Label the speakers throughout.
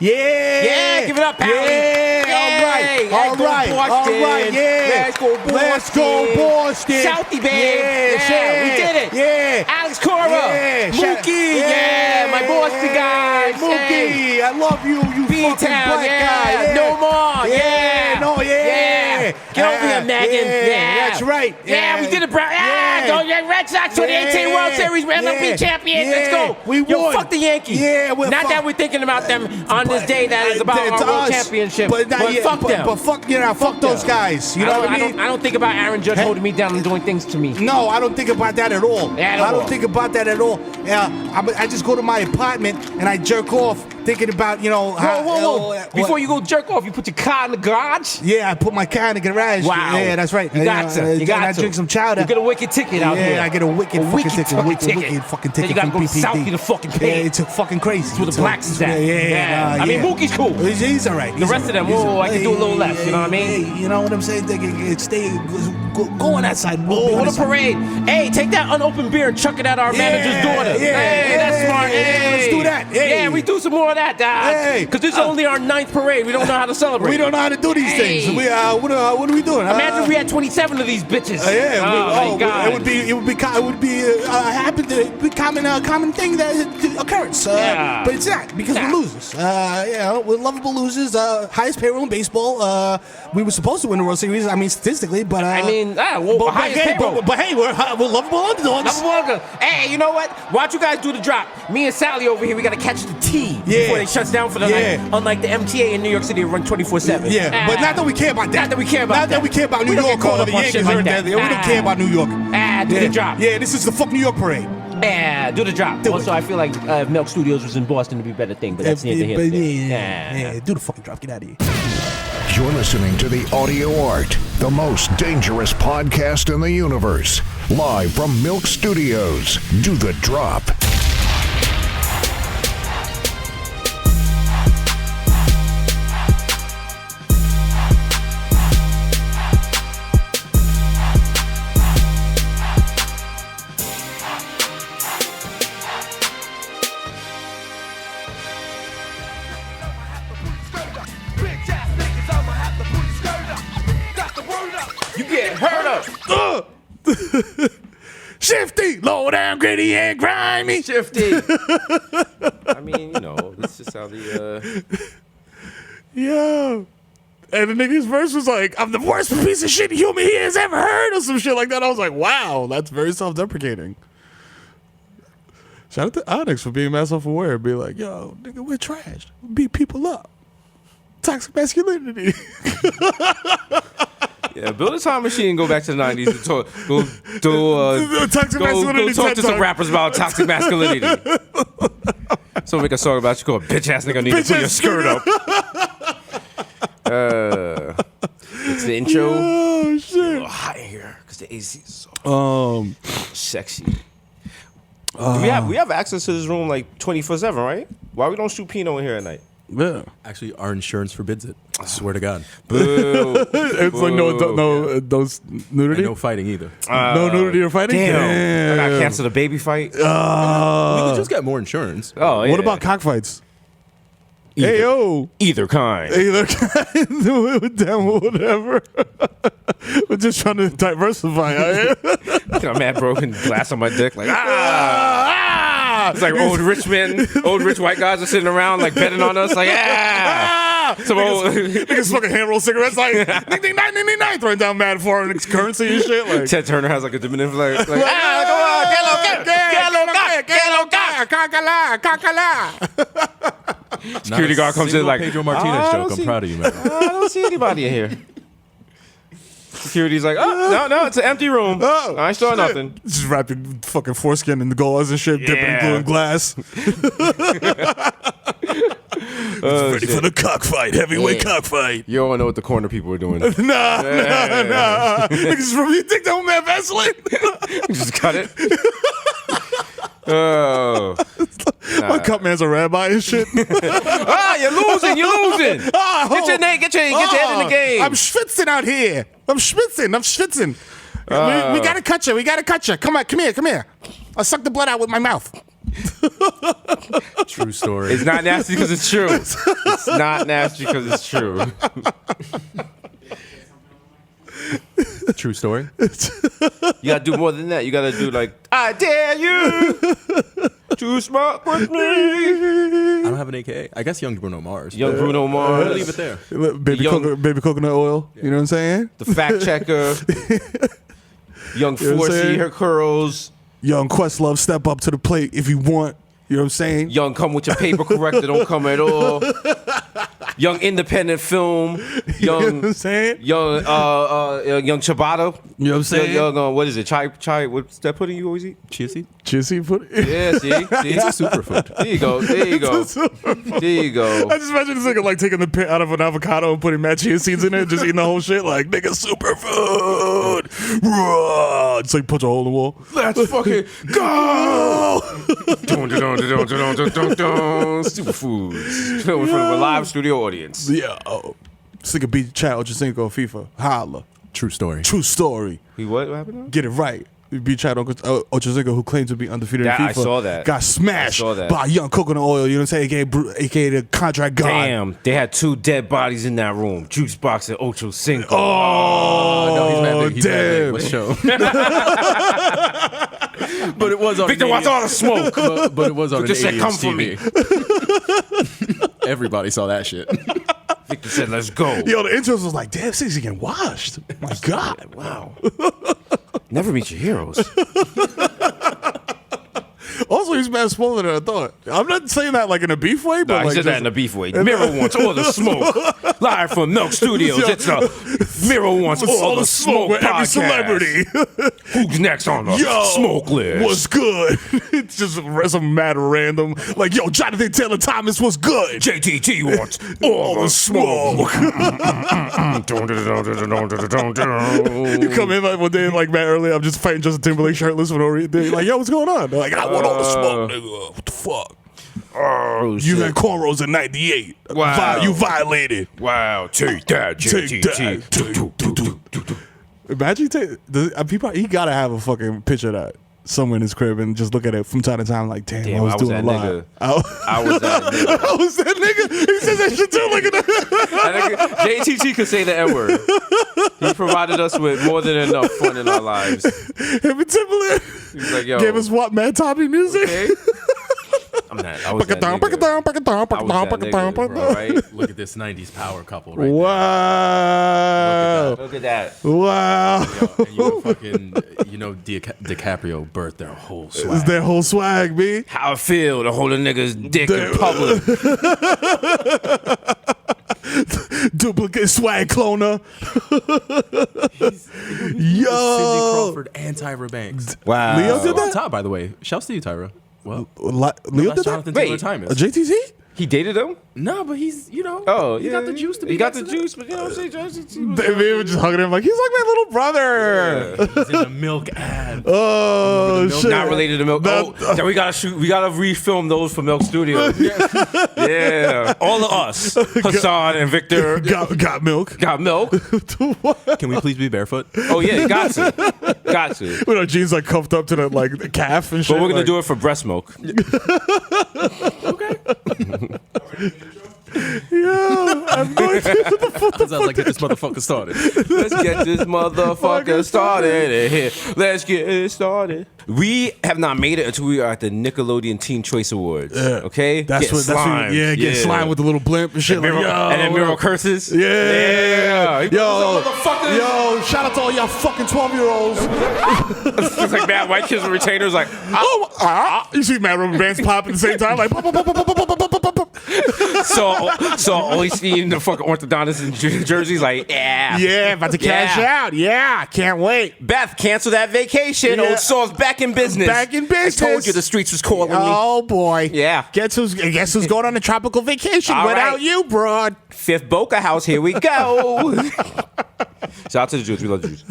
Speaker 1: Yeah, give it up, Pally.
Speaker 2: Yeah, all right, yeah. Let's go Boston.
Speaker 1: Southie, babe. Yeah, we did it.
Speaker 2: Yeah.
Speaker 1: Alex Cora.
Speaker 2: Yeah.
Speaker 1: Mookie. Yeah, my Boston guys.
Speaker 2: Mookie, I love you, you fucking
Speaker 1: B-Town,
Speaker 2: black
Speaker 1: yeah.
Speaker 2: guy.
Speaker 1: No more.
Speaker 2: Yeah. No, yeah.
Speaker 1: Get over here, Megan. Yeah.
Speaker 2: That's right.
Speaker 1: Yeah, we did it, bro. Yeah, go Red Sox 2018 World Series MLB champions. Let's go.
Speaker 2: We won.
Speaker 1: Yo, fuck the Yankees.
Speaker 2: Yeah,
Speaker 1: not that we're thinking about them on this day that is about our world championship. But fuck them.
Speaker 2: But fuck those guys. You know what I mean?
Speaker 1: I don't think about Aaron Judge holding me down and doing things to me.
Speaker 2: No, I don't think about that at all.
Speaker 1: Yeah,
Speaker 2: I don't think about that at all. I just go to my apartment and I jerk off thinking about,
Speaker 1: Whoa. Before you go jerk off, you put your car in the garage?
Speaker 2: Yeah, I put my car in the garage.
Speaker 1: Wow.
Speaker 2: Yeah, that's right.
Speaker 1: You got to. You got to.
Speaker 2: I drink some chowder.
Speaker 1: You get a wicked ticket out here.
Speaker 2: Yeah, I get a wicked fucking ticket. Wicked fucking ticket.
Speaker 1: Then you got to go south to fucking pay.
Speaker 2: Yeah, it's fucking crazy.
Speaker 1: That's where the blacks is at.
Speaker 2: Yeah.
Speaker 1: I mean, Mookie's cool.
Speaker 2: He's all right.
Speaker 1: The rest of them, I can do a little less. You know what I mean?
Speaker 2: You know what I'm saying? Go on that side.
Speaker 1: What a parade. Hey, take that unopened beer and chuck it at our manager's daughter. Hey, that's smart. Hey,
Speaker 2: let's do that.
Speaker 1: Yeah, we do some more of that, dog. Because this is only our 9th parade. We don't know how to celebrate.
Speaker 2: We don't know how to do these things. What are we doing?
Speaker 1: Imagine if we had 27 of these bitches.
Speaker 2: Oh
Speaker 1: my God.
Speaker 2: It would be a common thing that occurs. But it's not because we're losers. We're lovable losers. Highest payroll in baseball. We were supposed to win the World Series. I mean, statistically, but hey, we're lovable underdogs.
Speaker 1: Hey, you know what? Why don't you guys do the drop? Me and Sally over here, we gotta catch the T before it shuts down for the night. Unlike the MTA in New York City, run 24/7.
Speaker 2: Yeah, but not that we care about that.
Speaker 1: Not that we care about
Speaker 2: New York or the Yankees or anything. We don't care about New York.
Speaker 1: Do the drop.
Speaker 2: Yeah, this is the fuck New York parade.
Speaker 1: Yeah, do the drop. Also, I feel like Milk Studios was in Boston to be a better thing, but that's neither here nor there.
Speaker 2: Do the fucking drop. Get out of here.
Speaker 3: You're listening to The Audio Art, the most dangerous podcast in the universe. Live from Milk Studios. Do the drop.
Speaker 2: Shifty, low down, gritty and grimy.
Speaker 1: Shifty. I mean, this is how the
Speaker 2: Yeah. And the nigga's verse was like, I'm the worst piece of shit human he has ever heard, or some shit like that. I was like, wow, that's very self-deprecating. Shout out to Onyx for being mad self-aware. Be like, yo, nigga, we're trash. We beat people up. Toxic masculinity.
Speaker 4: Yeah, build a time machine and go back to the 90s and talk to some rappers about toxic masculinity. So make a song about you called bitch ass nigga need to put your skirt up. It's the intro.
Speaker 2: Oh, shit.
Speaker 4: It's a little hot in here because the AC is so sexy. We have access to this room like 24/7, right? Why we don't shoot Pino in here at night?
Speaker 2: Yeah.
Speaker 5: Actually, our insurance forbids it. I swear to God.
Speaker 4: Boo.
Speaker 2: It's like no nudity?
Speaker 5: And no fighting either.
Speaker 2: No nudity or fighting?
Speaker 4: Damn. I got to cancel the baby fight.
Speaker 5: We could just get more insurance.
Speaker 4: Oh, yeah.
Speaker 2: What about cockfights?
Speaker 4: Either,
Speaker 2: hey, yo.
Speaker 4: Either kind.
Speaker 2: Damn, whatever. We're just trying to diversify.
Speaker 4: Got mad broken glass on my dick. Like, It's like old rich white guys are sitting around like betting on us. Like, Some old
Speaker 2: niggas smoking hand roll cigarettes like ding, throwing down mad foreign currency and shit. Like
Speaker 4: Ted Turner has like a Dominican flag. Like, security guard comes in like
Speaker 5: Pedro Martinez joke. I'm proud of you, man.
Speaker 4: I don't see anybody in here. Security's like, no, it's an empty room. I ain't saw nothing.
Speaker 2: Just wrapping fucking foreskin in the gauze and shit, dipping in glue and glass. Ready for the cockfight, heavyweight cockfight.
Speaker 4: You all know what the corner people are doing.
Speaker 2: Nah. Niggas from you think that man Vaseline?
Speaker 4: Just cut it. Oh.
Speaker 2: My cut man's a rabbi and shit.
Speaker 4: You're losing. Get your head in the game.
Speaker 2: I'm schwitzing out here. I'm schwitzing. We gotta cut you. Come here. I'll suck the blood out with my mouth.
Speaker 5: True story.
Speaker 4: It's not nasty because it's true. It's not nasty because it's true.
Speaker 5: True story.
Speaker 4: You gotta do more than that. You gotta do like, I dare you to smoke with me.
Speaker 5: I don't have an AKA. I guess Young Bruno Mars.
Speaker 4: Young Bruno Mars.
Speaker 5: I'll leave it there.
Speaker 2: Baby coconut oil. You know what I'm saying?
Speaker 4: The fact checker. Young
Speaker 2: You know what I'm
Speaker 4: 4C,
Speaker 2: saying?
Speaker 4: her curls.
Speaker 2: Young Questlove, step up to the plate if you want. You know what I'm saying?
Speaker 4: Young come with your paper corrector, don't come at all. Young independent film.
Speaker 2: You know what I'm
Speaker 4: Young
Speaker 2: saying?
Speaker 4: young ciabatta.
Speaker 2: You know what I'm saying?
Speaker 4: Young what is it? Chai what's that pudding you always eat?
Speaker 5: Chia seed.
Speaker 2: Chia seed pudding.
Speaker 4: Yeah, see?
Speaker 5: It's a superfood.
Speaker 4: There you go. There you go. There you go.
Speaker 2: I just imagine this nigga like taking the pit out of an avocado and putting mad chia seeds in it, just eating the whole shit like nigga superfood. Raw. Just like punch a hole in the wall.
Speaker 4: Let's fucking go! Superfoods. Filmed in front of a live studio audience.
Speaker 2: Yeah. This nigga beat Chad Ochocinco on FIFA. Holla.
Speaker 5: True story.
Speaker 2: True story.
Speaker 4: What happened now?
Speaker 2: Get it right. He beat Chad Ochocinco, who claimed to be undefeated
Speaker 4: That-
Speaker 2: in
Speaker 4: I
Speaker 2: FIFA.
Speaker 4: saw that.
Speaker 2: Got smashed
Speaker 4: I saw that.
Speaker 2: by Young Coconut Oil. You know what I'm saying? AKA the contract god.
Speaker 4: Damn, they had 2 dead bodies in that room. Juice Box and Ocho Cinco.
Speaker 2: Oh,
Speaker 5: No, he's mad big. He's mad big.
Speaker 2: damn.
Speaker 5: Let's show. But it was on.
Speaker 4: Victor wants all the smoke.
Speaker 5: But it was on
Speaker 4: Victor
Speaker 5: an
Speaker 4: said,
Speaker 5: 80
Speaker 4: "Come for me."
Speaker 5: Everybody saw that shit.
Speaker 4: Victor said, let's go.
Speaker 2: Yo, the intros was like, damn, this nigga's getting washed. My God.
Speaker 4: Wow. Never meet your heroes.
Speaker 2: Also, he's mad smaller than I thought. I'm not saying that like in a beef way, but
Speaker 4: Nah, he
Speaker 2: like
Speaker 4: said that
Speaker 2: just-
Speaker 4: in a beef way. Miro wants all the smoke. Live from Milk Studios.
Speaker 2: Yo.
Speaker 4: It's a Miro wants all the smoke
Speaker 2: with every
Speaker 4: podcast.
Speaker 2: celebrity.
Speaker 4: Who's next on the
Speaker 2: Yo,
Speaker 4: smoke list?
Speaker 2: what's good? It's just some mad random. Like, yo, Jonathan Taylor Thomas was good.
Speaker 4: JTT wants all the smoke.
Speaker 2: You come in like one day, like Matt earlier, I'm just fighting Justin Timberlake shirtless for no reason. They're like, yo, what's going on? They're like, I want all the smoke, nigga. What the fuck?
Speaker 4: Oh,
Speaker 2: You
Speaker 4: shit.
Speaker 2: had cornrows in '98.
Speaker 4: Wow.
Speaker 2: You violated.
Speaker 4: Wow, take that,
Speaker 2: Take
Speaker 4: JTT.
Speaker 2: that. Imagine he gotta have a fucking picture of that somewhere in his crib and just look at it from time to time like, damn, I was doing a
Speaker 4: that
Speaker 2: lot.
Speaker 4: nigga.
Speaker 2: I
Speaker 4: I was that nigga.
Speaker 2: I was that nigga. He says that shit too. Look at that.
Speaker 4: That nigga- JTT could say the N-word. He provided us with more than enough fun in our lives.
Speaker 2: Him and Timberland
Speaker 4: He's like, yo,
Speaker 2: gave us what, Mad Tommy music?
Speaker 4: okay? I was that nigga. I was that nigga, bro, right?
Speaker 5: Look at this 90s power couple right
Speaker 2: Wow.
Speaker 4: Look at that.
Speaker 2: Wow.
Speaker 5: there. And DiCaprio birthed their whole
Speaker 2: It's
Speaker 5: swag.
Speaker 2: their whole swag, B.
Speaker 4: How I feel to hold a nigga's dick in public.
Speaker 2: Duplicate swag cloner.
Speaker 5: Sidney
Speaker 2: Yo.
Speaker 5: Crawford and Tyra Banks.
Speaker 4: Wow.
Speaker 2: Leo did
Speaker 5: On
Speaker 2: that?
Speaker 5: top, by the way. Shouts to you, Tyra. Well,
Speaker 2: Leo
Speaker 5: that's
Speaker 2: did that?
Speaker 5: Jonathan
Speaker 4: Wait.
Speaker 5: Taylor Thomas.
Speaker 2: JTZ?
Speaker 4: He dated him?
Speaker 5: No, but he's,
Speaker 4: Oh,
Speaker 5: he
Speaker 4: yeah.
Speaker 5: got the juice to be
Speaker 4: He got the
Speaker 5: next to
Speaker 4: juice, but you know what I'm saying?
Speaker 2: They were just hugging him like, he's like my little brother.
Speaker 5: that. He's in a milk ad.
Speaker 2: Oh, shit.
Speaker 4: Not related to Milk.
Speaker 2: That-
Speaker 4: Oh, then we gotta refilm those for Milk Studios. Yeah. All of us. Hassan and Victor
Speaker 2: Got milk.
Speaker 4: got milk.
Speaker 5: Can we please be barefoot?
Speaker 4: Oh yeah, you got to. Got to.
Speaker 2: With our jeans like cuffed up to the like the calf and shit.
Speaker 4: But we're gonna
Speaker 2: like,
Speaker 4: do it for breast milk.
Speaker 5: Sounds like get this motherfucker started.
Speaker 4: Let's get this motherfucker started in here. Let's get it started. We have not made it until we are at the Nickelodeon Teen Choice Awards. Okay?
Speaker 2: That's
Speaker 4: Get
Speaker 2: what. That's what.
Speaker 4: slimed.
Speaker 2: Yeah, get slime with the little blimp and shit. Like,
Speaker 4: Miro,
Speaker 2: yo,
Speaker 4: and then Miro curses.
Speaker 2: Yeah.
Speaker 4: Yo, motherfucker.
Speaker 2: Yo, shout out to all y'all fucking 12-year-olds.
Speaker 4: It's like mad white kids with retainers, like,
Speaker 2: You see Mad Rubber Bands pop at the same time, like pop, pop, pop, pop, pop, pop, pop, pop, pop.
Speaker 4: so only seeing the fucking orthodontist in Jersey's like, yeah.
Speaker 2: Yeah, about to cash out. Yeah, can't wait.
Speaker 4: Beth, cancel that vacation.
Speaker 2: Yeah.
Speaker 4: Old Saul's back in business.
Speaker 2: Back in business.
Speaker 4: I told you the streets was calling me.
Speaker 2: Oh boy.
Speaker 4: Yeah.
Speaker 2: Guess who's going on a tropical vacation
Speaker 4: All
Speaker 2: without
Speaker 4: right.
Speaker 2: you, broad?
Speaker 4: Fifth Boca House, here we go. Shout out to the Jews. We love the Jews.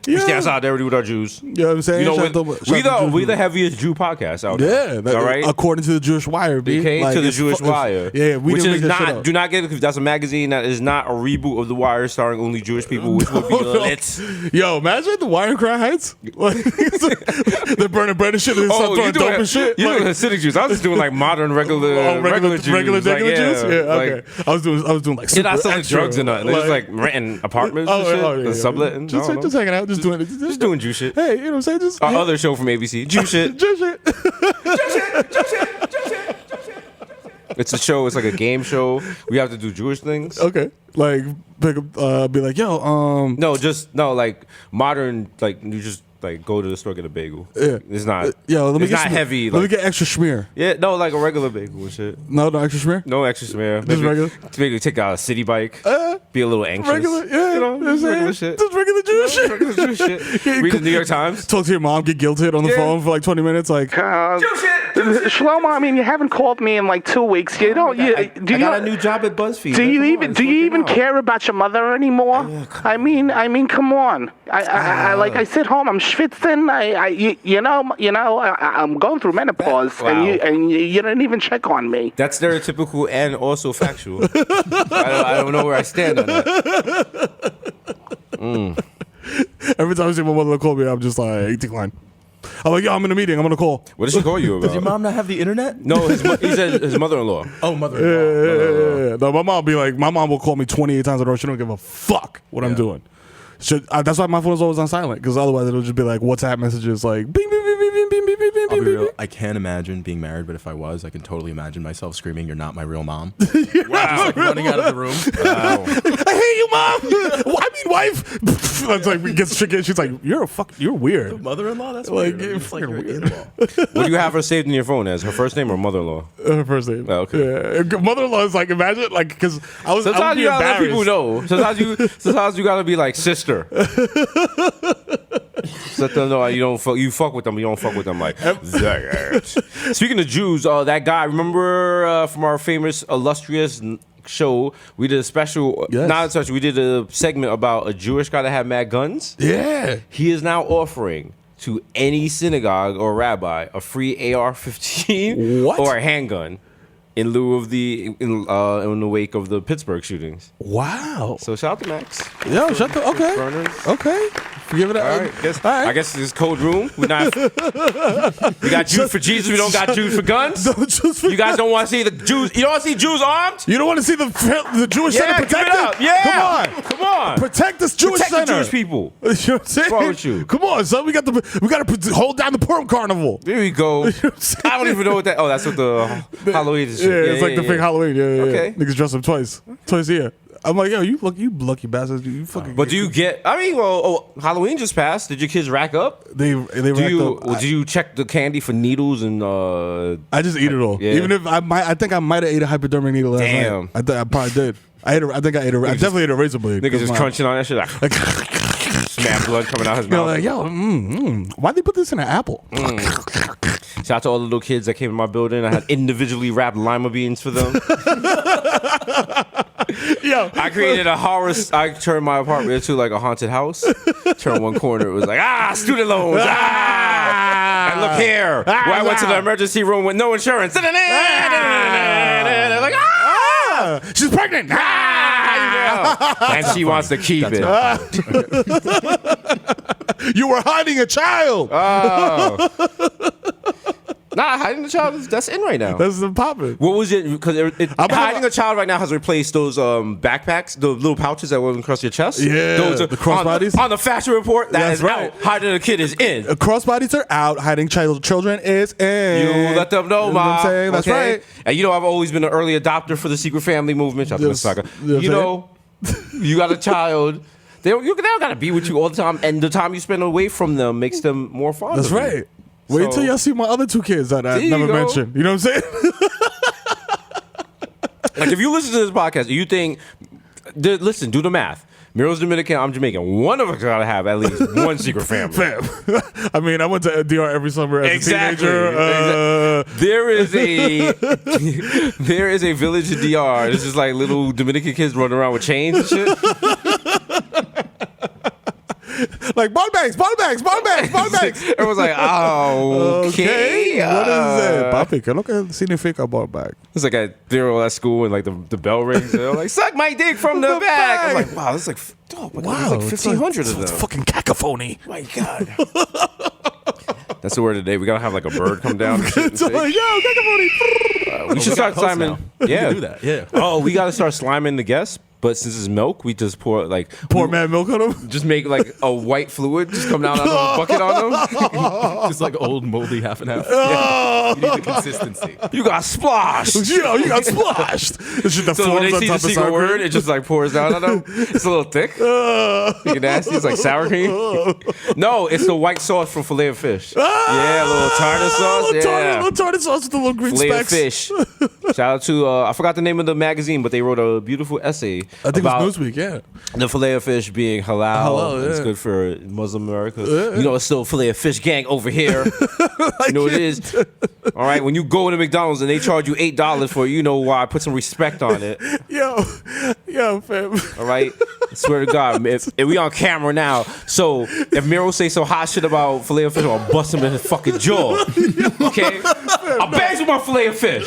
Speaker 4: We stand solidarity with our Jews.
Speaker 2: You know what I'm saying?
Speaker 4: You know,
Speaker 2: Shout out to
Speaker 4: we
Speaker 2: Jews.
Speaker 4: the heaviest Jew podcast out there.
Speaker 2: Yeah,
Speaker 4: all right.
Speaker 2: According to the Jewish Wire, B.
Speaker 4: Okay,
Speaker 2: Like,
Speaker 4: to the
Speaker 2: it's
Speaker 4: Jewish
Speaker 2: fu-
Speaker 4: Wire.
Speaker 2: Yeah, we
Speaker 4: which
Speaker 2: didn't
Speaker 4: is
Speaker 2: make that shit
Speaker 4: not.
Speaker 2: up.
Speaker 4: Do not get it because that's a magazine that is not a reboot of The Wire starring only Jewish people, which would be lit.
Speaker 2: Yo, imagine the Wire in Crown Heights. Like, they're burning bread and shit. They start throwing dope and shit.
Speaker 4: You
Speaker 2: Like,
Speaker 4: doing Hasidic Jews. I was just doing like modern regular Jews.
Speaker 2: regular
Speaker 4: Like,
Speaker 2: Jews. Yeah,
Speaker 4: like,
Speaker 2: okay. I was doing like
Speaker 4: They're not
Speaker 2: super
Speaker 4: selling
Speaker 2: extra,
Speaker 4: drugs or nothing. They're just like renting apartments and shit. Subletting.
Speaker 2: Just hanging out, just doing it.
Speaker 4: Just doing Jew shit.
Speaker 2: Hey, you know what I'm saying? Just
Speaker 4: Our other show from ABC, Jew shit.
Speaker 2: Jew shit.
Speaker 4: It's a show. It's like a game show. We have to do Jewish things.
Speaker 2: Okay, like pick up, be like, yo,
Speaker 4: No, like modern. Like you just like go to the store, get a bagel.
Speaker 2: Yeah.
Speaker 4: It's not.
Speaker 2: yo, let me
Speaker 4: it's
Speaker 2: get
Speaker 4: not
Speaker 2: some,
Speaker 4: heavy.
Speaker 2: Let me
Speaker 4: Like,
Speaker 2: get extra schmear.
Speaker 4: yeah, no, like a regular bagel and shit.
Speaker 2: No extra schmear.
Speaker 4: No extra smear.
Speaker 2: Just regular?
Speaker 4: Maybe take out a city bike. Be a little anxious.
Speaker 2: Regular, yeah,
Speaker 4: You know,
Speaker 2: what I'm saying?
Speaker 4: regular shit.
Speaker 2: Just regular Jewish shit.
Speaker 4: Regular Jewish shit. Read the New York Times.
Speaker 2: Talk to your mom, get guilted on the
Speaker 4: Yeah.
Speaker 2: phone for like 20 minutes, like.
Speaker 6: Shlomo, I mean, you haven't called me in like 2 weeks. You don't.
Speaker 1: I got a new job at BuzzFeed.
Speaker 6: Do you
Speaker 1: Come
Speaker 6: even
Speaker 1: on,
Speaker 6: do you
Speaker 1: sort it
Speaker 6: even
Speaker 1: out.
Speaker 6: care about your mother anymore? I mean, come on. I like I sit home. I'm schwitzing. I'm going through menopause,
Speaker 4: Wow.
Speaker 6: and you don't even check on me.
Speaker 4: That's stereotypical and also factual. I don't know where I stand on that.
Speaker 2: Every time I see my mother call me, I'm just like, decline. I'm like, yo, I'm in a meeting. I'm gonna call.
Speaker 4: What did she call you about?
Speaker 5: Does your mom not have the internet?
Speaker 4: No, he said his mother-in-law.
Speaker 5: Oh, mother.
Speaker 2: Yeah. No, my mom be like, my mom will call me 28 times in a row. She don't give a fuck what I'm doing. That's why my phone is always on silent, because otherwise it'll just be like WhatsApp messages like bing, bing, bing, bing, bing, bing, bing, bing,
Speaker 5: I'll be
Speaker 2: bing,
Speaker 5: real.
Speaker 2: bing.
Speaker 5: I can't imagine being married, but if I was, I can totally imagine myself screaming, "You're not my real mom!"
Speaker 4: Wow.
Speaker 5: Just like running out of the room.
Speaker 4: Wow.
Speaker 2: I hate you, mom. I mean, wife. It's like she's like, you're weird.
Speaker 5: Mother-in-law. That's
Speaker 2: Like,
Speaker 5: weird.
Speaker 2: you're
Speaker 5: It's like
Speaker 2: fucking
Speaker 5: her
Speaker 2: weird.
Speaker 5: in-law.
Speaker 4: What do you have her saved in your phone as? Her first name or mother-in-law?
Speaker 2: Her first name.
Speaker 4: Oh, okay.
Speaker 2: Yeah. Mother-in-law is like, imagine, like, because I would
Speaker 4: Sometimes
Speaker 2: be
Speaker 4: you gotta let
Speaker 2: embarrassed.
Speaker 4: people know. Sometimes you gotta be like sister. Just let them know you fuck with them, but you don't fuck with them like that. Speaking of Jews, that guy, remember from our famous illustrious show, we did a special,
Speaker 2: Yes.
Speaker 4: not a special, we did a segment about a Jewish guy that had mad guns.
Speaker 2: Yeah.
Speaker 4: He is now offering to any synagogue or rabbi a free AR-15
Speaker 2: What?
Speaker 4: or a handgun in lieu of in the wake of the Pittsburgh shootings.
Speaker 2: Wow.
Speaker 4: So shout out to Max.
Speaker 2: Yo, shut the. Okay.
Speaker 4: Burners.
Speaker 2: Okay. Forgive it.
Speaker 4: All right, I guess this is code room. We got Jews for Jesus. We don't got Jews for guns. You guys don't want to see the Jews. You don't want to see Jews armed.
Speaker 2: You don't want to see the Jewish
Speaker 4: Yeah,
Speaker 2: center
Speaker 4: give it
Speaker 2: protected?
Speaker 4: up. Yeah,
Speaker 2: Come on. Protect this Jewish
Speaker 4: Protect
Speaker 2: center.
Speaker 4: the Jewish people.
Speaker 2: You know what I'm saying?
Speaker 4: What's wrong with you?
Speaker 2: Come on, son. We got to hold down the Purim Carnival.
Speaker 4: There we go.
Speaker 2: You know what I'm saying?
Speaker 4: I don't even know what that. Oh, that's what the Halloween is.
Speaker 2: Yeah, it's like the fake Halloween. Yeah.
Speaker 4: Okay.
Speaker 2: Niggas dress up twice a year. I'm like, yo, you lucky bastards. You fucking.
Speaker 4: But do you get? I mean, Halloween just passed. Did your kids rack up?
Speaker 2: They
Speaker 4: Do
Speaker 2: racked
Speaker 4: you
Speaker 2: up.
Speaker 4: do you check the candy for needles and?
Speaker 2: I just eat it all.
Speaker 4: Yeah.
Speaker 2: Even if I think I might have ate a hypodermic needle last
Speaker 4: Damn.
Speaker 2: night. I probably did. I definitely ate a razor blade.
Speaker 4: Niggas just
Speaker 2: 'cause
Speaker 4: crunching on that shit. Like, mad blood coming out his
Speaker 2: You're
Speaker 4: mouth.
Speaker 2: like, yo, why'd they put this in an apple?
Speaker 4: Shout out to all the little kids that came in my building. I had individually wrapped lima beans for them.
Speaker 2: Yo,
Speaker 4: I created a horror. I turned my apartment into like a haunted house. Turned one corner, it was like student loans. And look here, where I went to the emergency room with no insurance. Like
Speaker 2: she's pregnant.
Speaker 4: and she wants to keep it.
Speaker 2: You were hiding a child.
Speaker 4: Nah, hiding the child, that's in right now.
Speaker 2: That's the popping.
Speaker 4: What was it? Because
Speaker 2: I'm
Speaker 4: hiding a child right now has replaced those backpacks, the little pouches that went across your chest.
Speaker 2: Yeah,
Speaker 4: those are
Speaker 2: the crossbodies.
Speaker 4: on the fashion report.
Speaker 2: That's
Speaker 4: That's
Speaker 2: right.
Speaker 4: out. Hiding a kid is in.
Speaker 2: Crossbodies are out. Hiding children is in.
Speaker 4: You let them know,
Speaker 2: You
Speaker 4: Ma.
Speaker 2: what I'm saying? That's
Speaker 4: okay?
Speaker 2: right.
Speaker 4: And you know I've always been an early adopter for the secret family movement. Shout out to
Speaker 2: Yes.
Speaker 4: Miss Saka.
Speaker 2: Yes,
Speaker 4: You know, you got a child. They don't got to be with you all the time, and the time you spend away from them makes them more fond.
Speaker 2: That's
Speaker 4: of you.
Speaker 2: right. Wait
Speaker 4: So-
Speaker 2: till y'all see my other two kids that I
Speaker 4: There you
Speaker 2: never
Speaker 4: go.
Speaker 2: mentioned. You know what I'm saying?
Speaker 4: Like if you listen to this podcast, you think, listen, do the math. Miro's Dominican, I'm Jamaican. One of us gotta have at least one secret family.
Speaker 2: Fam. I mean, I went to DR every summer as
Speaker 4: Exactly.
Speaker 2: a teenager.
Speaker 4: There is a village in DR. This is like little Dominican kids running around with chains and shit.
Speaker 7: Like ball bags.
Speaker 4: It was like, oh, okay.
Speaker 7: What is it? Papi, ¿qué es lo que significa ball bag?
Speaker 4: It's like at zero at school and like the bell rings. They're like, suck my dick from the back. I'm like, wow, it's like, oh my God, there's like 1,500 of them.
Speaker 7: It's fucking cacophony.
Speaker 4: My God. That's the word of the day. We gotta have like a bird come down. And shit and
Speaker 7: It's like,
Speaker 4: say,
Speaker 7: yo, cacophony.
Speaker 4: we should start
Speaker 5: posts
Speaker 4: sliming.
Speaker 5: now.
Speaker 4: Yeah,
Speaker 5: do that. Yeah.
Speaker 4: Oh, we gotta start sliming the guests. But since it's milk, we just pour like
Speaker 7: Pour mad milk on them.
Speaker 4: just make like a white fluid just come down out of a bucket on them.
Speaker 5: Just like old moldy half and half.
Speaker 7: Oh.
Speaker 5: You need the consistency.
Speaker 4: You got splashed.
Speaker 7: Yo, you got splashed. It's just the
Speaker 4: So when
Speaker 7: forms
Speaker 4: they
Speaker 7: on
Speaker 4: see
Speaker 7: top
Speaker 4: the
Speaker 7: of
Speaker 4: secret
Speaker 7: sour
Speaker 4: word,
Speaker 7: cream.
Speaker 4: it just like pours down on them. It's a little thick. Freaking nasty. It's like sour cream. No, it's the white sauce from filet of fish. Yeah, a little tartar sauce. Yeah.
Speaker 7: Little tartar sauce with the little green
Speaker 4: Filet of
Speaker 7: specks.
Speaker 4: fish. Shout out to I forgot the name of the magazine, but they wrote a beautiful essay
Speaker 7: I think
Speaker 4: about
Speaker 7: it was Newsweek, yeah.
Speaker 4: the filet of fish being halal.
Speaker 7: Halal,
Speaker 4: It's
Speaker 7: yeah.
Speaker 4: good for Muslim America. You know, it's still filet of fish gang over here. You know what it is. All right, when you go to McDonald's and they charge you $8 for it, you know why. Put some respect on it.
Speaker 7: Yo, fam.
Speaker 4: All right, I swear to God, if we on camera now, so if Miro say some hot shit about filet of fish, I'll bust him in his fucking jaw. Okay, I'll bang with my filet of fish.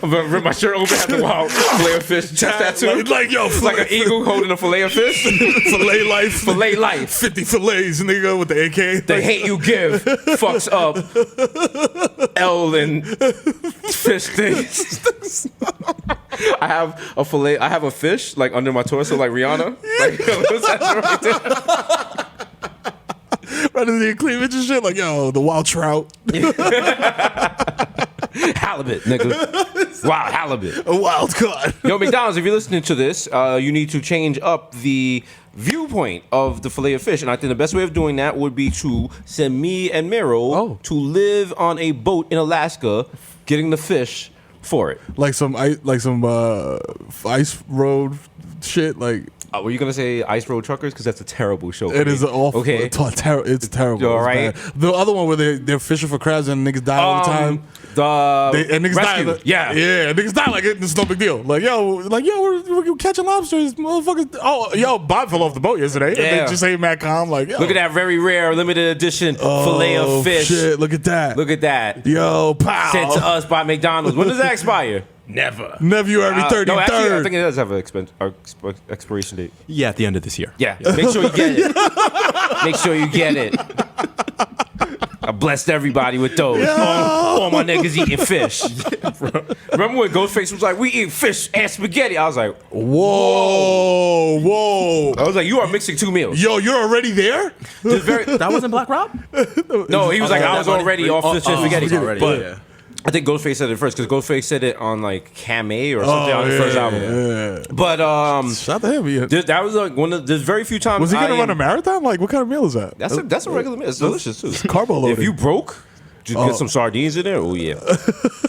Speaker 4: I'm gonna rip my shirt open, have the wild filet of fish chest tattoo,
Speaker 7: Yo,
Speaker 4: like an eagle holding a filet of fish.
Speaker 7: fillet life.
Speaker 4: Fillet life.
Speaker 7: 50 fillets, nigga, with the AK.
Speaker 4: The hate you give fucks up L and fish things. I have a fillet. I have a fish like under my torso, like Rihanna. Like, what's that right there?
Speaker 7: Right into the cleavage and shit. Like, yo, the wild trout.
Speaker 4: Halibut, nigga. Wow, halibut.
Speaker 7: A wild card.
Speaker 4: Yo, McDonald's, if you're listening to this, you need to change up the viewpoint of the filet of fish. And I think the best way of doing that would be to send me and Miro to live on a boat in Alaska, getting the fish for it.
Speaker 7: Like some ice road shit. Like,
Speaker 4: Were you gonna say Ice Road Truckers? Because that's a terrible show.
Speaker 7: it is awful.
Speaker 4: Okay.
Speaker 7: It's terrible. It's
Speaker 4: All right.
Speaker 7: bad. The other one where they're fishing for crabs and niggas die all the time. And niggas
Speaker 4: Rescue.
Speaker 7: die. Like,
Speaker 4: Yeah.
Speaker 7: Yeah. Niggas die like it's no big deal. Like, yo, we're catching lobsters, motherfuckers. Oh, yo, Bob fell off the boat yesterday.
Speaker 4: Yeah.
Speaker 7: And they just ain't mad calm. Like, yo.
Speaker 4: Look at that very rare limited edition filet of fish.
Speaker 7: Shit, look at that.
Speaker 4: Look at that.
Speaker 7: Yo, pow.
Speaker 4: Sent to us by McDonald's. When does that expire?
Speaker 5: Never.
Speaker 7: February 33rd.
Speaker 4: No, actually, I think it does have an expiration date.
Speaker 5: Yeah, at the end of this year.
Speaker 4: Yeah, make sure you get it. Make sure you get it. I blessed everybody with those. All my niggas eating fish. Remember when Ghostface was like, "We eat fish and spaghetti"? I was like,
Speaker 7: Whoa.
Speaker 4: I was like, you are mixing two meals.
Speaker 7: Yo, you're already there?
Speaker 5: That wasn't Black Rob?
Speaker 4: No, he was like, I was already off fish and spaghetti.
Speaker 5: Already,
Speaker 4: But
Speaker 5: yeah.
Speaker 4: I think Ghostface said it first because Ghostface said it on like Camé or something on his first album.
Speaker 7: Yeah.
Speaker 4: But
Speaker 7: Shout to him. Yeah.
Speaker 4: that was like one of there's very few times.
Speaker 7: Was he gonna run a marathon? Like, what kind of meal is that?
Speaker 4: That's a regular meal. It's delicious too.
Speaker 7: Carbo loading.
Speaker 4: If you broke, just get some sardines in there. Oh yeah.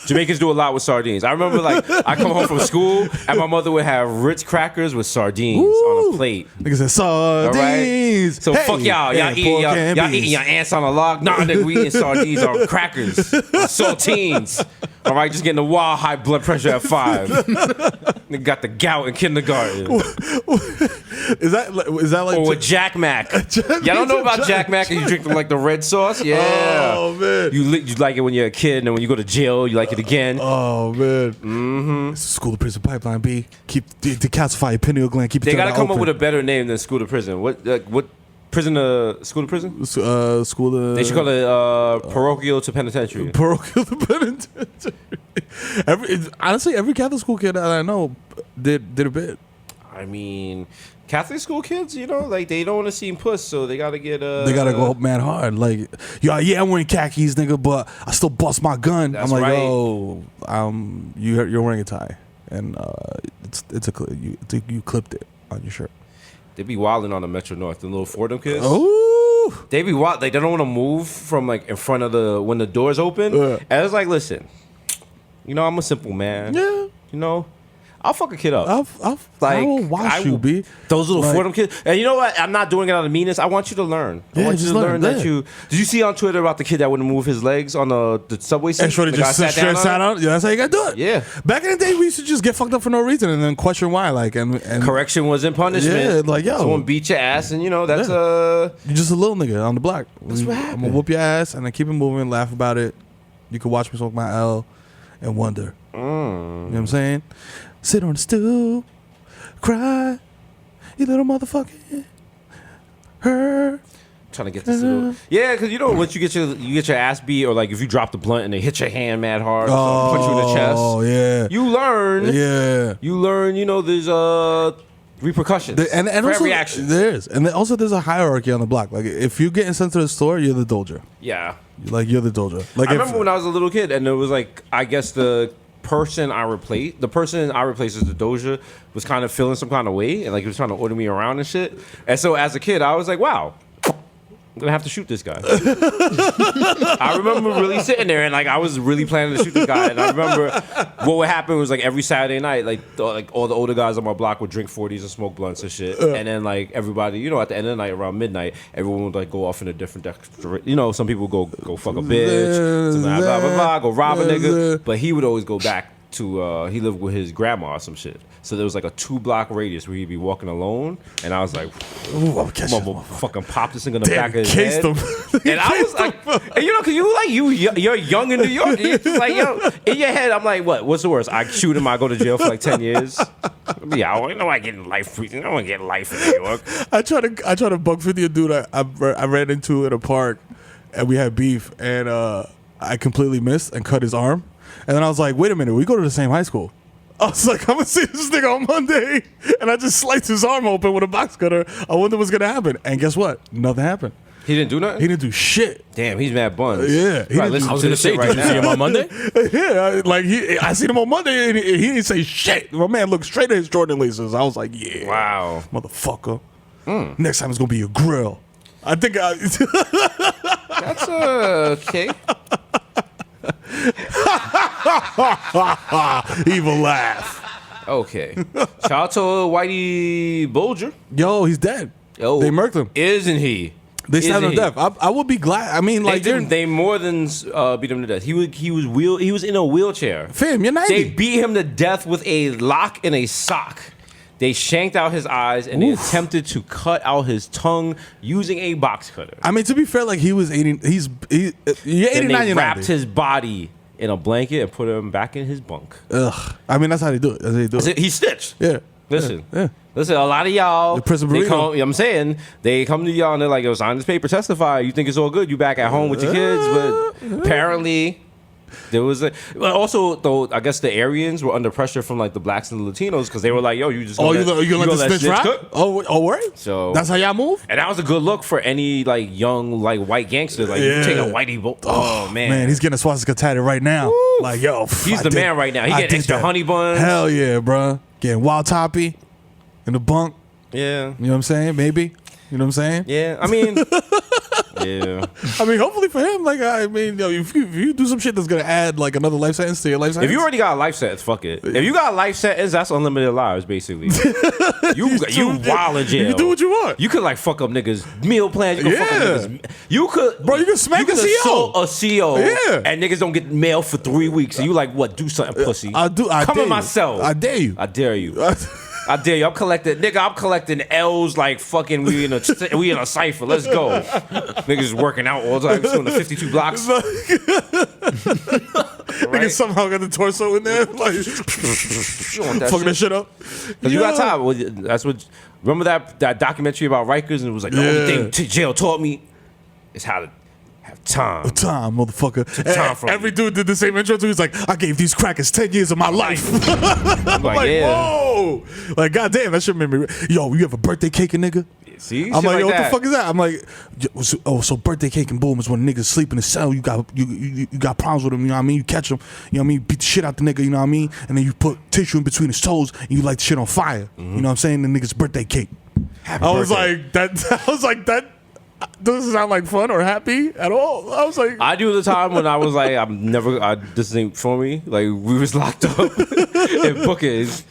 Speaker 4: Jamaicans do a lot with sardines. I remember like I come home from school and my mother would have Ritz crackers with sardines on a plate.
Speaker 7: Niggas said
Speaker 4: All right.
Speaker 7: sardines.
Speaker 4: So
Speaker 7: Hey.
Speaker 4: fuck y'all. Y'all
Speaker 7: And
Speaker 4: eating
Speaker 7: pork and
Speaker 4: y'all
Speaker 7: beans.
Speaker 4: eating your ants on a log. Nah, nigga, we eating sardines on crackers, saltines. All right, just getting the wild high blood pressure at 5. Nigga got the gout in kindergarten.
Speaker 7: Is that like
Speaker 4: Or with Jack Mac. Y'all don't know about Jack Mac and you drink like the red sauce? Yeah.
Speaker 7: Oh man.
Speaker 4: You like it when you're a kid, and then when you go to jail, you like it again.
Speaker 7: Oh man. Mm-hmm. It's a school to prison pipeline. B. Keep decalcify your pineal gland. Keep.
Speaker 4: They gotta come up with a better name than school to prison. What prison to school to prison?
Speaker 7: School to.
Speaker 4: They should call it parochial to penitentiary.
Speaker 7: parochial to penitentiary. Honestly, every Catholic school kid that I know did a bit.
Speaker 4: I mean, Catholic school kids, you know, like they don't want to seem puss, so they gotta get
Speaker 7: They gotta go up mad hard. Like, yeah, I'm wearing khakis, nigga, but I still bust my gun.
Speaker 4: That's
Speaker 7: I'm like,
Speaker 4: right.
Speaker 7: yo, you're wearing a tie, and you clipped it on your shirt.
Speaker 4: They be wilding on the Metro North, the little Fordham kids.
Speaker 7: Oh,
Speaker 4: They be wild. Like they don't want to move from like in front of when the doors open. And it's like, listen, you know, I'm a simple man.
Speaker 7: yeah.
Speaker 4: You know, I'll fuck a kid up.
Speaker 2: I will watch you, B.
Speaker 4: Those little
Speaker 2: Like-
Speaker 4: Fordham kids. And you know what? I'm not doing it out of meanness. I want you to learn. I
Speaker 2: Yeah,
Speaker 4: want you
Speaker 2: just
Speaker 4: to learn
Speaker 2: learn,
Speaker 4: that
Speaker 2: yeah.
Speaker 4: you. Did you see on Twitter about the kid that wouldn't move his legs on the subway seat?
Speaker 2: And Shorty
Speaker 4: The guy
Speaker 2: just sat
Speaker 4: down
Speaker 2: on it. Yeah, that's how you gotta do it.
Speaker 4: Yeah.
Speaker 2: Back in the day, we used to just get fucked up for no reason and then question why. Like, and
Speaker 4: Correction wasn't punishment.
Speaker 2: Yeah, like, yo.
Speaker 4: Someone beat your ass, and you know that's
Speaker 2: you're just a little nigga on the block.
Speaker 4: That's what
Speaker 2: I'm
Speaker 4: happened.
Speaker 2: gonna whoop your ass and then keep it moving, laugh about it. You can watch me smoke my L and wonder. You know what I'm saying? Sit on the stoop, cry, you little motherfucker. Her.
Speaker 4: trying to get this little. Yeah, because you know once you get your ass beat, or like if you drop the blunt and they hit your hand mad hard, or punch you in the chest.
Speaker 2: Oh yeah.
Speaker 4: You learn.
Speaker 2: Yeah.
Speaker 4: You learn. You know there's repercussions
Speaker 2: And
Speaker 4: for
Speaker 2: also,
Speaker 4: every action.
Speaker 2: there is, and then also there's a hierarchy on the block. Like if you get sent to the store, you're the doja.
Speaker 4: Yeah.
Speaker 2: Like you're the doja. Like
Speaker 4: I remember when I was a little kid, and it was like I guess the person I replaced as the doja was kind of feeling some kind of way, and like he was trying to order me around and shit. And so as a kid, I was like, wow. I'm gonna have to shoot this guy. I remember really sitting there and like I was really planning to shoot this guy. And I remember what would happen was like every Saturday night, like all the older guys on my block would drink 40s and smoke blunts and shit. And then like everybody, you know, at the end of the night around midnight, everyone would like go off in a different you know, some people go fuck a bitch, some blah blah blah, go rob a nigga. But he would always go back to he lived with his grandma or some shit. So there was like a 2-block radius where he'd be walking alone, and I was like,
Speaker 2: Ooh, I'm catching
Speaker 4: I'm gonna fucking pop this thing in the
Speaker 2: Damn,
Speaker 4: back of his
Speaker 2: cased
Speaker 4: head.
Speaker 2: him.
Speaker 4: And I was like, and you know, cause you're young in New York. You're just like, yo, in your head, I'm like, what's the worst? I shoot him, I go to jail for like 10 years. Yeah, I know I get life. I don't want to get life in New York.
Speaker 2: I try to buck 50 a dude I ran into in a park, and we had beef, and I completely missed and cut his arm, and then I was like, wait a minute, we go to the same high school. I was like, I'm gonna see this nigga on Monday, and I just sliced his arm open with a box cutter. I wonder what's gonna happen, and guess what? Nothing happened.
Speaker 4: He didn't do nothing?
Speaker 2: He didn't do shit.
Speaker 4: Damn, he's mad buns.
Speaker 2: Yeah, he
Speaker 4: Right,
Speaker 2: didn't
Speaker 4: listen
Speaker 2: do-
Speaker 5: I was
Speaker 4: to
Speaker 5: gonna
Speaker 4: this
Speaker 5: say,
Speaker 4: shit right
Speaker 5: did you see him
Speaker 4: now.
Speaker 5: on Monday?
Speaker 2: Yeah, like I seen him on Monday, and he didn't say shit. My man looked straight at his Jordan laces. I was like, yeah,
Speaker 4: Wow.
Speaker 2: motherfucker. Next time it's gonna be a grill. I think
Speaker 4: That's okay.
Speaker 2: evil laugh.
Speaker 4: Okay. Shout out to Whitey Bulger.
Speaker 2: Yo, he's dead.
Speaker 4: Yo,
Speaker 2: They murked him.
Speaker 4: Isn't he?
Speaker 2: They stabbed him to
Speaker 4: Isn't he?
Speaker 2: death. I would be glad. I mean, like,
Speaker 4: They more than beat him to death. He was in a wheelchair.
Speaker 2: fam, you're 90.
Speaker 4: They beat him to death with a lock and a sock. They shanked out his eyes and they attempted to cut out his tongue using a box cutter.
Speaker 2: I mean, to be fair, like he was 80. You're 89.
Speaker 4: Then they
Speaker 2: You're
Speaker 4: wrapped
Speaker 2: 90.
Speaker 4: his body in a blanket and put him back in his bunk.
Speaker 2: Ugh. I mean, that's how they do it. That's how they do it.
Speaker 4: He stitched.
Speaker 2: Yeah.
Speaker 4: Listen,
Speaker 2: Yeah.
Speaker 4: listen. A lot of y'all,
Speaker 2: The prison
Speaker 4: they
Speaker 2: burrito.
Speaker 4: come, I'm saying, they come to y'all and they're like, "Yo, sign this paper, testify. You think it's all good? You back at home with your kids?" But apparently, there was a. But also, though, I guess the Aryans were under pressure from like the blacks and the Latinos because they were like, "Yo, you just
Speaker 2: Oh,
Speaker 4: gonna
Speaker 2: you gonna let the snitch rock?
Speaker 4: cook?"
Speaker 2: Oh, word?
Speaker 4: So
Speaker 2: That's how y'all move?
Speaker 4: and that was a good look for any like young like white gangster. Like
Speaker 2: Yeah.
Speaker 4: you take a whitey boat. Oh man,
Speaker 2: Man, he's getting a swastika tatted right now. Like, yo.
Speaker 4: He's the man right now. He
Speaker 2: I
Speaker 4: getting
Speaker 2: did
Speaker 4: extra
Speaker 2: that.
Speaker 4: honey buns.
Speaker 2: Hell yeah, bro. Getting wild toppy in the bunk.
Speaker 4: Yeah,
Speaker 2: You know what I'm saying? Maybe. You know what I'm saying?
Speaker 4: yeah. I mean, yeah.
Speaker 2: I mean, hopefully for him, like, I mean, yo, if you do some shit that's gonna add like another life sentence to your life sentence.
Speaker 4: If you already got a life sentence, fuck it. If you got a life sentence, that's unlimited lives, basically. you wild in jail.
Speaker 2: You can do what you want.
Speaker 4: You could like fuck up niggas' meal plans. You could fuck up
Speaker 2: Yeah.
Speaker 4: niggas. You could,
Speaker 2: Bro, you can smack a CO.
Speaker 4: assault a CO.
Speaker 2: Yeah.
Speaker 4: And niggas don't get mail for 3 weeks. And you like, what? Do something, pussy.
Speaker 2: I
Speaker 4: Come
Speaker 2: dare
Speaker 4: in
Speaker 2: you.
Speaker 4: my cell.
Speaker 2: I dare you.
Speaker 4: I dare you. I dare you. I'm collecting L's like fucking we in a cipher. Let's go. Niggas working out all the time. Doing the 52 blocks.
Speaker 2: Nigga somehow got the torso in there, like
Speaker 4: You want that
Speaker 2: fucking that
Speaker 4: shit?
Speaker 2: shit up.
Speaker 4: Cause you got time. Well, that's what. Remember that documentary about Rikers, and it was like the only thing jail taught me is how to have time.
Speaker 2: Time, motherfucker.
Speaker 4: time from
Speaker 2: Every
Speaker 4: you.
Speaker 2: dude did the same intro too. He's like, I gave these crackers 10 years of my life.
Speaker 4: I'm like,
Speaker 2: Like,
Speaker 4: yeah.
Speaker 2: whoa. Like, goddamn, that shit made me. Yo, you have a birthday cake, a nigga?
Speaker 4: See,
Speaker 2: I'm
Speaker 4: Shit
Speaker 2: like, yo, what
Speaker 4: that.
Speaker 2: the fuck is that? I'm like, so birthday cake and boom is when niggas sleep in the cell. You got problems with him, you know what I mean? You catch him, you know what I mean? Beat the shit out the nigga, you know what I mean? And then you put tissue in between his toes and you light the shit on fire. You know what I'm saying? The nigga's birthday cake. I was like, that doesn't sound like fun or happy at all. I was like,
Speaker 4: I do the time when I was like, this ain't for me. Like we was locked up in Bookers,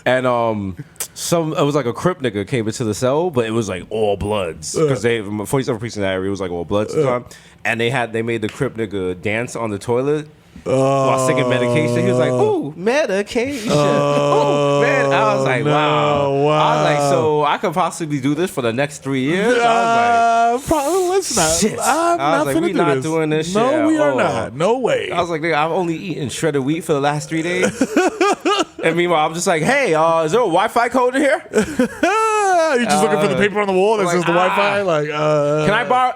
Speaker 4: And it was like a Crip nigga came into the cell, but it was like all Bloods because 47 precinct in that area was like all Bloods at the time, and they made the Crip nigga dance on the toilet. While singing medication, he was like, "Ooh, medication." Oh man, I was like, "Wow." I was like, "So I could possibly do this for the next 3 years?" I was like,
Speaker 2: Probably let's not.
Speaker 4: Shit.
Speaker 2: I'm
Speaker 4: I
Speaker 2: not
Speaker 4: was like,
Speaker 2: finna
Speaker 4: we
Speaker 2: do
Speaker 4: not
Speaker 2: this.
Speaker 4: doing this shit.
Speaker 2: No, we are
Speaker 4: Oh.
Speaker 2: not. No way.
Speaker 4: I was like, nigga, I've only eaten shredded wheat for the last 3 days. And meanwhile, I'm just like, hey, is there a Wi-Fi code in here?
Speaker 2: You just looking for the paper on the wall that
Speaker 4: like,
Speaker 2: says the Wi-Fi? Like,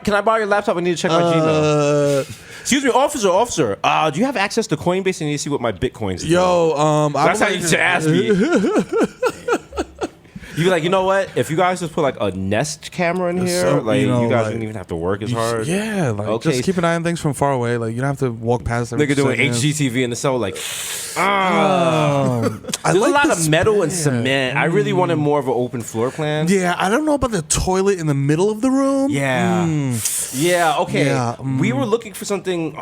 Speaker 4: Can I borrow your laptop? I need to check my Gmail. Excuse me, officer. Do you have access to Coinbase? I need to see what my Bitcoins are.
Speaker 2: Yo,
Speaker 4: That's how you should ask me. You be like, you know what? If you guys just put like a Nest camera in here,
Speaker 2: So,
Speaker 4: like
Speaker 2: you know,
Speaker 4: you guys
Speaker 2: like,
Speaker 4: wouldn't even have to work as hard.
Speaker 2: Yeah, like
Speaker 4: Okay.
Speaker 2: just keep an eye on things from far away. Like you don't have to walk past them.
Speaker 4: Nigga doing HGTV in the cell, like,
Speaker 2: I
Speaker 4: there's a
Speaker 2: like
Speaker 4: lot
Speaker 2: this-
Speaker 4: of metal and cement. I really wanted more of an open floor plan.
Speaker 2: Yeah, I don't know about the toilet in the middle of the room.
Speaker 4: Yeah. Yeah, okay.
Speaker 2: Yeah,
Speaker 4: We were looking for something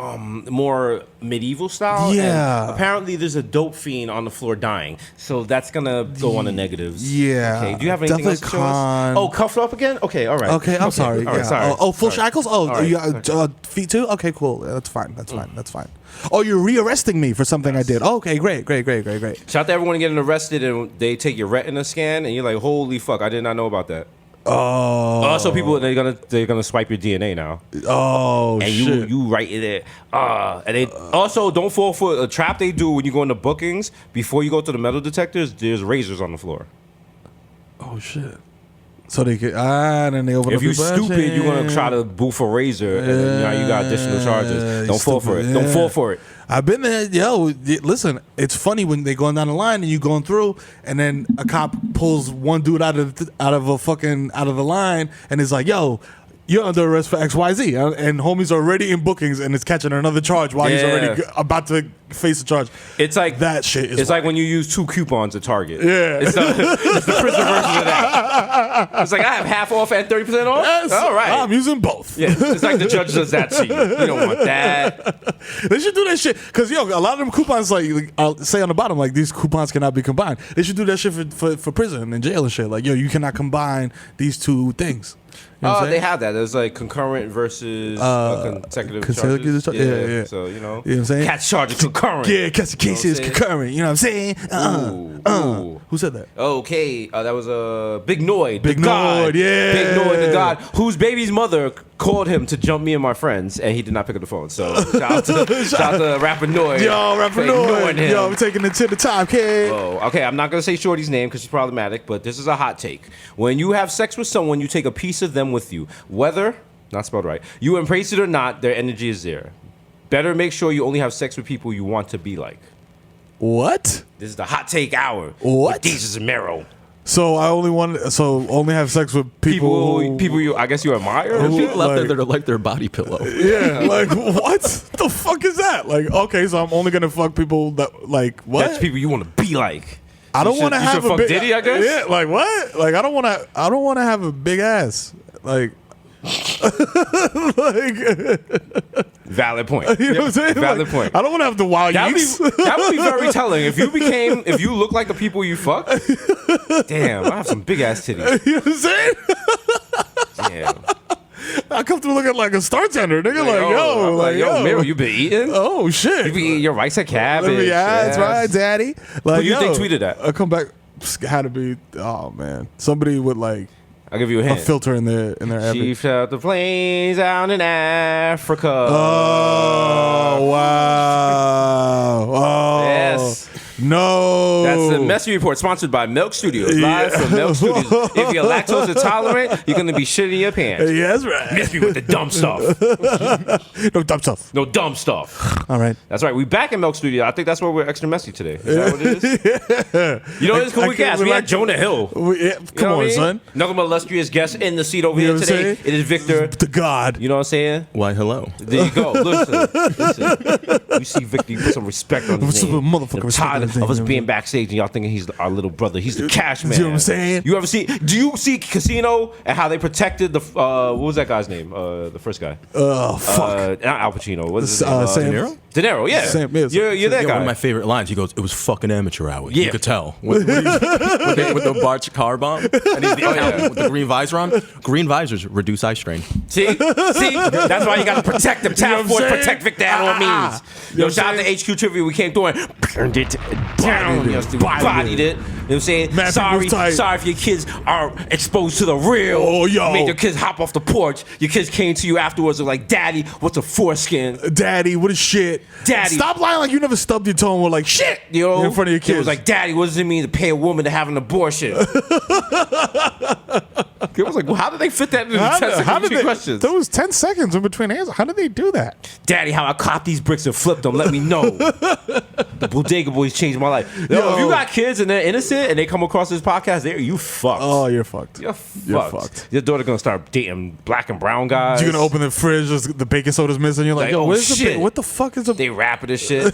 Speaker 4: more medieval style. and
Speaker 2: Yeah.
Speaker 4: apparently there's a dope fiend on the floor dying. So that's going to go on the negatives.
Speaker 2: Yeah.
Speaker 4: Okay. Do you have anything
Speaker 2: Definitely
Speaker 4: else to show us? Oh, cuffed up again? Okay, all right.
Speaker 2: Okay, I'm sorry.
Speaker 4: All right,
Speaker 2: Yeah.
Speaker 4: sorry.
Speaker 2: Oh, full
Speaker 4: Sorry.
Speaker 2: shackles? Oh,
Speaker 4: All right.
Speaker 2: you got, feet too? Okay, cool. Yeah, that's fine. That's fine. That's fine. Oh, you're rearresting me for something I did. Oh, okay, great.
Speaker 4: Shout out to everyone getting arrested and they take your retina scan and you're like, holy fuck, I did not know about that. Also, people they're gonna swipe your DNA now.
Speaker 2: Oh,
Speaker 4: And
Speaker 2: shit.
Speaker 4: you right in it. And they also don't fall for a trap they do when you go into bookings. Before you go to the metal detectors, there's razors on the floor.
Speaker 2: Oh, shit. So they could, then they open
Speaker 4: If
Speaker 2: up
Speaker 4: you're
Speaker 2: your
Speaker 4: stupid, you're gonna
Speaker 2: budget.
Speaker 4: try to boof a razor, and then now you got additional charges. Don't fall for it.
Speaker 2: stupid,
Speaker 4: Don't
Speaker 2: yeah.
Speaker 4: fall for it.
Speaker 2: I've been there. Yo, listen, it's funny when they going down the line and you going through, and then a cop pulls one dude out of the line and is like, "Yo, you're under arrest for XYZ," and homie's already in bookings and is catching another charge while he's
Speaker 4: Yeah.
Speaker 2: already about to face a charge.
Speaker 4: It's like
Speaker 2: that shit is.
Speaker 4: It's like when you use 2 coupons at Target.
Speaker 2: Yeah.
Speaker 4: it's the prison version of that. It's like I have half off and 30% off.
Speaker 2: Yes,
Speaker 4: All right.
Speaker 2: I'm using both.
Speaker 4: Yeah, it's like the judge does that to you. You don't want that.
Speaker 2: They should do that shit because a lot of them coupons like I'll say on the bottom like these coupons cannot be combined. They should do that shit for prison and jail and shit. Like you cannot combine these two things. You know what I'm
Speaker 4: They
Speaker 2: saying?
Speaker 4: have that. There's like concurrent versus consecutive
Speaker 2: consecutive
Speaker 4: charges.
Speaker 2: yeah.
Speaker 4: So
Speaker 2: You know what I'm saying?
Speaker 4: catch charges concurrent.
Speaker 2: Yeah, catch the cases
Speaker 4: saying?
Speaker 2: concurrent. You know what I'm saying?
Speaker 4: Ooh.
Speaker 2: Who said that?
Speaker 4: Okay, that was Big Noid.
Speaker 2: Big
Speaker 4: the God.
Speaker 2: Noid, yeah.
Speaker 4: Big Noid, the God, whose baby's mother called him to jump me and my friends, and he did not pick up the phone. So shout out to Rapper Noid.
Speaker 2: Yo, Rapper
Speaker 4: for ignoring
Speaker 2: Noid.
Speaker 4: him.
Speaker 2: Yo, we're taking it to the top, kid.
Speaker 4: Oh, okay, I'm not gonna say Shorty's name because she's problematic, but this is a hot take. When you have sex with someone, you take a piece of them with you. Whether, not spelled right, you embrace it or not, their energy is there. Better make sure you only have sex with people you want to be like.
Speaker 2: What?
Speaker 4: This is the hot take hour.
Speaker 2: What?
Speaker 4: With Jesus and Mero.
Speaker 2: So only have sex with people
Speaker 4: People you, I guess you admire.
Speaker 2: Who-
Speaker 5: People out there
Speaker 2: like-
Speaker 5: that are like their body pillow.
Speaker 2: Yeah, like what the fuck is that? Like, okay, so I'm only gonna fuck people that like what?
Speaker 4: That's people you want to be like.
Speaker 2: I don't
Speaker 4: You
Speaker 2: want to
Speaker 4: should- you
Speaker 2: have
Speaker 4: should
Speaker 2: a
Speaker 4: fuck
Speaker 2: big
Speaker 4: Diddy, I guess?
Speaker 2: Yeah, like what? Like I don't want to have a big ass. Like
Speaker 4: Valid point.
Speaker 2: you know what I'm saying?
Speaker 4: Valid
Speaker 2: Like,
Speaker 4: point.
Speaker 2: I don't want to have the wild
Speaker 4: That
Speaker 2: yeeks.
Speaker 4: would be very telling. If you look like the people you fuck, damn, I have some big ass titties.
Speaker 2: You know what I'm saying?
Speaker 4: Damn.
Speaker 2: I come through looking like a star tender, nigga. Like, yo,
Speaker 4: Miro, you been eating?
Speaker 2: Oh shit.
Speaker 4: You been eating your rice and cabbage?
Speaker 2: Yeah, that's right, daddy. Like,
Speaker 4: Who do you think
Speaker 2: yo,
Speaker 4: tweeted that?
Speaker 2: I come back. Had to be. Oh man, somebody with like
Speaker 4: I'll give you a
Speaker 2: a
Speaker 4: hint.
Speaker 2: filter in their
Speaker 4: She felt the planes out in Africa.
Speaker 2: Oh wow! Oh
Speaker 4: Yes.
Speaker 2: no!
Speaker 4: That's the Messy Report, sponsored by Milk Studios. Live from Milk Studios. If you're lactose intolerant, you're going to be shitting your pants.
Speaker 2: Yeah, that's right.
Speaker 4: Miss me with the dumb stuff.
Speaker 2: No dumb stuff.
Speaker 4: No dumb stuff.
Speaker 2: All right.
Speaker 4: That's right. We back in Milk Studio. I think that's why we're extra messy today. Is that what it is? You know, it's cool
Speaker 2: I
Speaker 4: we
Speaker 2: can't
Speaker 4: cast. We
Speaker 2: relax-
Speaker 4: had Jonah Hill.
Speaker 2: Yeah,
Speaker 4: You know
Speaker 2: come
Speaker 4: what I
Speaker 2: on,
Speaker 4: mean?
Speaker 2: son.
Speaker 4: Another illustrious guest in the seat over
Speaker 2: You
Speaker 4: here
Speaker 2: know what I'm
Speaker 4: today.
Speaker 2: saying?
Speaker 4: It is Victor.
Speaker 2: The God.
Speaker 4: You know what I'm saying?
Speaker 5: Why, hello.
Speaker 4: There you go. Listen. You see Victor, you put some respect on his
Speaker 2: Put
Speaker 4: name.
Speaker 2: some motherfucking
Speaker 4: I'm
Speaker 2: respect on
Speaker 4: tired
Speaker 2: his
Speaker 4: of
Speaker 2: name,
Speaker 4: us
Speaker 2: you know
Speaker 4: being
Speaker 2: what
Speaker 4: backstage and y'all thinking he's our little brother. He's the cash man.
Speaker 2: You know what I'm saying?
Speaker 4: You ever see? Do you see Casino and how they protected the? What was that guy's name? The first guy.
Speaker 2: Oh fuck.
Speaker 4: Not Al Pacino. What is his
Speaker 2: Sam-
Speaker 4: name? De Niro, yeah.
Speaker 2: Same, yeah.
Speaker 4: You're that
Speaker 5: Yeah,
Speaker 4: guy.
Speaker 5: one of my favorite lines. He goes, "It was fucking amateur hour."
Speaker 4: Yeah.
Speaker 5: You could tell with the Bart car bomb and with the green visor on. Green visors reduce eye strain.
Speaker 4: See, that's why you gotta protect them. Task Force protect Victor at all means. Yo, shout out to HQ Trivia. We came through and burned it down. Bodied it. You know what I'm saying?
Speaker 2: Man,
Speaker 4: sorry
Speaker 2: people's tight.
Speaker 4: if your kids are exposed to the real.
Speaker 2: Oh, yo.
Speaker 4: You made your kids hop off the porch. Your kids came to you afterwards and like, Daddy, what's a foreskin?
Speaker 2: Daddy, what is shit?
Speaker 4: Daddy.
Speaker 2: Stop lying like you never stubbed your toe and were like, shit,
Speaker 4: Yo,
Speaker 2: in front of your kids.
Speaker 4: It was like, Daddy, what does it mean to pay a woman to have an abortion? It was like, well, how did they fit that into the 10 second questions?
Speaker 7: There was 10 seconds in between answers. How did they do that?
Speaker 4: Daddy, how I caught these bricks and flipped them. Let me know. The Bodega Boys changed my life. Yo, if you got kids and they're innocent and they come across this podcast, you fucked.
Speaker 2: Oh, you're fucked.
Speaker 4: You're fucked.
Speaker 2: You're fucked.
Speaker 4: Your daughter gonna start dating black and brown guys.
Speaker 2: You're gonna open the fridge, just the baking soda's missing. You're like,
Speaker 4: Like,
Speaker 2: yo,
Speaker 4: oh,
Speaker 2: where's the
Speaker 4: shit.
Speaker 2: what the fuck is the?
Speaker 4: They rapping this shit.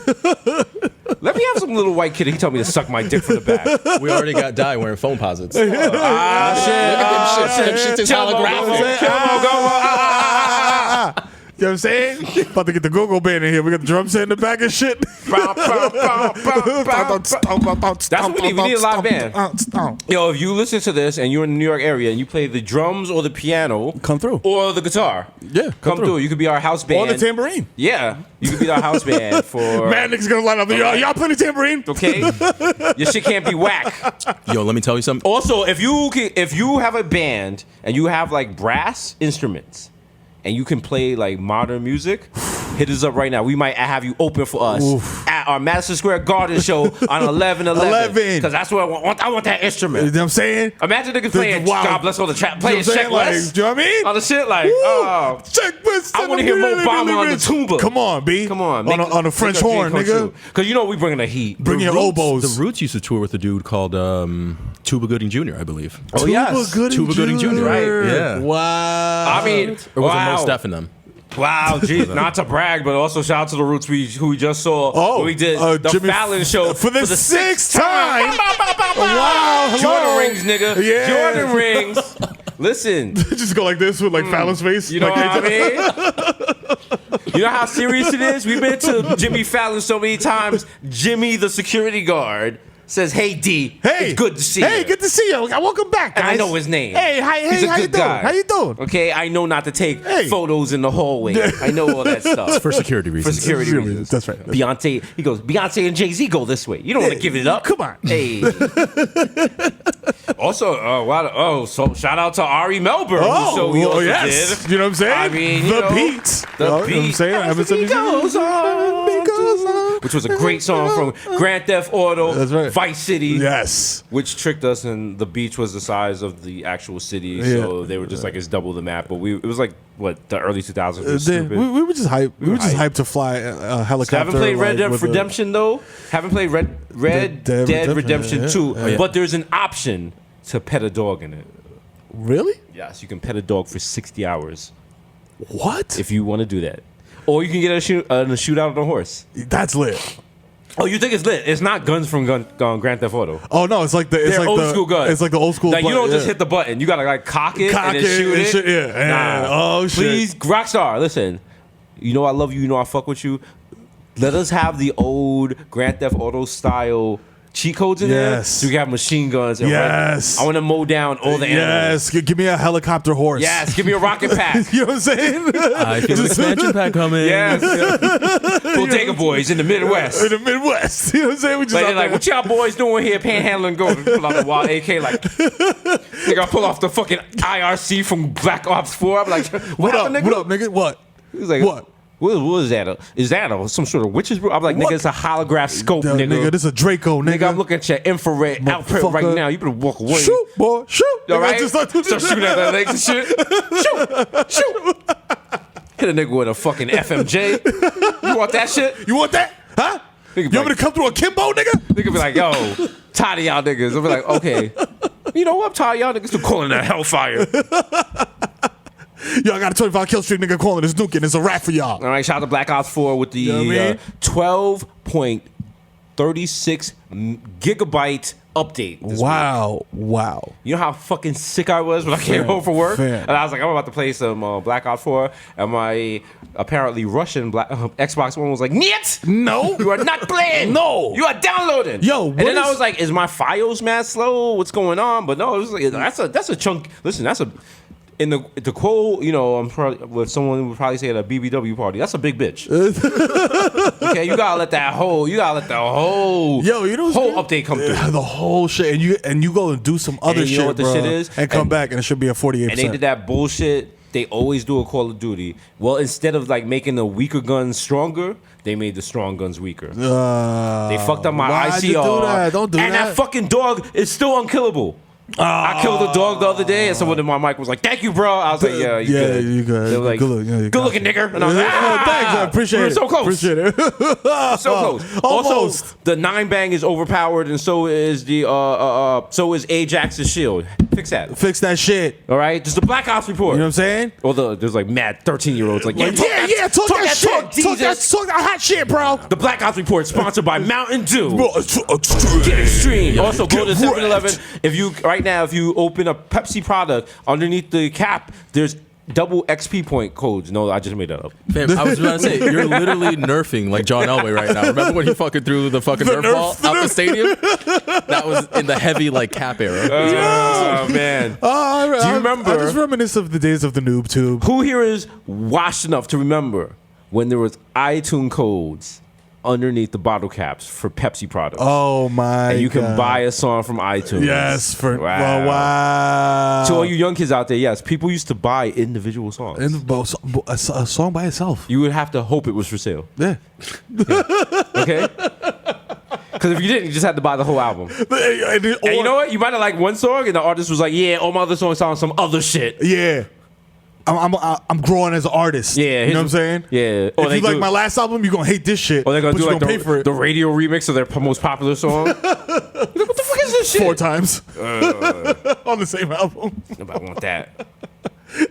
Speaker 4: Let me have some little white kid. He told me to suck my dick from the back.
Speaker 5: We already got Di wearing phone posits.
Speaker 4: Shit.
Speaker 5: Look at them shits is holographic.
Speaker 2: You know what I'm saying? About to get the go-go band in here. We got the drum set in the back and shit.
Speaker 4: That's what we need. We need a live band. Yo, if you listen to this and you're in the New York area and you play the drums or the piano,
Speaker 2: Come through.
Speaker 4: or the guitar,
Speaker 2: Yeah,
Speaker 4: come through. You could be our house band.
Speaker 2: Or the tambourine.
Speaker 4: Yeah, you could be our house band for.
Speaker 2: Man, niggas gonna line up. Y'all play the tambourine?
Speaker 4: Okay, your shit can't be whack.
Speaker 5: Yo, let me tell you something.
Speaker 4: Also, if you have a band and you have like brass instruments and you can play like modern music, hit us up right now. We might have you open for us at our Madison Square Garden show on 11/11. Because that's what I want that
Speaker 2: You
Speaker 4: instrument.
Speaker 2: know what I'm saying?
Speaker 4: Imagine niggas playing
Speaker 2: wow.
Speaker 4: God Bless All the Trap,
Speaker 2: You know
Speaker 4: playing
Speaker 2: what I'm saying?
Speaker 4: Check
Speaker 2: Like,
Speaker 4: West.
Speaker 2: do you know what I mean?
Speaker 4: On the shit like,
Speaker 2: Woo!
Speaker 4: oh.
Speaker 2: Check West.
Speaker 4: I wanna hear Mo Bamba on the tuba.
Speaker 2: Come on, B.
Speaker 4: Come on.
Speaker 2: On a French horn, nigga.
Speaker 4: Because you know we bringing the heat.
Speaker 2: Bring your oboes.
Speaker 5: The Roots used to tour with a dude called Tuba Gooding Jr., I believe.
Speaker 4: Oh, yes.
Speaker 5: Tuba Gooding Jr., right? Yeah.
Speaker 2: Wow.
Speaker 4: I mean,
Speaker 5: Or was it
Speaker 4: wow.
Speaker 5: Mo Steph in them?
Speaker 4: Wow, geez, not to brag, but also shout out to the Roots who we just saw. when we did the
Speaker 2: Jimmy
Speaker 4: Fallon show
Speaker 2: for the sixth time.
Speaker 4: Wow,
Speaker 2: Wow, hello.
Speaker 4: Jordan rings, nigga.
Speaker 2: Yeah.
Speaker 4: Jordan rings. Listen,
Speaker 2: Just go like this with like Fallon's face.
Speaker 4: you know
Speaker 2: like,
Speaker 4: what I mean? You know how serious it is? We've been to Jimmy Fallon so many times. Jimmy, the security guard, says, "Hey D,
Speaker 2: Hey,
Speaker 4: it's good to see
Speaker 2: Hey,
Speaker 4: you."
Speaker 2: good to see you. Welcome back, guys.
Speaker 4: And I know his name.
Speaker 2: Hey,
Speaker 4: He's a
Speaker 2: how you
Speaker 4: good
Speaker 2: doing?
Speaker 4: guy.
Speaker 2: How you doing?
Speaker 4: Okay, I know not to take
Speaker 2: Hey.
Speaker 4: photos in the hallway. I know all that stuff.
Speaker 5: For security
Speaker 4: For
Speaker 5: reasons.
Speaker 4: security reasons.
Speaker 2: That's right.
Speaker 4: Beyonce, he goes, Beyonce and Jay-Z go this way. You don't want to give it up.
Speaker 2: Come on.
Speaker 4: Hey. Also, so shout out to Ari Melbourne. whose show we also
Speaker 2: yes.
Speaker 4: did.
Speaker 2: You know what I'm saying?
Speaker 4: I mean,
Speaker 2: the
Speaker 4: you know,
Speaker 2: beats.
Speaker 4: The
Speaker 2: You know what
Speaker 4: beat.
Speaker 2: I'm saying? I haven't said
Speaker 4: Goes on. Which was a great song from Grand Theft Auto,
Speaker 2: That's right.
Speaker 4: Vice City.
Speaker 2: Yes.
Speaker 4: Which tricked us, and the beach was the size of the actual city, so they were just like, it's double the map. But it was like, what, the early 2000s? It was stupid.
Speaker 2: We were just hyped. We were just
Speaker 4: hyped.
Speaker 2: hyped to fly a helicopter.
Speaker 4: Haven't played Red
Speaker 2: like,
Speaker 4: Dead
Speaker 2: with a-
Speaker 4: Redemption though. Haven't played Red
Speaker 2: Dead
Speaker 4: Dead
Speaker 2: Redemption,
Speaker 4: Redemption 2.
Speaker 2: yeah.
Speaker 4: But there's an option to pet a dog in it.
Speaker 2: Really?
Speaker 4: Yes, you can pet a dog for 60 hours
Speaker 2: What?
Speaker 4: if you want to do that. Or you can get a shootout on a horse.
Speaker 2: That's lit.
Speaker 4: Oh, you think it's lit? It's not guns from Grand Theft Auto.
Speaker 2: Oh no, it's like the
Speaker 4: They're old school guns.
Speaker 2: It's like the old school.
Speaker 4: Like you don't just
Speaker 2: yeah.
Speaker 4: hit the button. You gotta like cock it and then shoot
Speaker 2: and
Speaker 4: it.
Speaker 2: shit, yeah.
Speaker 4: Nah.
Speaker 2: Oh shit.
Speaker 4: Please, Rockstar, listen. You know I love you. You know I fuck with you. Let us have the old Grand Theft Auto style cheat codes in there.
Speaker 2: Yes.
Speaker 4: So we can have machine guns. And
Speaker 2: Yes.
Speaker 4: I want to mow down all the animals.
Speaker 2: Yes. Give me a helicopter horse.
Speaker 4: Yes. Give me a rocket pack.
Speaker 2: You know what I'm saying?
Speaker 5: I feel an expansion pack coming.
Speaker 4: Yes. Bodega Boys in the Midwest.
Speaker 2: In the Midwest. You know what I'm saying? We just
Speaker 4: Like,
Speaker 2: out
Speaker 4: they're like,
Speaker 2: there.
Speaker 4: what y'all boys doing here panhandling gold? Pull out the wild AK like, nigga, I pull off the fucking IRC from Black Ops 4. I'm like,
Speaker 2: What up?
Speaker 4: happened, nigga?
Speaker 2: What up, nigga? What?
Speaker 4: He was like,
Speaker 2: What?
Speaker 4: What is that? Is that some sort of witch's brew? I'm like,
Speaker 2: What?
Speaker 4: nigga, it's a holograph scope,
Speaker 2: Yo,
Speaker 4: nigga.
Speaker 2: this is a Draco, nigga.
Speaker 4: Nigga, I'm looking at your infrared outfit right
Speaker 2: Motherfucker.
Speaker 4: now. You better walk away.
Speaker 2: Shoot, boy, shoot.
Speaker 4: All
Speaker 2: Nigga,
Speaker 4: right?
Speaker 2: just
Speaker 4: Start shooting at that legs and shit. Shoot. Hit a nigga with a fucking FMJ. You want that shit?
Speaker 2: You want that? Huh?
Speaker 4: Nigga
Speaker 2: You
Speaker 4: be
Speaker 2: want me to come through a Kimbo, nigga?
Speaker 4: Nigga be like, yo, tired of y'all niggas. I'll be like, okay. You know what? I'm tired of y'all niggas still calling that hellfire.
Speaker 2: Yo, I got a 25 kill streak, nigga, calling this nuking. It's a rap for y'all.
Speaker 4: All right, shout out to Black Ops 4 with the
Speaker 2: You know what I mean?
Speaker 4: 12.36 gigabyte update. This week.
Speaker 2: Wow.
Speaker 4: You know how fucking sick I was when I came home from work?
Speaker 2: Fair.
Speaker 4: And I was like, I'm about to play some Black Ops 4. And my apparently Russian Xbox One was like, Niet!
Speaker 2: No.
Speaker 4: You are not playing!
Speaker 2: No.
Speaker 4: You are downloading!
Speaker 2: Yo,
Speaker 4: and
Speaker 2: what
Speaker 4: then I
Speaker 2: is-
Speaker 4: was like, is my FiOS mad slow? What's going on? But no, it was like, that's a chunk. Listen, that's a... In the quote, you know, I'm probably what someone would probably say at a BBW party. That's a big bitch. Okay, you gotta let the whole
Speaker 2: Yo, you know what's
Speaker 4: whole
Speaker 2: good?
Speaker 4: update come through.
Speaker 2: The whole shit, and you go and do some other
Speaker 4: you
Speaker 2: shit,
Speaker 4: know what the
Speaker 2: bro,
Speaker 4: shit is?
Speaker 2: and come
Speaker 4: And-
Speaker 2: back, and it should be a 48%.
Speaker 4: And they did that bullshit. They always do a Call of Duty. Well, instead of like making the weaker guns stronger, they made the strong guns weaker. They fucked up my
Speaker 2: why'd
Speaker 4: ICR.
Speaker 2: you do that? Don't do
Speaker 4: and
Speaker 2: that.
Speaker 4: that fucking dog is still unkillable. I killed a dog the other day, and someone in my mic was like, "Thank you, bro." I was like, "Yeah, you good."
Speaker 2: you good.
Speaker 4: They were like,
Speaker 2: Good look, yeah, you
Speaker 4: "Good
Speaker 2: got
Speaker 4: looking
Speaker 2: it.
Speaker 4: nigger," and I was like, "Ah,
Speaker 2: Thanks, I appreciate
Speaker 4: we were
Speaker 2: it.
Speaker 4: so close,
Speaker 2: Appreciate it.
Speaker 4: so close."
Speaker 2: Almost.
Speaker 4: Also, the 9-bang is overpowered, and so is the so is Ajax's shield. Fix that.
Speaker 2: Fix that shit.
Speaker 4: All right, just the Black Ops report.
Speaker 2: You know what I'm saying?
Speaker 4: Or there's like mad 13-year-olds like,
Speaker 2: Talk that shit. Talk
Speaker 4: Jesus.
Speaker 2: that hot shit, bro.
Speaker 4: The Black Ops report sponsored by Mountain Dew.
Speaker 2: Bro,
Speaker 4: Get extreme. Also, go to
Speaker 2: Get
Speaker 4: 7-Eleven. If you open a Pepsi product, underneath the cap, there's double XP point codes. No, I just made that up.
Speaker 5: Fam, I was about to say, you're literally nerfing like John Elway right now. Remember when he fucking threw the fucking Nerf ball out the stadium? That was in the heavy like cap era.
Speaker 4: Oh man. Do you remember?
Speaker 2: I just reminisce of the days of the noob tube.
Speaker 4: Who here is washed enough to remember when there was iTunes codes underneath the bottle caps for Pepsi products?
Speaker 2: Oh my!
Speaker 4: And you can
Speaker 2: God.
Speaker 4: buy a song from iTunes.
Speaker 2: Yes,
Speaker 4: Wow.
Speaker 2: wow.
Speaker 4: To all you young kids out there, yes, people used to buy individual songs.
Speaker 2: And a song by itself.
Speaker 4: You would have to hope it was for sale.
Speaker 2: Yeah.
Speaker 4: Okay? Because if you didn't, you just had to buy the whole album. And you know what? You might have liked one song, and the artist was like, "Yeah, all my other songs sound some other shit."
Speaker 2: Yeah. I'm growing as an artist.
Speaker 4: Yeah,
Speaker 2: you know what I'm saying?
Speaker 4: Yeah. Or
Speaker 2: If
Speaker 4: they
Speaker 2: you like
Speaker 4: do-
Speaker 2: my last album, you're gonna hate this shit.
Speaker 4: Or they're gonna
Speaker 2: but
Speaker 4: do
Speaker 2: you're
Speaker 4: like
Speaker 2: gonna pay for it
Speaker 4: the radio remix of their most popular song. Like, what the fuck is this shit?
Speaker 2: 4 times on the same album.
Speaker 4: Nobody want that.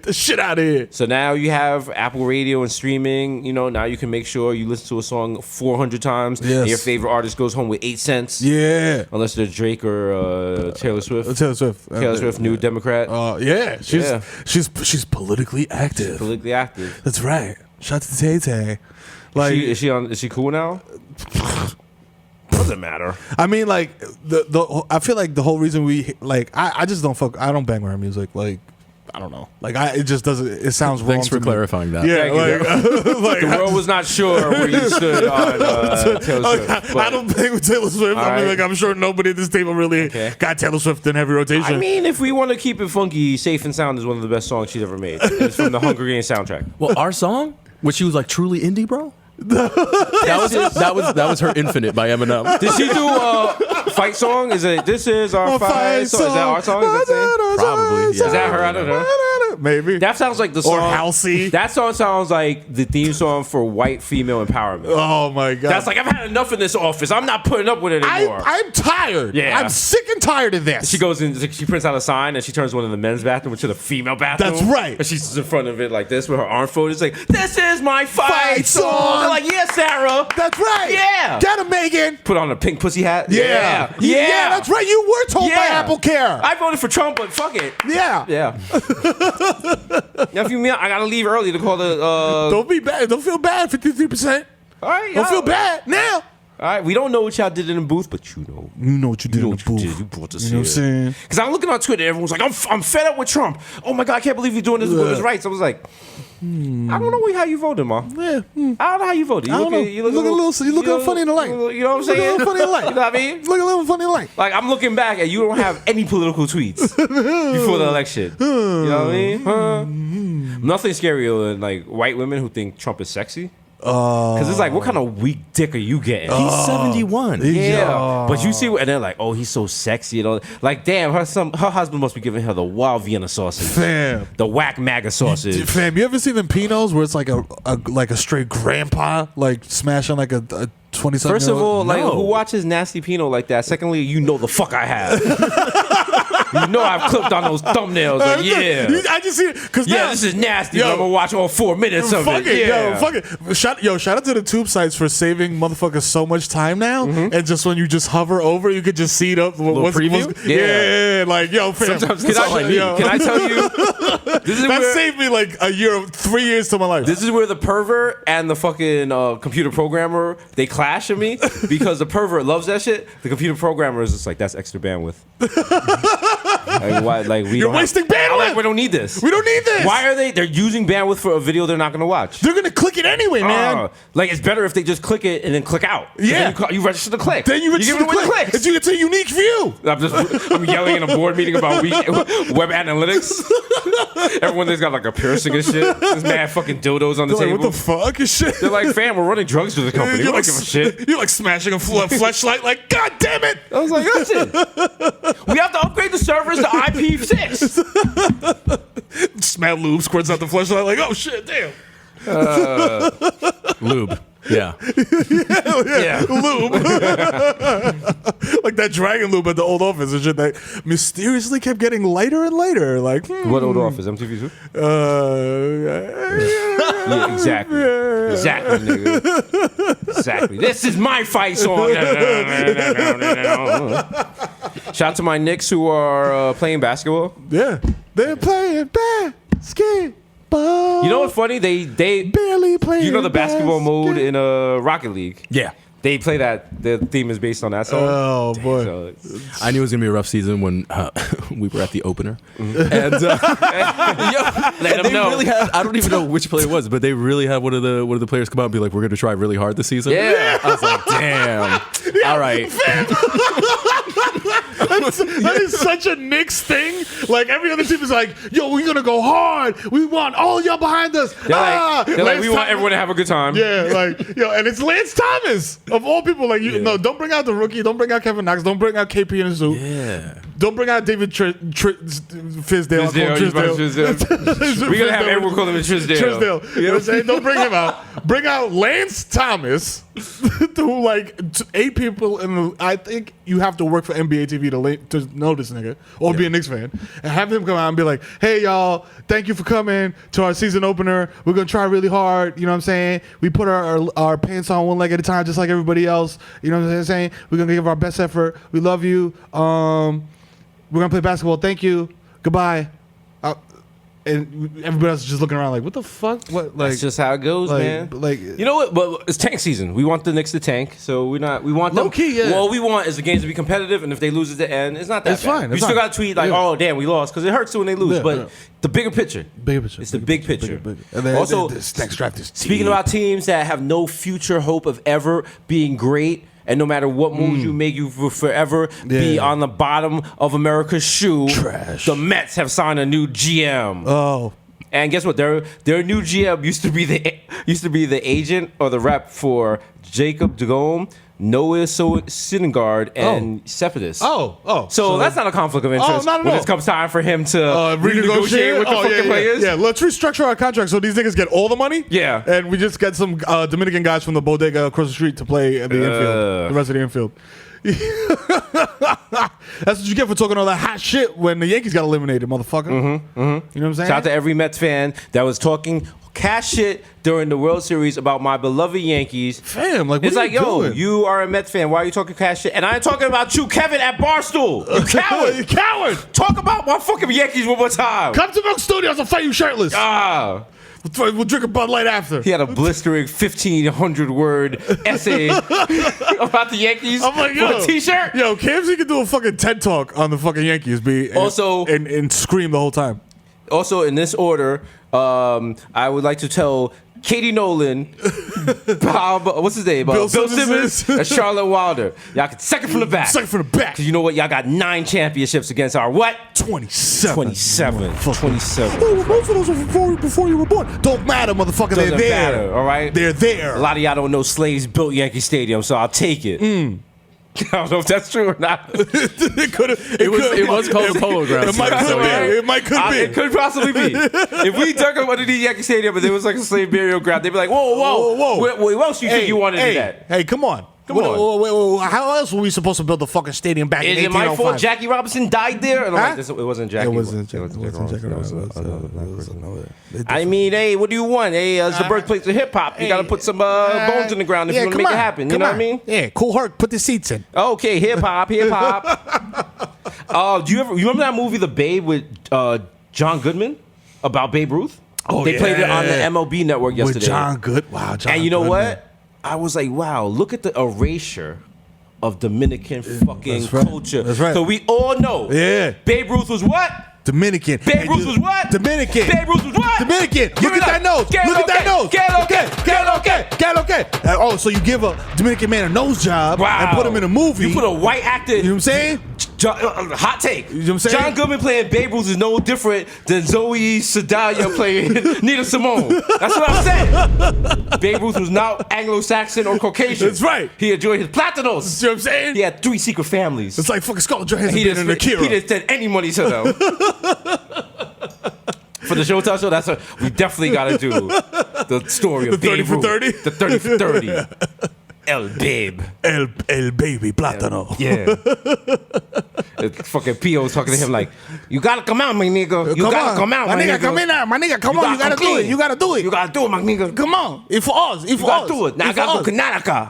Speaker 2: The shit out of here.
Speaker 4: So now you have Apple Radio and streaming. You know, now you can make sure you listen to a song 400 times.
Speaker 2: Yes.
Speaker 4: And your favorite artist goes home with 8 cents.
Speaker 2: Yeah.
Speaker 4: Unless they're Drake or Taylor Swift.
Speaker 2: Taylor Swift.
Speaker 4: Taylor Swift, New Democrat.
Speaker 2: Yeah.
Speaker 4: Yeah.
Speaker 2: She's politically active.
Speaker 4: Politically active.
Speaker 2: That's right. Shout to Tay Tay. Like,
Speaker 4: Is she cool now? Doesn't matter.
Speaker 2: I mean, like I feel like the whole reason I just don't fuck. I don't bang with her music. Like, I don't know. Like, it just doesn't. It sounds wrong.
Speaker 5: Thanks for
Speaker 2: to me.
Speaker 5: clarifying that.
Speaker 2: Yeah,
Speaker 4: Thank you,
Speaker 2: like,
Speaker 4: The world was not sure where you stood on Taylor Swift.
Speaker 2: I don't bang with Taylor Swift. I mean,
Speaker 4: right.
Speaker 2: like, I'm sure nobody at this table really
Speaker 4: Okay.
Speaker 2: got Taylor Swift in heavy rotation.
Speaker 4: I mean, if we want to keep it funky, Safe and Sound is one of the best songs she's ever made. It's from the Hunger Games soundtrack.
Speaker 5: Well, our song, which she was like truly indie, bro. that was her Infinite by Eminem.
Speaker 4: Did she do a fight song? Is it This Is Our Fight Song? Is that our song? Is that same?
Speaker 5: Probably, yeah.
Speaker 4: Is that her? I don't know.
Speaker 2: Maybe.
Speaker 4: That sounds like the song.
Speaker 2: Or Halsey.
Speaker 4: That song sounds like the theme song for white female empowerment.
Speaker 2: Oh my god.
Speaker 4: That's like, I've had enough in this office. I'm not putting up with it anymore.
Speaker 2: I'm tired.
Speaker 4: Yeah.
Speaker 2: I'm sick and tired of this.
Speaker 4: She goes in, she prints out a sign, and she turns one in the men's bathroom into the female bathroom.
Speaker 2: That's right.
Speaker 4: And she's in front of it like this with her arm folded. It's like, this is my fight
Speaker 2: Fight
Speaker 4: song.
Speaker 2: song.
Speaker 4: They're like, yeah, Sarah.
Speaker 2: That's right.
Speaker 4: Yeah.
Speaker 2: Get him, Megan.
Speaker 4: Put on a pink pussy hat.
Speaker 2: Yeah.
Speaker 4: Yeah.
Speaker 2: Yeah, that's right. You were told by Apple Care.
Speaker 4: I voted for Trump, but fuck it.
Speaker 2: Yeah.
Speaker 4: Yeah. Now, if you mean I gotta leave early to call the.
Speaker 2: Don't be bad. Don't feel bad. 53%.
Speaker 4: All right.
Speaker 2: Don't feel bad now.
Speaker 4: All right. We don't know what y'all did in the booth, but you know.
Speaker 2: You know what you did
Speaker 4: You know
Speaker 2: in
Speaker 4: what
Speaker 2: the
Speaker 4: you
Speaker 2: booth.
Speaker 4: did. You brought us
Speaker 2: You know what I'm saying?
Speaker 4: Because I'm looking on Twitter, everyone's like, I'm fed up with Trump. Oh my God, I can't believe you're doing this with his rights. I was like, I don't know how you voted, Ma.
Speaker 2: Yeah.
Speaker 4: I don't know how you voted. You
Speaker 2: I don't know.
Speaker 4: you look
Speaker 2: You look a little funny in the light.
Speaker 4: You know what I'm
Speaker 2: Look a
Speaker 4: saying?
Speaker 2: little funny in the light.
Speaker 4: You know what I mean?
Speaker 2: Look a little funny light.
Speaker 4: Like, I'm looking back and you don't have any political tweets before the election. You know what I mean? Huh? Nothing scarier than like white women who think Trump is sexy. Because it's like, what kind of weak dick are you getting?
Speaker 5: He's 71.
Speaker 4: Yeah, but you see, and they're like, "Oh, he's so sexy," and all. Like, damn, her husband must be giving her the wild Vienna sausage,
Speaker 2: Fam.
Speaker 4: the whack MAGA sausage.
Speaker 2: Fam, you ever seen them Pinos where it's like a straight grandpa like smashing like a 20-something?
Speaker 4: First of all, like,
Speaker 5: No.
Speaker 4: who watches nasty Pinot like that? Secondly, you know the fuck I have. You know I've clipped on those thumbnails. Like, yeah.
Speaker 2: I just see it because
Speaker 4: Yeah, this is nasty. But I'm gonna watch all 4 minutes of
Speaker 2: fuck
Speaker 4: it. Yeah.
Speaker 2: Fuck it. Shout out to the tube sites for saving motherfuckers so much time now. And just when you just hover over, you could just see it up. What's
Speaker 5: preview?
Speaker 2: Yeah, like yo, fam.
Speaker 4: Sometimes
Speaker 5: That's all I need.
Speaker 4: Can I tell you? This is
Speaker 2: That
Speaker 4: where,
Speaker 2: saved me like 3 years to my life.
Speaker 4: This is where the pervert and the fucking computer programmer, they clash in me because the pervert loves that shit. The computer programmer is just like, that's extra bandwidth. Like, why? Like,
Speaker 2: You're wasting bandwidth.
Speaker 4: Like, we don't need this.
Speaker 2: We don't need this.
Speaker 4: Why are they? They're using bandwidth for a video they're not going to watch.
Speaker 2: They're gonna click it anyway, man.
Speaker 4: Like, it's better if they just click it and then click out.
Speaker 2: Yeah.
Speaker 4: Then you register the click.
Speaker 2: Then you register
Speaker 4: give
Speaker 2: the
Speaker 4: it away
Speaker 2: click. It's a unique view.
Speaker 4: I'm yelling in a board meeting about web analytics. Everyone there's got like a piercing and shit. There's mad fucking dildos on the
Speaker 2: They're
Speaker 4: table.
Speaker 2: like, what the fuck and shit?
Speaker 4: They're like, fam, we're running drugs for the company. We
Speaker 2: You're
Speaker 4: don't
Speaker 2: like,
Speaker 4: give a shit.
Speaker 2: You're like smashing a fleshlight. Like, god damn it!
Speaker 4: I was like, listen, we have to upgrade the servers to IP6.
Speaker 2: Smell lube squirts out the fleshlight. Like, oh shit, damn.
Speaker 5: Lube. Yeah.
Speaker 4: Yeah.
Speaker 2: Lube. Like that dragon lube at the old office and shit that mysteriously kept getting lighter and lighter. Like,
Speaker 4: What old office? MTV2? Yeah, exactly. Exactly, nigga. Exactly. This is my fight song. Shout out to my Knicks who are playing basketball.
Speaker 2: yeah, they're playing basketball.
Speaker 4: You know what's funny? They
Speaker 2: barely playing.
Speaker 4: you know the basketball mode in Rocket League.
Speaker 5: Yeah.
Speaker 4: They play that. The theme is based on that song.
Speaker 2: Oh boy.
Speaker 4: So it's-
Speaker 5: I knew it was gonna be a rough season when we were at the opener, and
Speaker 4: Let them
Speaker 5: they
Speaker 4: know.
Speaker 5: really had. I don't even know which play it was, but they really had one of the players come out and be like, "We're gonna try really hard this season."
Speaker 4: Yeah.
Speaker 5: I was like, "Damn, all right."
Speaker 2: That is such a Knicks thing. Like every other team is like, yo, we're gonna go hard. We want all y'all behind us.
Speaker 4: They're like,
Speaker 2: Lance
Speaker 4: we want
Speaker 2: Thomas-
Speaker 4: everyone to have a good time.
Speaker 2: Yeah, like yo, and it's Lance Thomas of all people. Like you, no, don't bring out the rookie. Don't bring out Kevin Knox. Don't bring out KP in a suit.
Speaker 5: Yeah.
Speaker 2: Don't bring out David Fizdale. I'll call him
Speaker 4: Trisdale. We're gonna have everyone call him Trisdale.
Speaker 2: Trisdale. You know what I'm saying? Don't bring him out. Bring out Lance Thomas, who like 8 people in the. I think you have to work for NBA TV to know this nigga or be a Knicks fan, and have him come out and be like, "Hey y'all, thank you for coming to our season opener. We're gonna try really hard. You know what I'm saying? We put our pants on one leg at a time, just like everybody else. You know what I'm saying? We're gonna give our best effort. We love you. We're gonna play basketball. Thank you. Goodbye." And everybody else is just looking around like, what the fuck? What? Like,
Speaker 4: That's just how it goes,
Speaker 2: like,
Speaker 4: man.
Speaker 2: like-
Speaker 4: you know what? But it's tank season. We want the Knicks to tank, so we want them.
Speaker 2: Low key, yeah.
Speaker 4: Well, all we want is the games to be competitive, and if they lose at the end, it's not that
Speaker 2: It's
Speaker 4: bad.
Speaker 2: fine,
Speaker 4: We
Speaker 2: it's
Speaker 4: still
Speaker 2: fine.
Speaker 4: got to tweet like,
Speaker 2: Yeah.
Speaker 4: "Oh, damn, we lost," because it hurts when they lose.
Speaker 2: Yeah,
Speaker 4: but
Speaker 2: yeah.
Speaker 4: the bigger picture,
Speaker 2: bigger picture.
Speaker 4: it's the big picture.
Speaker 2: And then
Speaker 4: Also,
Speaker 2: this next draft is
Speaker 4: speaking about teams that have no future hope of ever being great, and no matter what moves you make, you will forever be
Speaker 2: Yeah.
Speaker 4: on the bottom of America's shoe.
Speaker 2: Trash.
Speaker 4: The Mets have signed a new GM.
Speaker 2: Oh.
Speaker 4: And guess what? Their new GM used to be the agent or the rep for Jacob DeGrom, Noah Syndergaard, and Cephalus.
Speaker 2: Oh.
Speaker 4: So that's not a conflict of interest
Speaker 2: not at
Speaker 4: when
Speaker 2: all.
Speaker 4: it comes time for him to renegotiate
Speaker 2: renegotiate
Speaker 4: with the fucking players.
Speaker 2: Yeah, let's restructure our contract so these niggas get all the money.
Speaker 4: Yeah.
Speaker 2: And we just get some Dominican guys from the bodega across the street to play at the infield, the rest of the infield. That's what you get for talking all that hot shit when the Yankees got eliminated, motherfucker. You know what I'm saying?
Speaker 4: Shout out to every Mets fan that was talking cash shit during the World Series about my beloved Yankees.
Speaker 2: Fam, like, what
Speaker 4: It's
Speaker 2: are
Speaker 4: like,
Speaker 2: you
Speaker 4: yo,
Speaker 2: doing?
Speaker 4: you are a Mets fan. Why are you talking cash shit? And I ain't talking about you, Kevin, at Barstool. You coward.
Speaker 2: You coward.
Speaker 4: Talk about my fucking Yankees one more time.
Speaker 2: Come to Milk Studios, I'll fight you shirtless.
Speaker 4: Ah.
Speaker 2: We'll drink a Bud Light after.
Speaker 4: He had a blistering 1,500-word essay about the Yankees
Speaker 2: I'm like,
Speaker 4: for
Speaker 2: yo,
Speaker 4: a T-shirt.
Speaker 2: Yo, KFC can do a fucking TED Talk on the fucking Yankees, B.
Speaker 4: Also-
Speaker 2: and scream the whole time.
Speaker 4: Also, in this order, I would like to tell Katie Nolan, Bob, what's his name?
Speaker 2: Bill
Speaker 4: Bill
Speaker 2: Simmons.
Speaker 4: Simmons, and Charlotte Wilder. Y'all can second from the back.
Speaker 2: Second from the back.
Speaker 4: Because you know what? Y'all got 9 championships against our what?
Speaker 2: 27.
Speaker 4: 27.
Speaker 2: Motherfucker.
Speaker 4: 27.
Speaker 2: Oh, most of those were before you were born. Don't matter, motherfucker. They're
Speaker 4: Doesn't
Speaker 2: there.
Speaker 4: matter, all right?
Speaker 2: They're there.
Speaker 4: A lot of y'all don't know slaves built Yankee Stadium, so I'll take it. I don't know if that's true or not.
Speaker 5: It was called the Polo Grounds.
Speaker 2: It might could
Speaker 5: so,
Speaker 2: be.
Speaker 5: yeah.
Speaker 2: It might could be.
Speaker 4: It could possibly be. If we dug up underneath Yankee Stadium and there was like a slave burial ground, they'd be like, whoa. What else you think you wanted in that?
Speaker 2: Hey, come on.
Speaker 4: Come on.
Speaker 2: How else were we supposed to build the fucking stadium back in
Speaker 4: Is it my
Speaker 2: 1805?
Speaker 4: fault Jackie Robinson died there? And I'm
Speaker 2: Huh?
Speaker 4: like, it wasn't Jackie.
Speaker 2: It wasn't Jackie
Speaker 4: Robinson.
Speaker 2: Robinson.
Speaker 4: I mean, hey, what do you want? Hey, it's the birthplace of hip hop. You got to put some bones in the ground if you want to make it happen. You know what I mean?
Speaker 2: Yeah, Cool Herc, put the seats in.
Speaker 4: Okay, hip hop. Do you remember that movie, The Babe, with John Goodman about Babe Ruth?
Speaker 2: Oh,
Speaker 4: they played it on the MLB network yesterday.
Speaker 2: With John Good. Wow, John
Speaker 4: And you know
Speaker 2: Goodman.
Speaker 4: what? I was like, wow, look at the erasure of Dominican fucking
Speaker 2: That's right.
Speaker 4: culture.
Speaker 2: That's right.
Speaker 4: So we all know.
Speaker 2: Yeah.
Speaker 4: Babe Ruth was what?
Speaker 2: Dominican.
Speaker 4: Babe Ruth was what?
Speaker 2: Dominican.
Speaker 4: Babe Ruth was what?
Speaker 2: Dominican.
Speaker 4: Give
Speaker 2: Look
Speaker 4: it
Speaker 2: at that
Speaker 4: up.
Speaker 2: nose.
Speaker 4: Get
Speaker 2: Look at that nose.
Speaker 4: Get okay.
Speaker 2: Oh, so you give a Dominican man a nose job and put him in a movie.
Speaker 4: You put a white actor.
Speaker 2: You know what I'm saying?
Speaker 4: Hot take.
Speaker 2: You know what I'm saying?
Speaker 4: John Goodman playing Babe Ruth is no different than Zoe Saldana playing Nina Simone. That's what I'm saying. Babe Ruth was not Anglo-Saxon or Caucasian.
Speaker 2: That's right.
Speaker 4: He enjoyed his platinos.
Speaker 2: You know what I'm saying?
Speaker 4: He had 3 secret families.
Speaker 2: It's like fucking Scarlett Johansson
Speaker 4: He
Speaker 2: being in Akira.
Speaker 4: He didn't send any money to them. For the Showtime show, that's what we definitely got to do. The story of
Speaker 2: The 30
Speaker 4: Babe
Speaker 2: for
Speaker 4: Ruth.
Speaker 2: 30?
Speaker 4: The 30 for 30. El Babe.
Speaker 2: El baby plátano.
Speaker 4: Yeah. Fucking P.O.'s talking to him like, you gotta come out, my nigga. You gotta come out, my nigga.
Speaker 2: Come in out, my nigga. Come on, you gotta do it. You gotta do it.
Speaker 4: You gotta do it, my nigga.
Speaker 2: Come on, it's for us. It's
Speaker 4: You
Speaker 2: for
Speaker 4: gotta
Speaker 2: us.
Speaker 4: do it. Now I
Speaker 2: It's
Speaker 4: gotta
Speaker 2: for
Speaker 4: go
Speaker 2: us.
Speaker 4: Connecticut.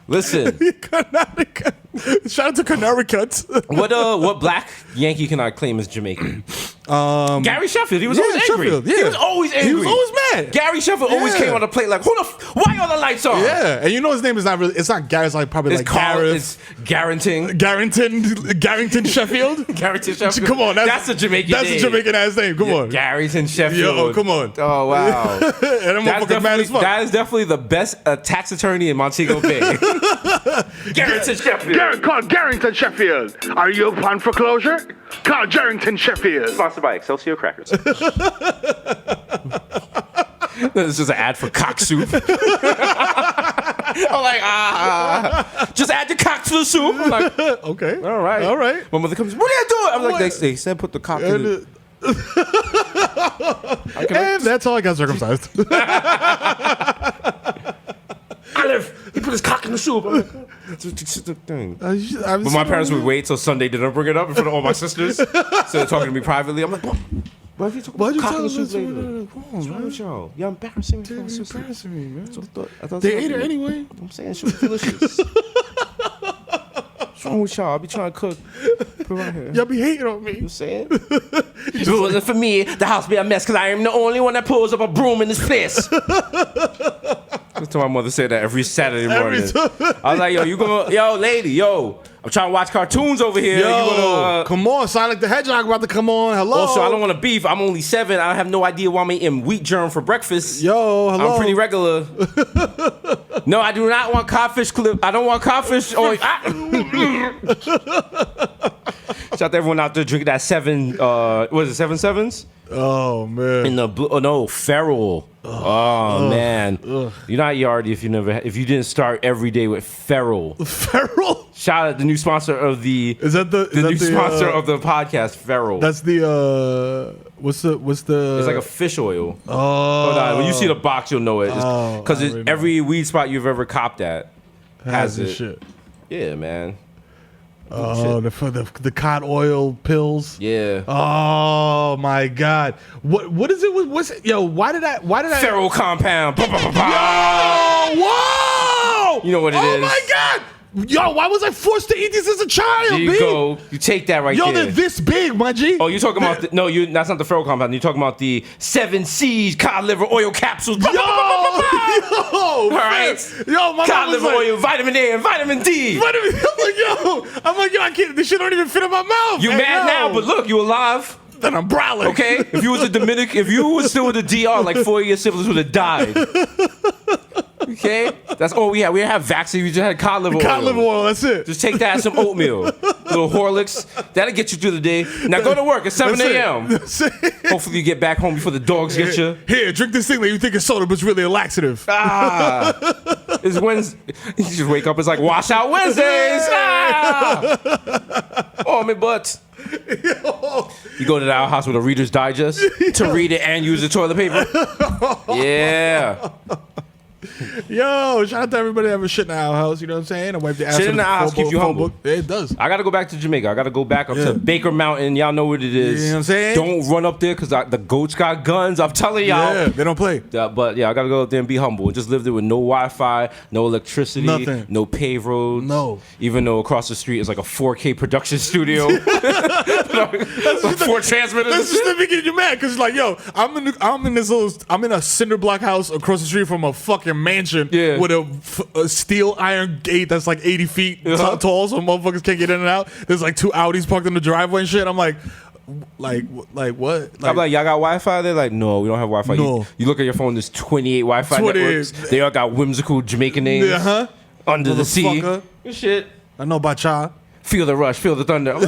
Speaker 4: Listen,
Speaker 2: Connecticut. Shout out to Connecticut.
Speaker 4: what black Yankee can I claim as Jamaican? Gary Sheffield. He was always angry.
Speaker 2: Sheffield, yeah.
Speaker 4: He was always angry.
Speaker 2: He was always mad.
Speaker 4: Gary Sheffield always
Speaker 2: Yeah.
Speaker 4: came on the plate like, why are the lights on?
Speaker 2: Yeah, and you know his name is not really. It's not Gary. It's like probably
Speaker 4: It's
Speaker 2: like
Speaker 4: Carl.
Speaker 2: Gareth.
Speaker 4: It's Garrington.
Speaker 2: Garrington Sheffield.
Speaker 4: Garrington Sheffield.
Speaker 2: Come on,
Speaker 4: that's a Jamaican
Speaker 2: That's
Speaker 4: name.
Speaker 2: a Jamaican ass name. Come on.
Speaker 4: Garrington Sheffield.
Speaker 2: Yo, come on.
Speaker 4: Oh wow.
Speaker 2: And I'm motherfucking mad as fuck.
Speaker 4: That is definitely the best tax attorney in Montego Bay. Garrington Sheffield.
Speaker 6: Call Garrington Sheffield. Are you upon foreclosure? Call Garrington Sheffield.
Speaker 4: Sponsored by Excelsior Crackers. This is just an ad for cock soup. I'm like, just add the cock to the soup. I'm like,
Speaker 2: Okay.
Speaker 4: all right.
Speaker 2: All right.
Speaker 4: My mother comes, what are you doing? I'm like, they said put the cock in the...
Speaker 2: And that's how I got circumcised.
Speaker 4: Olive, he put his cock in the soup. I'm like, but my parents would wait till Sunday to bring it up in front of all my sisters. So they're talking to me privately. I'm like, what if you talk about
Speaker 2: you
Speaker 4: cock
Speaker 2: tell
Speaker 4: in the soup
Speaker 2: them
Speaker 4: later? What's wrong with y'all? You're embarrassing me.
Speaker 2: You're embarrassing me, man.
Speaker 4: I thought
Speaker 2: They ate it anyway.
Speaker 4: I'm saying she was delicious. What's wrong with y'all? I be trying to cook. Put it right here.
Speaker 2: Y'all be hating on me.
Speaker 4: You saying? If it wasn't for me, the house be a mess because I am the only one that pulls up a broom in this place. That's what my mother said that every Saturday morning. I was like, yo, lady, I'm trying to watch cartoons over here.
Speaker 2: Yo, come on, Sonic the Hedgehog about to come on. Hello.
Speaker 4: Also, I don't want to beef. I'm only 7. I have no idea why I'm eating wheat germ for breakfast.
Speaker 2: Yo, hello.
Speaker 4: I'm pretty regular. No, I do not want codfish clip. I don't want codfish oil. Shout out to everyone out there drinking that 7. What is it? 7-7s?
Speaker 2: Oh man.
Speaker 4: In the blue. Oh no, Ferrell. Man, you're not Yardie if you didn't start every day with Ferrell.
Speaker 2: Ferrell.
Speaker 4: Shout out the new sponsor of the.
Speaker 2: Is that the
Speaker 4: new sponsor of the podcast? Ferrell.
Speaker 2: That's the what's the
Speaker 4: It's like a fish oil.
Speaker 2: Oh.
Speaker 4: Hold on. When you see the box, you'll know it. Because
Speaker 2: I already
Speaker 4: every weed spot you've ever copped at has
Speaker 2: this
Speaker 4: it.
Speaker 2: shit.
Speaker 4: Yeah, man.
Speaker 2: Oh, the cod oil pills.
Speaker 4: Yeah.
Speaker 2: Oh my God. What is it? What's it? Yo? Why did I?
Speaker 4: Ferrell compound.
Speaker 2: Yo! Whoa!
Speaker 4: You know what it
Speaker 2: Oh
Speaker 4: is.
Speaker 2: my God. Yo, why was I forced to eat these as a child?
Speaker 4: There you
Speaker 2: B?
Speaker 4: go. You take that right
Speaker 2: Yo,
Speaker 4: there.
Speaker 2: they're this big, my G.
Speaker 4: Oh, you're talking about that's not the Ferrell compound. You're talking about the 7 C's cod liver oil capsules.
Speaker 2: Yo,
Speaker 4: All right.
Speaker 2: Yo, my
Speaker 4: Cod
Speaker 2: mom was
Speaker 4: liver
Speaker 2: like,
Speaker 4: oil, vitamin A and vitamin D.
Speaker 2: I'm like, yo, I can't. This shit don't even fit in my mouth.
Speaker 4: You
Speaker 2: Hey,
Speaker 4: mad
Speaker 2: yo.
Speaker 4: now, but look, you alive.
Speaker 2: Then I'm browling.
Speaker 4: Okay? If you was a Dominican, if you was still with the DR, like 4 of your siblings would have died. Okay? That's all we had. We didn't have vaccine. We just had cod liver oil.
Speaker 2: Cod liver oil. That's it.
Speaker 4: Just take that and some oatmeal. Little Horlicks. That'll get you through the day. Now go to work at 7
Speaker 2: That's it.
Speaker 4: a.m.
Speaker 2: That's it.
Speaker 4: Hopefully you get back home before the dogs get you.
Speaker 2: Here, drink this thing that you think is soda, but it's really a laxative.
Speaker 4: It's Wednesday. You just wake up, it's like wash out Wednesdays. Oh, my butt. You go to the house with a Reader's Digest to read it and use the toilet paper. Yeah.
Speaker 7: Yo, shout out to everybody that ever shit in our house. You know what I'm saying? I wipe the ass.
Speaker 4: Shit in the house keeps you humble.
Speaker 7: Yeah, it does.
Speaker 4: I gotta go back to Jamaica. I gotta go back up to Baker Mountain. Y'all know what it is.
Speaker 7: You know what I'm saying?
Speaker 4: Don't run up there because the goats got guns. I'm telling y'all.
Speaker 7: Yeah, they don't play.
Speaker 4: But yeah, I gotta go up there and be humble and just live there with no Wi-Fi, no electricity,
Speaker 7: Nothing.
Speaker 4: no paved roads.
Speaker 7: No.
Speaker 4: Even though across the street is like a 4K production studio, 4 transmitters.
Speaker 7: That's just to get you mad because like, yo, I'm in a cinder block house across the street from a fucking mansion with a steel iron gate that's like 80 feet tall, so motherfuckers can't get in and out. There's like 2 Audis parked in the driveway and shit. I'm like what?
Speaker 4: I'm like, y'all got Wi-Fi? They're like, no, we don't have Wi-Fi.
Speaker 7: No.
Speaker 4: You look at your phone, there's 28 Wi-Fi
Speaker 7: 28.
Speaker 4: networks. They all got whimsical Jamaican names. Under the sea.
Speaker 7: Motherfucker.
Speaker 4: Good shit.
Speaker 7: I know about y'all.
Speaker 4: Feel the rush, feel the thunder.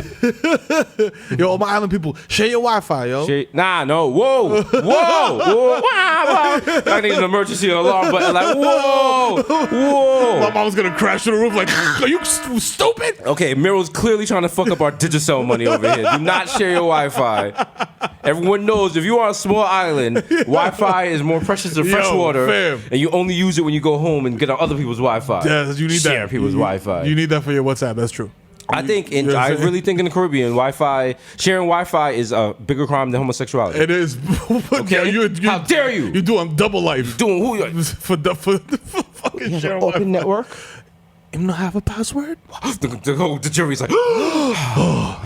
Speaker 7: Yo, all my island people, share your Wi-Fi, yo.
Speaker 4: Nah, no. Whoa. I need an emergency alarm button. Like, whoa.
Speaker 7: My mom's gonna crash through the roof. Like, are you stupid?
Speaker 4: Okay, Miro's clearly trying to fuck up our Digicel money over here. Do not share your Wi-Fi. Everyone knows if you are on a small island, Wi-Fi is more precious than fresh water,
Speaker 7: fam.
Speaker 4: and you only use it when you go home and get on other people's Wi-Fi.
Speaker 7: Yeah, you need
Speaker 4: share
Speaker 7: that.
Speaker 4: people's Wi-Fi.
Speaker 7: You need that for your WhatsApp. That's true.
Speaker 4: I really think in the Caribbean, sharing Wi-Fi is a bigger crime than homosexuality.
Speaker 7: It is.
Speaker 4: Okay? How dare you?
Speaker 7: You're doing double life.
Speaker 4: Doing who?
Speaker 7: For fucking sharing
Speaker 4: Open
Speaker 7: Wi-Fi.
Speaker 4: network.
Speaker 7: You don't have a password?
Speaker 4: The jury's like,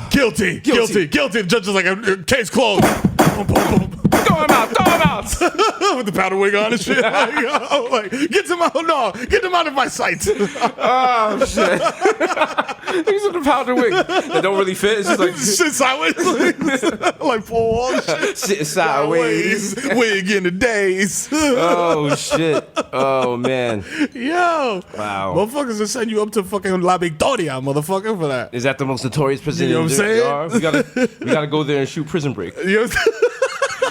Speaker 7: Guilty. The judge is like, case closed.
Speaker 4: throw him out.
Speaker 7: With the powder wig on and shit. Like, get them out of my sight.
Speaker 4: Oh shit! These are the powder wig. They don't really fit. It's just like
Speaker 7: Sit sideways. Like four walls.
Speaker 4: sit sideways.
Speaker 7: Wig in the days.
Speaker 4: Oh shit! Oh man!
Speaker 7: Yo.
Speaker 4: Wow.
Speaker 7: Motherfuckers will send you up to fucking La Victoria, motherfucker, for that.
Speaker 4: Is that the most notorious prison?
Speaker 7: You know what I'm saying?
Speaker 4: We gotta go there and shoot Prison Break.
Speaker 7: You know what I'm saying?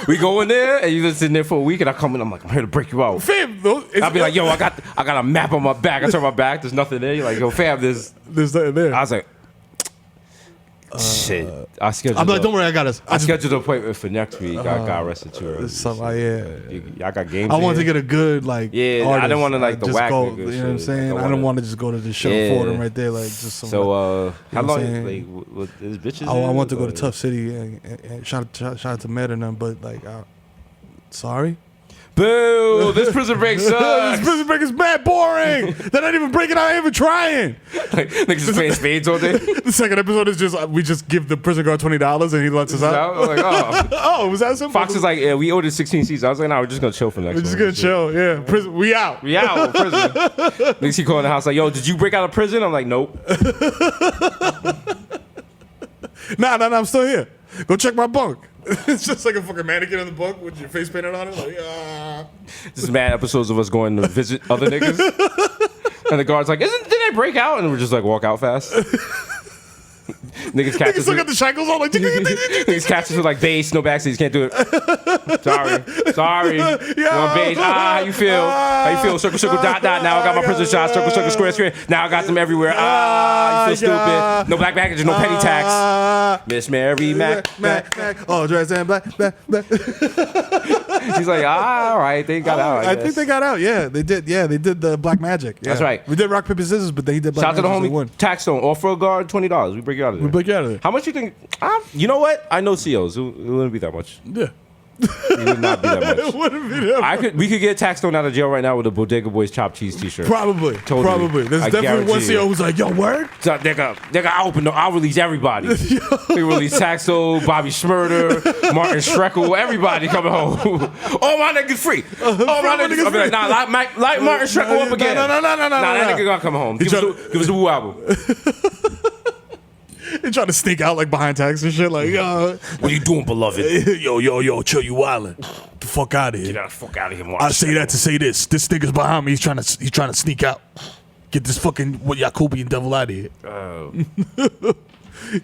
Speaker 4: We go in there and you just in there for a week, and I come in. I'm like, I'm here to break you out.
Speaker 7: Fam,
Speaker 4: I'll be like, yo, I got a map on my back. I turn my back. There's nothing there. You're like, yo, fam,
Speaker 7: there's nothing there.
Speaker 4: I was like, shit.
Speaker 7: I'm like, don't worry, I got us.
Speaker 4: I scheduled an appointment for next week. I got arrested too early.
Speaker 7: Yeah.
Speaker 4: I got games.
Speaker 7: I wanted to get a good
Speaker 4: I
Speaker 7: artist.
Speaker 4: didn't want to like the
Speaker 7: Just
Speaker 4: whack
Speaker 7: go,
Speaker 4: nigga
Speaker 7: you know
Speaker 4: shit.
Speaker 7: what I'm saying? I don't want to just go to the show for them right there, like just some.
Speaker 4: So how
Speaker 7: know what I'm
Speaker 4: long?
Speaker 7: saying?
Speaker 4: Like, what is bitches?
Speaker 7: I want to go to Tough City and shout out to Med and them, but like, sorry.
Speaker 4: Boo! This Prison Break
Speaker 7: This
Speaker 4: sucks.
Speaker 7: Prison Break is mad boring. They're not even breaking out, even trying.
Speaker 4: Like, niggas just playing spades all day.
Speaker 7: The second episode is just we just give the prison guard $20 and he lets us out.
Speaker 4: I was like, oh.
Speaker 7: Oh, was that simple?
Speaker 4: Fox is like, yeah, we ordered 16 seats. I was like, nah, we're just gonna chill for next.
Speaker 7: We're just gonna chill. Yeah, prison. We out.
Speaker 4: We out of prison. Niggas he calling the house like, yo, did you break out of prison? I'm like, nope.
Speaker 7: Nah, I'm still here. Go check my bunk. It's just like a fucking mannequin in the bunk with your face painted on it. Like,
Speaker 4: Just mad episodes of us going to visit other niggas. And the guard's like, did I break out? And we're just like, walk out fast. Niggas catch us.
Speaker 7: Niggas still got the shackles on. Like,
Speaker 4: Niggas catch us with like base, no backseats, can't do it. Sorry. You on base. How you feel? How you feel? Circle, dot. Now I got my prison shots. Circle, square. Now I got them everywhere. You feel stupid. No black baggage, no petty tax. Miss Mary Mac.
Speaker 7: Oh, dress and black.
Speaker 4: He's like, all right, they got out.
Speaker 7: I think they got out. Yeah, they did. Yeah, they did the black magic. Yeah.
Speaker 4: That's right.
Speaker 7: We did rock paper scissors, but they did black
Speaker 4: Shout out
Speaker 7: magic.
Speaker 4: to the homie Taxstone. Off-road guard, $20. We break you out of there.
Speaker 7: We break you out of there.
Speaker 4: How much you think? You know what? I know COs. It wouldn't be that much.
Speaker 7: Yeah.
Speaker 4: It would not be that much.
Speaker 7: It wouldn't be that much.
Speaker 4: We could get Taxstone out of jail right now with a Bodega Boys chopped cheese t-shirt.
Speaker 7: Probably.
Speaker 4: Totally.
Speaker 7: Probably. There's
Speaker 4: I
Speaker 7: definitely one
Speaker 4: guarantee
Speaker 7: CO who's like, yo, word?
Speaker 4: So I'll release everybody. We release Taxo, Bobby Schmurder, Martin Schreckle, everybody coming home. All my niggas free. All my niggas. I'll be like, nah, light Martin Schreckle up again.
Speaker 7: No.
Speaker 4: That nigga gonna come home. Give us a woo album.
Speaker 7: They trying to sneak out like behind tax and shit. Like,
Speaker 4: What are you doing, beloved?
Speaker 7: yo, chill, you wildin'. Get the fuck out of here.
Speaker 4: Get the fuck out of here, Martin.
Speaker 7: I say that to say this. This nigga's behind me. He's trying to sneak out. Get this fucking Yakubi and devil out of here.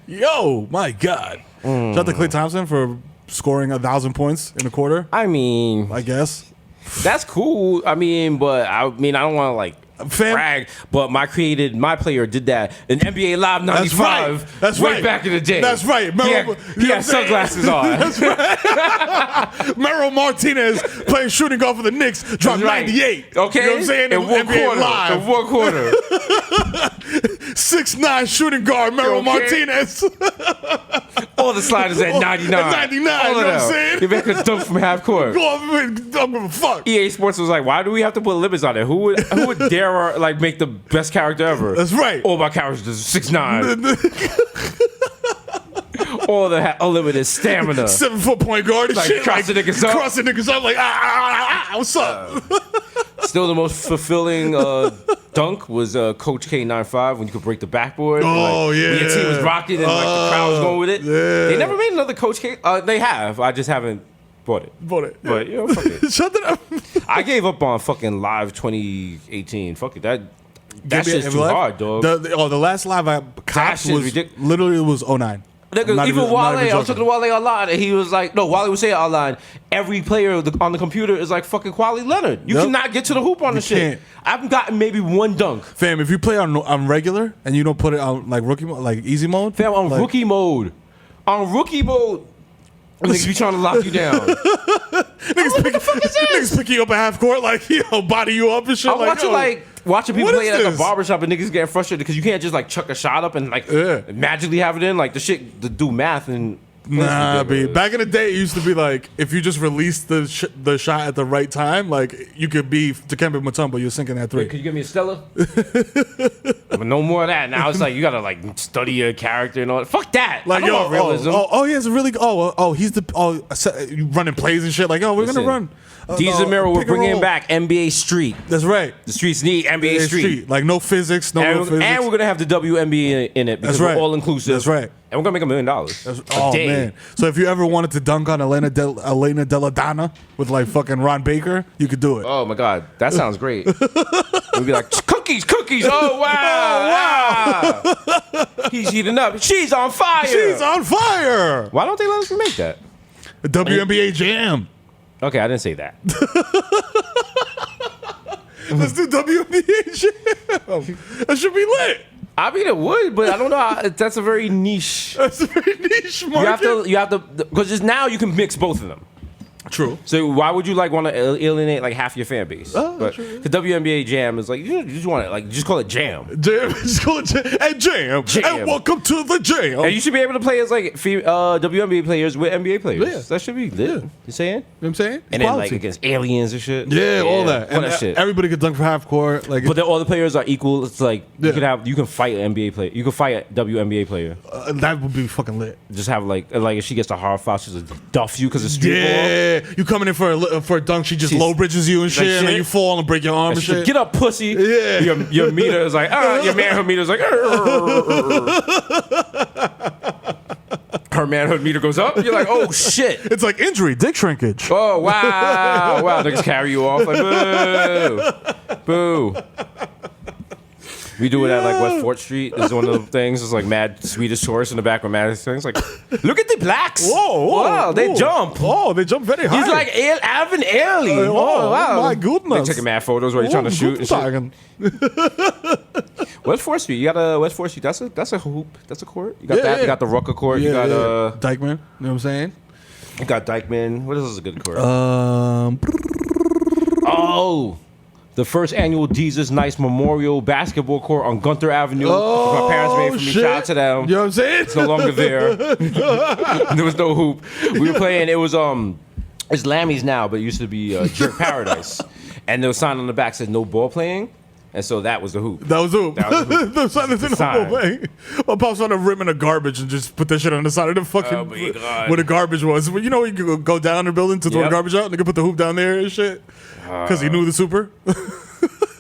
Speaker 7: Yo, my God. Shout out to Klay Thompson for scoring 1,000 points in a quarter.
Speaker 4: I mean,
Speaker 7: I guess.
Speaker 4: that's cool. I mean, but I don't want to like brag, but my player did that in NBA Live 95.
Speaker 7: That's
Speaker 4: way
Speaker 7: right.
Speaker 4: back in the day.
Speaker 7: That's right.
Speaker 4: He had sunglasses on.
Speaker 7: That's right. Merrill Martinez playing shooting guard for the Knicks dropped 98.
Speaker 4: Okay,
Speaker 7: you know what I'm saying?
Speaker 4: In one
Speaker 7: NBA
Speaker 4: quarter.
Speaker 7: Live.
Speaker 4: In one quarter.
Speaker 7: 6'9" shooting guard Merrill Martinez.
Speaker 4: All the sliders at 99.
Speaker 7: At 99, you know what I'm saying?
Speaker 4: You make a dunk from half court.
Speaker 7: Go off and don't give a fuck.
Speaker 4: EA Sports was like, why do we have to put limits on it? Who would dare like make the best character ever?
Speaker 7: That's right.
Speaker 4: All my characters are 6'9". All the unlimited stamina.
Speaker 7: 7 foot point guard and
Speaker 4: Like
Speaker 7: shit.
Speaker 4: crossing niggas up.
Speaker 7: Crossing niggas up like, what's up?
Speaker 4: Still the most fulfilling dunk was Coach K95 when you could break the backboard.
Speaker 7: Oh, yeah.
Speaker 4: When your team was rocking and like the crowd was going with it.
Speaker 7: Yeah.
Speaker 4: They never made another Coach K. They have. I just haven't bought it.
Speaker 7: But
Speaker 4: But, you know, fuck it.
Speaker 7: shut it up.
Speaker 4: I gave up on fucking Live 2018. Fuck it. That shit's too
Speaker 7: Live?
Speaker 4: hard, dog.
Speaker 7: The last live I cops
Speaker 4: shit's
Speaker 7: was
Speaker 4: ridiculous.
Speaker 7: literally was 09.
Speaker 4: Nigga,
Speaker 7: Not
Speaker 4: even
Speaker 7: even-
Speaker 4: Wale,
Speaker 7: not even
Speaker 4: I was talking
Speaker 7: joking.
Speaker 4: to Wale online, and he was like, no, Wale was saying online, every player on the computer is like fucking Kawhi Leonard. You
Speaker 7: Yep.
Speaker 4: cannot get to the hoop on the shit.
Speaker 7: can't.
Speaker 4: I've gotten maybe one dunk.
Speaker 7: Fam, if you play on regular and you don't put it on like rookie mode, like easy mode,
Speaker 4: Fam, on
Speaker 7: like,
Speaker 4: rookie mode. On rookie mode, niggas be trying to lock you down.
Speaker 7: niggas pick you up at half court, like, yo, body you up and shit.
Speaker 4: I'm watching watching people
Speaker 7: what
Speaker 4: play
Speaker 7: is
Speaker 4: at like a
Speaker 7: this?
Speaker 4: barbershop and niggas getting frustrated because you can't just like chuck a shot up and like magically have it in. Like the shit to do math and
Speaker 7: Nah,
Speaker 4: It's ridiculous.
Speaker 7: B. Back in the day, it used to be like if you just released the shot at the right time, like you could be Dikembe Mutombo. You're sinking that three.
Speaker 4: Could you give me a Stella? But no more of that. Now it's like you gotta like study your character and all. Fuck that.
Speaker 7: Like
Speaker 4: I don't want realism.
Speaker 7: he has a really he's you running plays and shit. Like we're
Speaker 4: Listen,
Speaker 7: gonna run.
Speaker 4: Deez and Mero, we're
Speaker 7: pick and
Speaker 4: bringing
Speaker 7: roll.
Speaker 4: back NBA Street.
Speaker 7: That's right.
Speaker 4: The streets need NBA
Speaker 7: Yeah,
Speaker 4: Street.
Speaker 7: Like no physics, no real
Speaker 4: And,
Speaker 7: physics.
Speaker 4: and we're gonna have the WNBA in it because
Speaker 7: That's right.
Speaker 4: we're all inclusive.
Speaker 7: That's right.
Speaker 4: And we're gonna make $1 million.
Speaker 7: Oh man! So if you ever wanted to dunk on Elena Della Donna with like fucking Ron Baker, you could do it.
Speaker 4: Oh my God, that sounds great. We'd be like, cookies. Oh wow, wow. He's heating up. She's on fire.
Speaker 7: She's on fire.
Speaker 4: Why don't they let us remake that?
Speaker 7: The WNBA Jam.
Speaker 4: Okay, I didn't say that.
Speaker 7: Let's do WNBA Jam. That should be lit.
Speaker 4: I mean, it would, but I don't know. That's a very niche.
Speaker 7: That's a very niche market.
Speaker 4: You have to, because just now you can mix both of them.
Speaker 7: True.
Speaker 4: So why would you like want to alienate like half your fan base?
Speaker 7: Oh,
Speaker 4: true. The WNBA Jam is like you just want it like just call it Jam.
Speaker 7: Jam. Just call it Jam. And Jam. And welcome to the Jam.
Speaker 4: And you should be able to play as like WNBA players with NBA players.
Speaker 7: Yeah.
Speaker 4: That should be lit.
Speaker 7: Yeah.
Speaker 4: You saying?
Speaker 7: You know what I'm saying?
Speaker 4: And then like
Speaker 7: Equality.
Speaker 4: against aliens and shit.
Speaker 7: Yeah, all that.
Speaker 4: All
Speaker 7: And
Speaker 4: that shit.
Speaker 7: everybody could dunk for half court. Like,
Speaker 4: But then all the players are equal. It's like
Speaker 7: Yeah.
Speaker 4: you can fight an NBA player. You can fight a WNBA player.
Speaker 7: that would be fucking lit.
Speaker 4: Just have like if she gets the hard foul, she's just duff you because it's street ball.
Speaker 7: Yeah, you coming in for a dunk, she just
Speaker 4: She's-
Speaker 7: low bridges you and shit, and then
Speaker 4: shit.
Speaker 7: you fall and break your arm and
Speaker 4: And she's like,
Speaker 7: shit.
Speaker 4: get up, pussy.
Speaker 7: Yeah.
Speaker 4: Your meter is like, your manhood meter is like, her manhood meter goes up. You're like, oh shit.
Speaker 7: It's like injury, dick shrinkage.
Speaker 4: Oh wow, wow. They just carry you off like boo, boo. We do it at like West 4th Street. It's one of the things. It's like mad Swedish tourists in the back with mad things. Like, look at the blacks.
Speaker 7: Whoa,
Speaker 4: wow, they
Speaker 7: whoa.
Speaker 4: jump.
Speaker 7: Oh, they jump very high.
Speaker 4: He's like Alvin Ailey.
Speaker 7: Oh,
Speaker 4: wow.
Speaker 7: my goodness.
Speaker 4: They taking mad photos where you're trying to shoot and shit.
Speaker 7: Tagen.
Speaker 4: West 4th Street. You got a West 4th Street. That's a hoop. That's a court. You got
Speaker 7: Yeah,
Speaker 4: that.
Speaker 7: yeah.
Speaker 4: You got the Rucker court. You got
Speaker 7: Dykeman. You know what I'm saying?
Speaker 4: you got Dykeman. What else is a good court? Oh, the first annual Jesus Nice Memorial Basketball Court on Gunther Avenue. My parents made for me.
Speaker 7: shit.
Speaker 4: Shout out to them.
Speaker 7: You know what I'm saying?
Speaker 4: It's no longer there. There was no hoop. We were playing. It was it's Lammy's now, but it used to be Jerk Paradise, and there was a sign on the back said no ball playing, and so that was the hoop.
Speaker 7: That was who?
Speaker 4: That was the hoop.
Speaker 7: The sign is in the
Speaker 4: sign.
Speaker 7: whole thing. My pops found a rim in the garbage and just put that shit on the side of the fucking
Speaker 4: Oh my God.
Speaker 7: where the garbage was. You know, you could go down the building to throw the
Speaker 4: Yep.
Speaker 7: garbage out, and they could put the hoop down there and shit. Because he knew the super.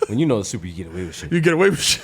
Speaker 4: When you know the super, you get away with shit.
Speaker 7: You get away with shit.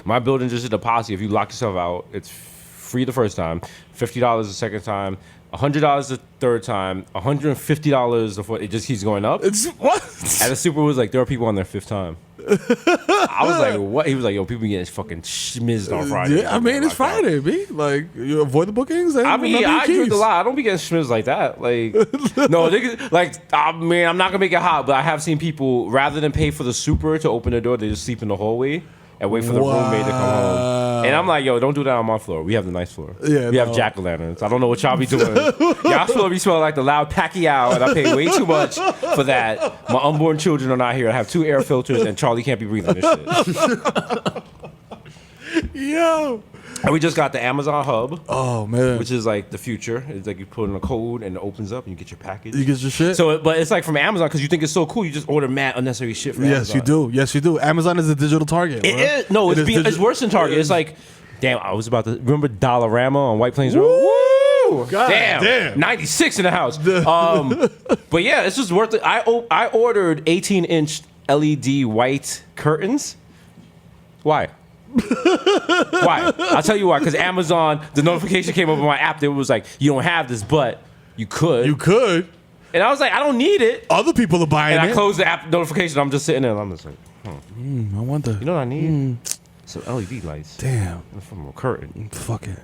Speaker 4: My building just did a policy. If you lock yourself out, it's free the first time, $50 the second time, $100 the third time, $150 the fourth. It just keeps going up.
Speaker 7: It's what?
Speaker 4: At the Super Bowl, like there are people on their fifth time. I was like, what? He was like, yo, people getting fucking schmizzed on Friday.
Speaker 7: Yeah, I mean, it's Friday, B. Like, you avoid the bookings. And
Speaker 4: I mean,
Speaker 7: remember your
Speaker 4: I drink
Speaker 7: keys.
Speaker 4: a lot. I don't be getting schmizzed like that. Like, no, niggas, like, I mean, I'm not gonna make it hot, but I have seen people rather than pay for the Super to open the door, they just sleep in the hallway and wait for the roommate to come home. And I'm like, yo, don't do that on my floor. We have the nice floor.
Speaker 7: Yeah,
Speaker 4: we have
Speaker 7: no.
Speaker 4: jack-o'-lanterns. I don't know what y'all be doing. Y'all floor be smelling like the loud Pacquiao, and I pay way too much for that. My unborn children are not here. I have 2 air filters, and Charlie can't be breathing this shit.
Speaker 7: Yo.
Speaker 4: And we just got the Amazon Hub.
Speaker 7: Oh, man.
Speaker 4: Which is like the future. It's like you put in a code and it opens up and you get your package.
Speaker 7: You get your shit?
Speaker 4: So, but it's like from Amazon because you think it's so cool. You just order mad unnecessary shit from
Speaker 7: Yes,
Speaker 4: Amazon.
Speaker 7: you do. Yes, you do. Amazon is a digital Target.
Speaker 4: It
Speaker 7: bro.
Speaker 4: is. No,
Speaker 7: It
Speaker 4: it's,
Speaker 7: is
Speaker 4: it's worse than Target. It's like, damn, I was about to remember Dollarama on White Plains Road. Woo!
Speaker 7: God
Speaker 4: Damn. 96 in the house. But yeah, it's just worth it. I ordered 18-inch LED white curtains. Why? Why? I'll tell you why. Because Amazon, the notification came up on my app that was like, you don't have this, but you could.
Speaker 7: You could.
Speaker 4: And I was like, I don't need it.
Speaker 7: Other people are buying
Speaker 4: And
Speaker 7: it.
Speaker 4: I closed the app notification. I'm just sitting there and I'm just like,
Speaker 7: I wonder.
Speaker 4: you know what I need? Some LED lights.
Speaker 7: Damn.
Speaker 4: From a curtain.
Speaker 7: Fuck it.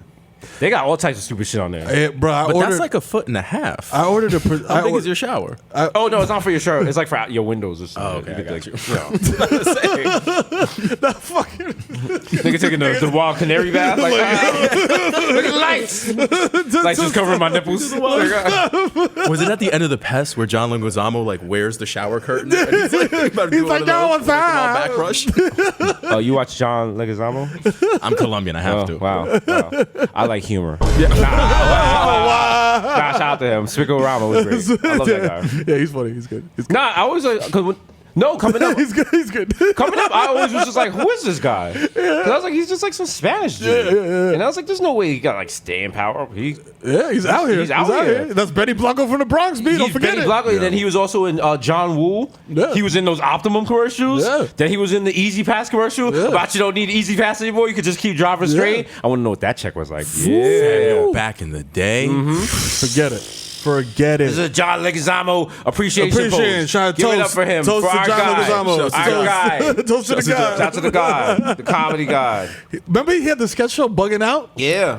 Speaker 4: They got all types of stupid shit on there.
Speaker 7: Hey, bro, I
Speaker 5: But
Speaker 7: ordered,
Speaker 5: that's like 1.5 feet.
Speaker 7: I ordered a.
Speaker 5: How big is your shower?
Speaker 4: Oh, no, it's not for your shirt. It's like for your windows or something.
Speaker 5: Oh, okay, I got you.
Speaker 7: fucking.
Speaker 4: Nigga taking the wild canary bath. Like, look at the lights. Lights just covering my nipples.
Speaker 5: Was it at the end of The Pest where John Leguizamo like wears the shower curtain? And he's like, about to do
Speaker 7: He's
Speaker 5: one
Speaker 7: like,
Speaker 5: of
Speaker 7: "Yo,
Speaker 5: those,
Speaker 7: what's
Speaker 5: like, come
Speaker 7: up?"
Speaker 5: on, back rush.
Speaker 4: Oh, you watch John Leguizamo?
Speaker 5: I'm Colombian. I have to.
Speaker 4: Wow. I like humor. Yeah. Nah, shout out to him. Spico Rama was great. I love that guy.
Speaker 7: Yeah, he's funny. He's good. He's good.
Speaker 4: Nah, I always like, coming up.
Speaker 7: He's good. He's good.
Speaker 4: Coming up, I always was just like, who is this guy? 'Cause I was like, he's just like some Spanish dude. And I was like, there's no way he got like staying power.
Speaker 7: He's out here.
Speaker 4: He's out here.
Speaker 7: That's Benny Blanco from the Bronx, B. Don't
Speaker 4: He's
Speaker 7: forget
Speaker 4: Benny
Speaker 7: it.
Speaker 4: Blanco. Then he was also in John Woo.
Speaker 7: Yeah.
Speaker 4: He was in those Optimum commercials.
Speaker 7: Yeah.
Speaker 4: Then he was in the Easy Pass commercial about you don't need Easy Pass anymore. You could just keep driving straight. I want to know what that check was like. Yeah.
Speaker 5: Back in the day.
Speaker 7: Forget it. Forget it.
Speaker 4: This is a John Leguizamo appreciation post.
Speaker 7: Shout out
Speaker 4: Give it up
Speaker 7: toast.
Speaker 4: for him.
Speaker 7: Toast
Speaker 4: for
Speaker 7: to
Speaker 4: our
Speaker 7: John
Speaker 4: guy.
Speaker 7: Leguizamo.
Speaker 4: Our guy.
Speaker 7: Toast to the guy.
Speaker 4: Shout out to the guy. The comedy guy.
Speaker 7: Remember he had the sketch show Bugging Out?
Speaker 4: Yeah.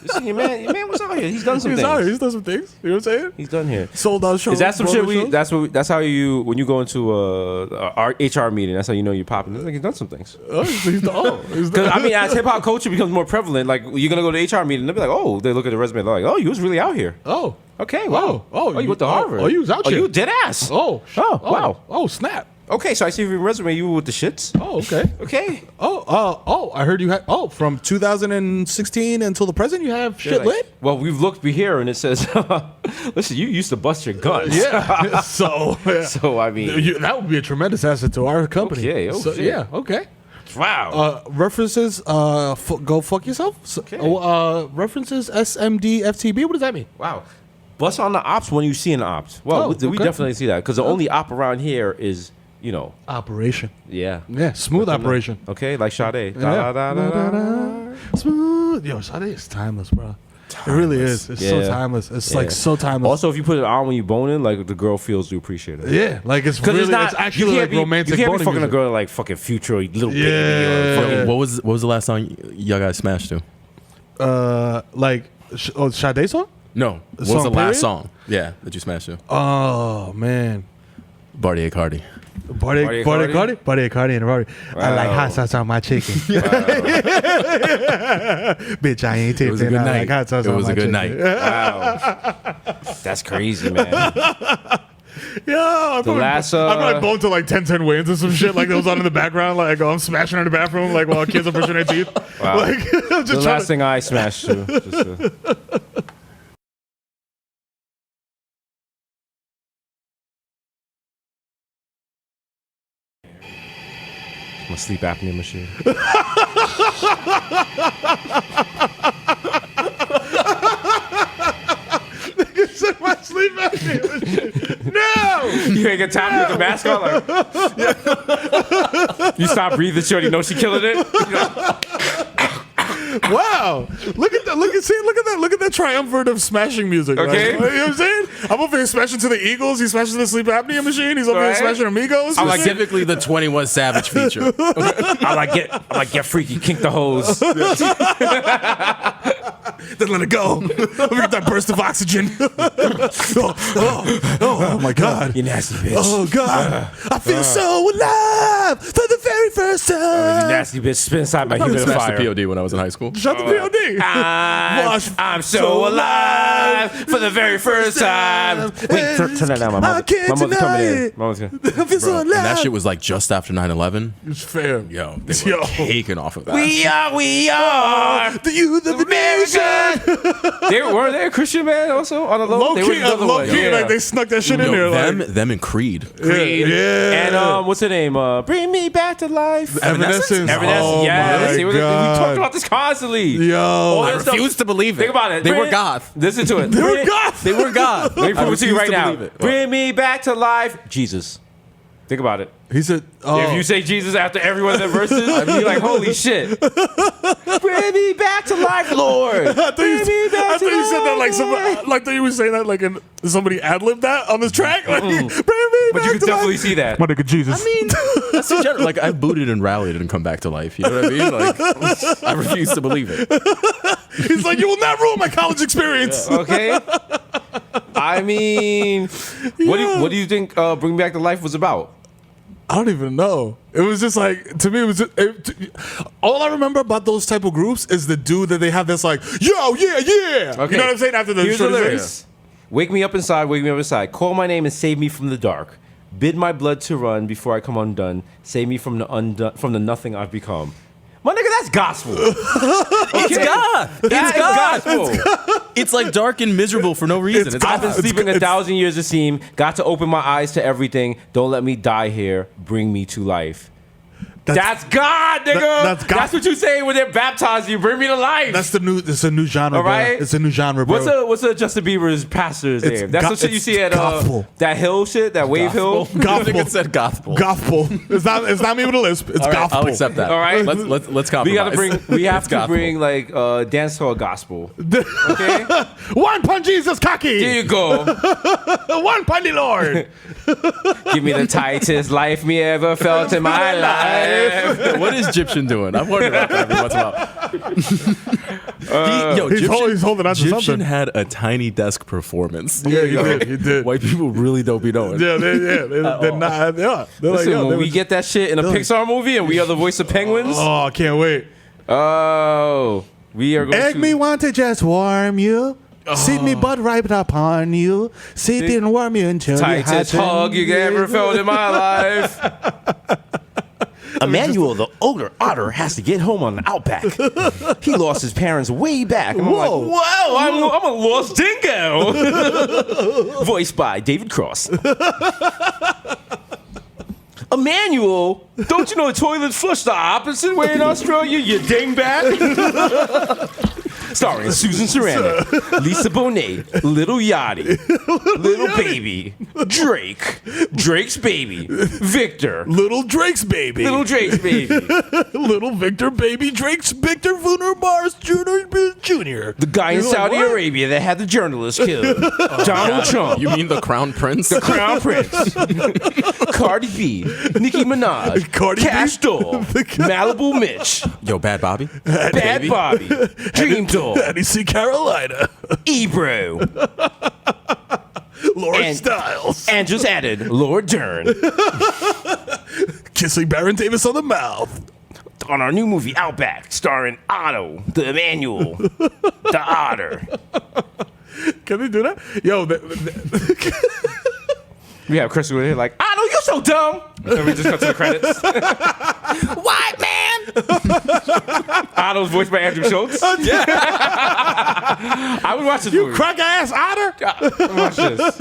Speaker 4: Listen, your man was out here. He's done some
Speaker 7: He's
Speaker 4: things.
Speaker 7: out here. He's done some things. You know what I'm saying?
Speaker 4: He's done here.
Speaker 7: Sold out shows.
Speaker 4: Is that some
Speaker 7: Broadway
Speaker 4: shit?
Speaker 7: shows.
Speaker 4: That's how you when you go into our HR meeting. That's how you know you're popping. It's like he's done some things.
Speaker 7: Oh, he's the
Speaker 4: Because I mean, as hip hop culture becomes more prevalent, like you're gonna go to the HR meeting, they'll be like, oh, they look at the resume, they're like, oh, you was really out here.
Speaker 7: Oh.
Speaker 4: Okay, wow. You went to Harvard.
Speaker 7: Oh, you was out
Speaker 4: Oh,
Speaker 7: here.
Speaker 4: you dead ass.
Speaker 7: Oh.
Speaker 4: Wow.
Speaker 7: Oh, snap.
Speaker 4: Okay, so I see your resume. You were with the shits.
Speaker 7: Oh, okay.
Speaker 4: Okay.
Speaker 7: I heard you had. Oh, from 2016 until the present, you have shit
Speaker 4: Like,
Speaker 7: lit.
Speaker 4: well, we've looked here and it says, listen, you used to bust your guns.
Speaker 7: Yeah. So
Speaker 4: I mean,
Speaker 7: that would be a tremendous asset to our company.
Speaker 4: Okay, oh,
Speaker 7: so,
Speaker 4: shit.
Speaker 7: yeah. Okay.
Speaker 4: wow.
Speaker 7: References. Go fuck yourself. References. SMD FTB. What does that mean?
Speaker 4: Wow. Bust on the ops when you see an ops. Well,
Speaker 7: Oh,
Speaker 4: we
Speaker 7: okay.
Speaker 4: definitely see that because the only op around here is,
Speaker 7: Operation.
Speaker 4: yeah.
Speaker 7: Yeah. Smooth operation.
Speaker 4: Okay, like Sade.
Speaker 7: Yeah.
Speaker 4: Da, da, da, da, da.
Speaker 7: Smooth. Yo, Sade is timeless, bro. It really is. It's so
Speaker 4: Yeah.
Speaker 7: timeless. It's
Speaker 4: Yeah.
Speaker 7: like so timeless.
Speaker 4: Also, if you put it on when you boning, like the girl feels you appreciate it.
Speaker 7: Yeah, like it's
Speaker 4: Because
Speaker 7: really, it's actually like romantic.
Speaker 4: You can't be
Speaker 7: boning
Speaker 4: fucking a
Speaker 7: music.
Speaker 4: girl like fucking Future or Little Baby or
Speaker 7: Yeah.
Speaker 4: fucking.
Speaker 5: What was the last song y'all guys smashed to?
Speaker 7: Sade song?
Speaker 5: No. What was
Speaker 7: Song
Speaker 5: the
Speaker 7: period?
Speaker 5: last song? Yeah, that you smashed to?
Speaker 7: Oh man,
Speaker 5: Bartier Cardi.
Speaker 7: Bartier Cardi and Rari. I like hot sauce on my chicken. Bitch, I ain't
Speaker 5: It was a
Speaker 7: tipping.
Speaker 5: good
Speaker 7: I like
Speaker 5: night.
Speaker 7: hot sauce
Speaker 5: It
Speaker 7: on
Speaker 5: was
Speaker 7: my
Speaker 5: a good
Speaker 7: chicken.
Speaker 5: night.
Speaker 4: Wow, that's crazy, man.
Speaker 7: Yeah, I
Speaker 4: last,
Speaker 7: probably boned to like 10 wins or some shit like that was on in the background. Like I'm smashing her in the bathroom like while kids are brushing their teeth.
Speaker 4: Wow.
Speaker 7: Like I'm
Speaker 4: The
Speaker 7: just
Speaker 4: last thing I smashed to. My sleep apnea machine.
Speaker 7: my sleep apnea. No.
Speaker 4: You ain't got time to put the mask on. Like, you stop breathing, shorty. Know she killing it.
Speaker 7: Wow. Look at that triumvirate of smashing music.
Speaker 4: Okay.
Speaker 7: Like, you know what I'm saying? I'm over here smashing to the Eagles. He's smashing the Sleep Apnea Machine. He's over here smashing Amigos.
Speaker 5: I like typically the 21 Savage feature.
Speaker 4: I like get freaky, kink the hose.
Speaker 2: Then let it go. Let me get that burst of oxygen. oh my God.
Speaker 4: You nasty bitch.
Speaker 2: Oh God. I feel so alive for the very first
Speaker 4: You
Speaker 2: time.
Speaker 4: nasty bitch. Spit inside my
Speaker 5: I smashed
Speaker 4: humidifier.
Speaker 5: the POD when I was in high school.
Speaker 7: Shut the POD.
Speaker 4: I'm so alive for the very first time. Wait, turn that down. My mother coming in. Mama's coming.
Speaker 2: I feel so alive.
Speaker 5: And that shit was like just after 9/11.
Speaker 7: It's fair.
Speaker 5: Yo, they were taken off of that.
Speaker 4: We are
Speaker 2: The youth of the nation.
Speaker 4: Were they a Christian band also on the low?
Speaker 7: Low
Speaker 4: They
Speaker 7: key,
Speaker 4: another one. Yeah.
Speaker 7: like they snuck that shit in
Speaker 5: Yo,
Speaker 7: there.
Speaker 5: them and Creed.
Speaker 4: Creed.
Speaker 7: Yeah.
Speaker 4: And what's her name? Bring me back to life.
Speaker 7: Evanescence.
Speaker 4: Evanescence.
Speaker 7: Oh
Speaker 4: Yes.
Speaker 7: my
Speaker 4: We
Speaker 7: God.
Speaker 4: talked about this constantly.
Speaker 7: Yo.
Speaker 5: I refuse to believe it.
Speaker 4: Think about it.
Speaker 5: They were goth.
Speaker 4: Listen to it.
Speaker 7: They were goth.
Speaker 5: They were goth.
Speaker 4: Let me prove it to you right now.
Speaker 5: Believe it.
Speaker 4: Bring me back to life, Jesus. Think about it.
Speaker 7: He said,
Speaker 4: If you say Jesus after every one of the verses, I'd be like, holy shit. Bring me back to life, Lord.
Speaker 7: I thought you said that like somebody, like that you were saying that like somebody ad-libbed that on this track. Like, bring me
Speaker 4: But
Speaker 7: back
Speaker 4: you can
Speaker 7: to
Speaker 4: definitely
Speaker 7: life.
Speaker 4: see that.
Speaker 7: My nigga Jesus.
Speaker 5: I mean, that's in general. Like, I booted and rallied and come back to life. You know what I mean? Like, I refuse to believe it.
Speaker 7: He's like, you will not ruin my college experience.
Speaker 4: Okay? I mean, what do you think Bring Me Back to Life was about?
Speaker 7: I don't even know. It was just like, to me, it was just, all I remember about those type of groups is the dude that they have that's like, yo, yeah.
Speaker 4: Okay.
Speaker 7: You know what I'm saying? After the
Speaker 4: Here's the
Speaker 7: short
Speaker 4: lyrics. Wake me up inside, wake me up inside. Call my name and save me from the dark. Bid my blood to run before I come undone. Save me from the nothing I've become. My nigga, that's gospel.
Speaker 5: It's God.
Speaker 4: That is gospel.
Speaker 5: It's like dark and miserable for no reason. It's
Speaker 4: I've been
Speaker 5: God.
Speaker 4: sleeping 1,000 years it seemed. Got to open my eyes to everything. Don't let me die here. Bring me to life. That's God, nigga.
Speaker 7: that's God.
Speaker 4: That's what you say when they baptize you. Bring me to life.
Speaker 7: It's a new genre,
Speaker 4: all right.
Speaker 7: bro. It's a new genre, bro.
Speaker 4: What's Justin Bieber's pastor's
Speaker 7: It's
Speaker 4: name? That's the shit you see at
Speaker 7: gospel.
Speaker 4: that hill shit, that wave hill.
Speaker 7: Gospel.
Speaker 5: It said gospel.
Speaker 7: Gospel. It's not me with a lisp. It's
Speaker 5: All right,
Speaker 7: gospel.
Speaker 5: I'll accept that.
Speaker 4: All right.
Speaker 5: Let's compromise.
Speaker 4: We have
Speaker 5: It's
Speaker 4: to
Speaker 5: gospel.
Speaker 4: bring like dance hall gospel. Okay,
Speaker 7: One punch Jesus cocky.
Speaker 4: here you go.
Speaker 7: One punny Lord.
Speaker 4: Give me the tightest life me ever felt in my life.
Speaker 5: What is Egyptian doing? I've wondered about that every once in a while.
Speaker 7: He's holding on to
Speaker 5: Egyptian
Speaker 7: something.
Speaker 5: had a tiny desk performance.
Speaker 7: Yeah, he did. He did.
Speaker 5: White people really don't be knowing.
Speaker 7: Yeah, they're not. Yeah, they're
Speaker 4: Listen,
Speaker 7: like,
Speaker 4: when we get that shit in a Pixar movie and we are the voice of penguins,
Speaker 7: Oh, I can't wait.
Speaker 4: oh, we are going
Speaker 2: Egg
Speaker 4: to.
Speaker 2: me want to just warm you. Sit me butt right upon you. Sit and warm you until you
Speaker 4: Tightest hug you ever felt in my life. Emmanuel, the older otter, has to get home on the outback. He lost his parents way back. And I'm like, whoa, I'm a lost dingo. Voiced by David Cross. Emmanuel, don't you know the toilets flush the opposite way in Australia, you dingbat? Starring Susan Sarandon, Lisa Bonet, Little Yachty, Little Baby, Drake, Drake's baby, Victor,
Speaker 7: Little Drake's baby.
Speaker 4: Little Drake's baby,
Speaker 7: Little Victor baby Drake's Victor Vuner Mars Jr.
Speaker 4: the guy in
Speaker 7: You're like,
Speaker 4: Saudi
Speaker 7: what?
Speaker 4: Arabia that had the journalist killed, Donald Trump,
Speaker 5: You mean the Crown Prince?
Speaker 4: the Crown Prince, Cardi B, Nicki Minaj,
Speaker 7: Cardi B?
Speaker 4: Cash Doll, Malibu Mitch,
Speaker 5: Yo, Bad Bobby.
Speaker 4: Bad
Speaker 5: Baby.
Speaker 4: Bobby, Dream Doll,
Speaker 7: NEC Carolina.
Speaker 4: Ebro,
Speaker 7: Laura
Speaker 4: And-
Speaker 7: Styles.
Speaker 4: and just added Lord Dern.
Speaker 7: Kissing Baron Davis on the mouth.
Speaker 4: On our new movie Outback, starring Otto, the Emmanuel, the Otter.
Speaker 7: Can they do that? Yo,
Speaker 4: We have Chris over here like, Otto, you so dumb. And we just cut to the credits. White man. Otto's voiced by Andrew Schultz. Yeah. I would watch this movie.
Speaker 7: crack ass otter.
Speaker 4: Watch this.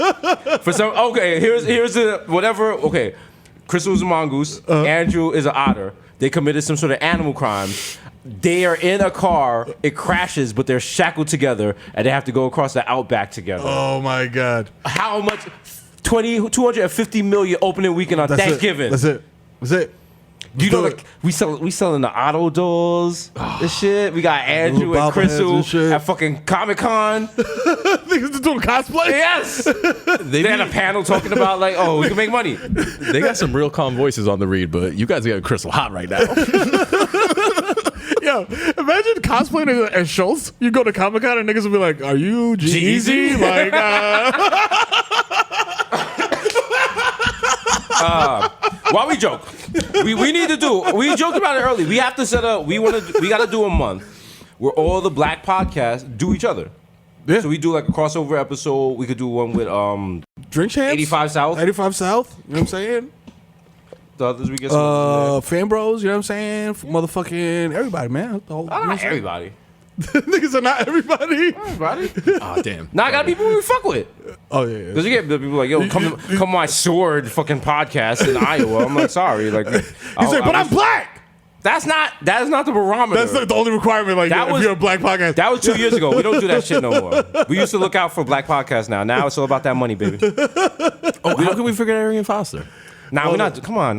Speaker 4: For some, okay, here's the whatever. Okay, Crystal is a mongoose. Andrew is an otter. They committed some sort of animal crime. They are in a car. It crashes, but they're shackled together, and they have to go across the outback together.
Speaker 7: Oh my God.
Speaker 4: How much? 250 million opening weekend on Thanksgiving.
Speaker 7: That's it.
Speaker 4: You know, like we selling the auto doors, this shit. We got Andrew and
Speaker 7: bobbleheads
Speaker 4: Crystal
Speaker 7: and shit.
Speaker 4: at fucking Comic-Con.
Speaker 7: Niggas doing cosplay.
Speaker 4: Yes, they had a panel talking about like, oh, we can make money.
Speaker 5: They got some real calm voices on the read, but you guys got Crystal hot right now.
Speaker 7: Yo, imagine cosplaying as Schultz. You go to Comic Con and niggas will be like, "Are you G-Eazy?" Like,
Speaker 4: While we joke, we need to do. We joked about it early. We have to set up. We got to do a month where all the black podcasts do each other.
Speaker 7: Yeah.
Speaker 4: So we do like a crossover episode. We could do one with
Speaker 7: Drink Champs,
Speaker 4: 85 South.
Speaker 7: 85 South. You know what I'm saying?
Speaker 4: The others we get some.
Speaker 7: Fan Bros. You know what I'm saying? Motherfucking everybody, man. The whole,
Speaker 4: Not everybody.
Speaker 7: Niggas are not everybody.
Speaker 4: Everybody.
Speaker 5: Oh damn.
Speaker 4: Now I got people we fuck with.
Speaker 7: Oh yeah.
Speaker 4: Because you get the people like, yo, come on my sword fucking podcast in Iowa. I'm like, sorry. Like,
Speaker 7: He's like, but I'm black.
Speaker 4: That is not the barometer.
Speaker 7: That's the only requirement. Like, if you're a black podcast.
Speaker 4: That was 2 years ago. We don't do that shit no more. We used to look out for black podcasts now. Now it's all about that money, baby.
Speaker 5: Oh, how can we forget Arian Foster?
Speaker 4: Nah, we're not. Come on,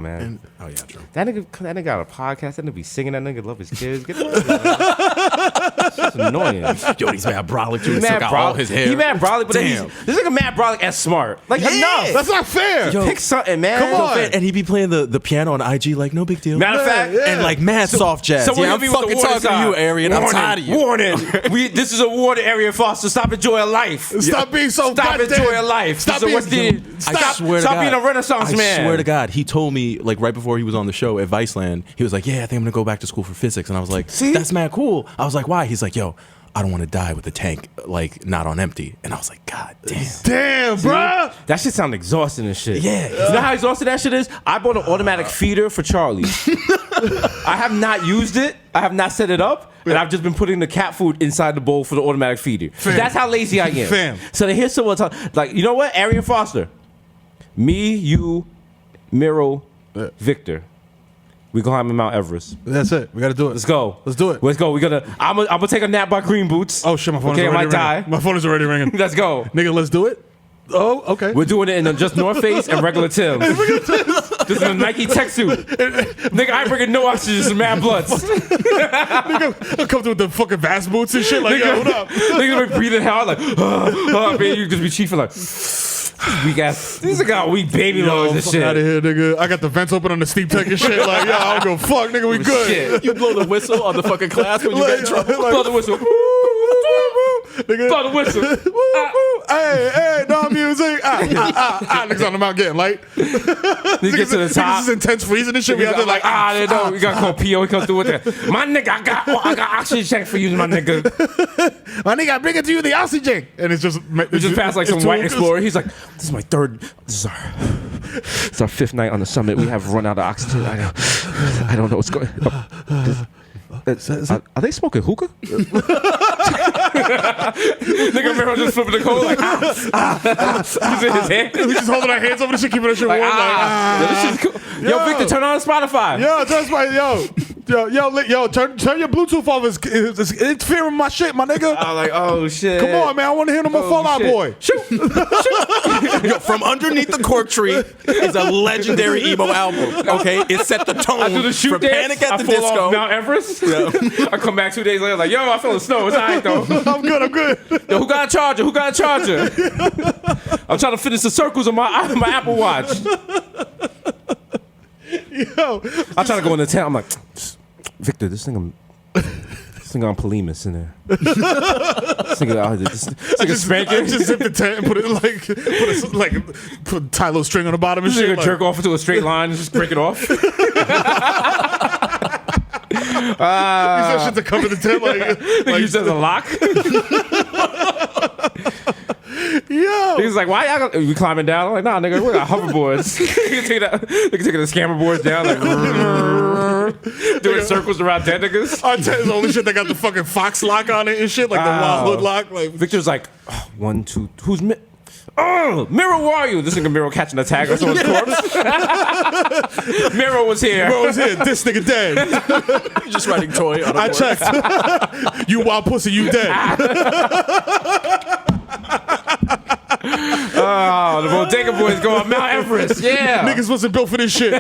Speaker 4: man.
Speaker 5: Oh yeah, true.
Speaker 4: That nigga got a podcast. That nigga be singing. That nigga love his kids. Get him out of here, man. It's annoying.
Speaker 5: Yo, he's mad brolic too. He
Speaker 4: Mad
Speaker 5: took out all his hair.
Speaker 4: He mad brolic, but
Speaker 5: Damn.
Speaker 4: this nigga mad brolic as smart. Like enough.
Speaker 7: That's not fair.
Speaker 5: Yo,
Speaker 4: Pick something, man.
Speaker 7: Come on.
Speaker 5: And he be playing the piano on IG like no big deal.
Speaker 4: Matter of fact,
Speaker 5: And like mad soft jazz.
Speaker 4: So
Speaker 5: Yeah, I'm fucking talking to you, Arian. I'm tired of you.
Speaker 4: Warning. This is a warning, Arian Foster. Stop enjoying life.
Speaker 7: Stop being so
Speaker 4: Stop
Speaker 7: goddamn.
Speaker 4: enjoying life.
Speaker 7: Stop
Speaker 4: This is
Speaker 7: being.
Speaker 4: Stop being a Renaissance man.
Speaker 5: I swear to God, he told me like right before he was on the show at Viceland, he was like, "Yeah, I think I'm gonna go back to school for physics," and I was like, "That's mad cool." I was like, "Why?" He's like, "Yo, I don't want to die with the tank like not on empty," and I was like, "God damn."
Speaker 7: Damn, bruh.
Speaker 4: That shit sound exhausting and shit.
Speaker 5: Yeah.
Speaker 4: You know how exhausting that shit is? I bought an automatic feeder for Charlie. I have not used it. I have not set it up. And I've just been putting the cat food inside the bowl for the automatic feeder. That's how lazy I am.
Speaker 7: Fam.
Speaker 4: So to hear someone talk, like, you know what? Arian Foster. Me, you, Miro, Victor. We climbing Mount Everest.
Speaker 7: That's it. We got to do it.
Speaker 4: Let's go.
Speaker 7: Let's do it.
Speaker 4: Let's go. I'm gonna take a nap by Green Boots.
Speaker 7: Oh shit, my phone
Speaker 4: Okay,
Speaker 7: is
Speaker 4: I
Speaker 7: already
Speaker 4: might die.
Speaker 7: ringing. My phone is already ringing.
Speaker 4: Let's go.
Speaker 7: Nigga, let's do it. Oh, okay.
Speaker 4: We're doing it in just North Face and regular Tim's. This is a Nike tech suit. Nigga, I ain't bringing no oxygen, just mad bloods.
Speaker 7: Nigga, I come through with the fucking vast boots and shit. Like, yo, what up?
Speaker 4: Nigga be breathing hard like, man, you just be chiefing like, weak ass. These are got weak baby loads and
Speaker 7: fuck
Speaker 4: shit.
Speaker 7: out of here, nigga. I got the vents open on the steep tech and shit. Like, yo, I don't go fuck, nigga. We good.
Speaker 4: Shit.
Speaker 5: You blow the whistle on the fucking class when you get in trouble.
Speaker 4: Blow the whistle.
Speaker 7: Nigga.
Speaker 4: Blow the whistle.
Speaker 7: Hey, no music. Niggas on the mount getting light.
Speaker 4: You get to the
Speaker 7: Niggas
Speaker 4: top.
Speaker 7: is intense freezing and shit. We
Speaker 4: We
Speaker 7: out there like,
Speaker 4: they know. We gotta call PO. He come through with that. My nigga, I got oxygen check for you, my nigga.
Speaker 7: my nigga, I bring it to you the oxygen. And it's just,
Speaker 4: We just passed like some white explorer. He's like, this is my third. This is our fifth night on the summit. We have run out of oxygen. I don't know what's going. Are they smoking hookah? Nigga, Miro just flipping the code like, he's in his hand.
Speaker 7: We just holding our hands over the shit, keeping that shit warm.
Speaker 4: Like,
Speaker 7: Like,
Speaker 4: this shit's cool. Yo, Victor, turn on Spotify.
Speaker 7: Yo, that's my turn your Bluetooth off. It's interfering my shit, my nigga.
Speaker 4: I'm like, oh shit.
Speaker 7: Come on, man. I want to hear no more Fall Out
Speaker 4: shit.
Speaker 7: Boy.
Speaker 5: Yo, From Underneath the Cork Tree is a legendary emo album. Okay, it set the tone
Speaker 4: I do the shoot
Speaker 5: for
Speaker 4: dance.
Speaker 5: Panic at the
Speaker 4: I fall
Speaker 5: Disco.
Speaker 4: off Mount Everest. I come back 2 days later like, yo, I feel the snow. It's alright though.
Speaker 7: I'm good.
Speaker 4: Yo, who got a charger? I'm trying to finish the circles on my Apple Watch.
Speaker 7: Yo,
Speaker 4: I'm trying to go in the tent. I'm like, Victor, this thing on Palimas in there. This nigga spanking.
Speaker 7: I just zip the tent and put it put tie a little string on the bottom and
Speaker 4: This
Speaker 7: shit.
Speaker 4: nigga
Speaker 7: Like,
Speaker 4: jerk off into a straight line and just break it off.
Speaker 7: use that shit to cover the tent.
Speaker 4: Nigga use it as a lock.
Speaker 7: Yo,
Speaker 4: He's like, why y'all we climbing down? I'm like, nah, nigga, we got hoverboards. Nigga taking the scammer boards down, like doing circles around dead niggas.
Speaker 7: our tent is the only shit that got the fucking fox lock on it and shit, like the wild hood lock. Like,
Speaker 4: Victor's like, oh, 1, 2, who's Miro, where are you? This nigga Miro catching a tag on someone's corpse. Miro was here.
Speaker 7: bro, was here. This nigga dead.
Speaker 5: Just writing toy on a
Speaker 7: I
Speaker 5: board.
Speaker 7: checked. You wild pussy, you dead.
Speaker 4: Oh, the Bodega Boys go up Mount Everest. Yeah.
Speaker 7: Niggas wasn't built for this shit.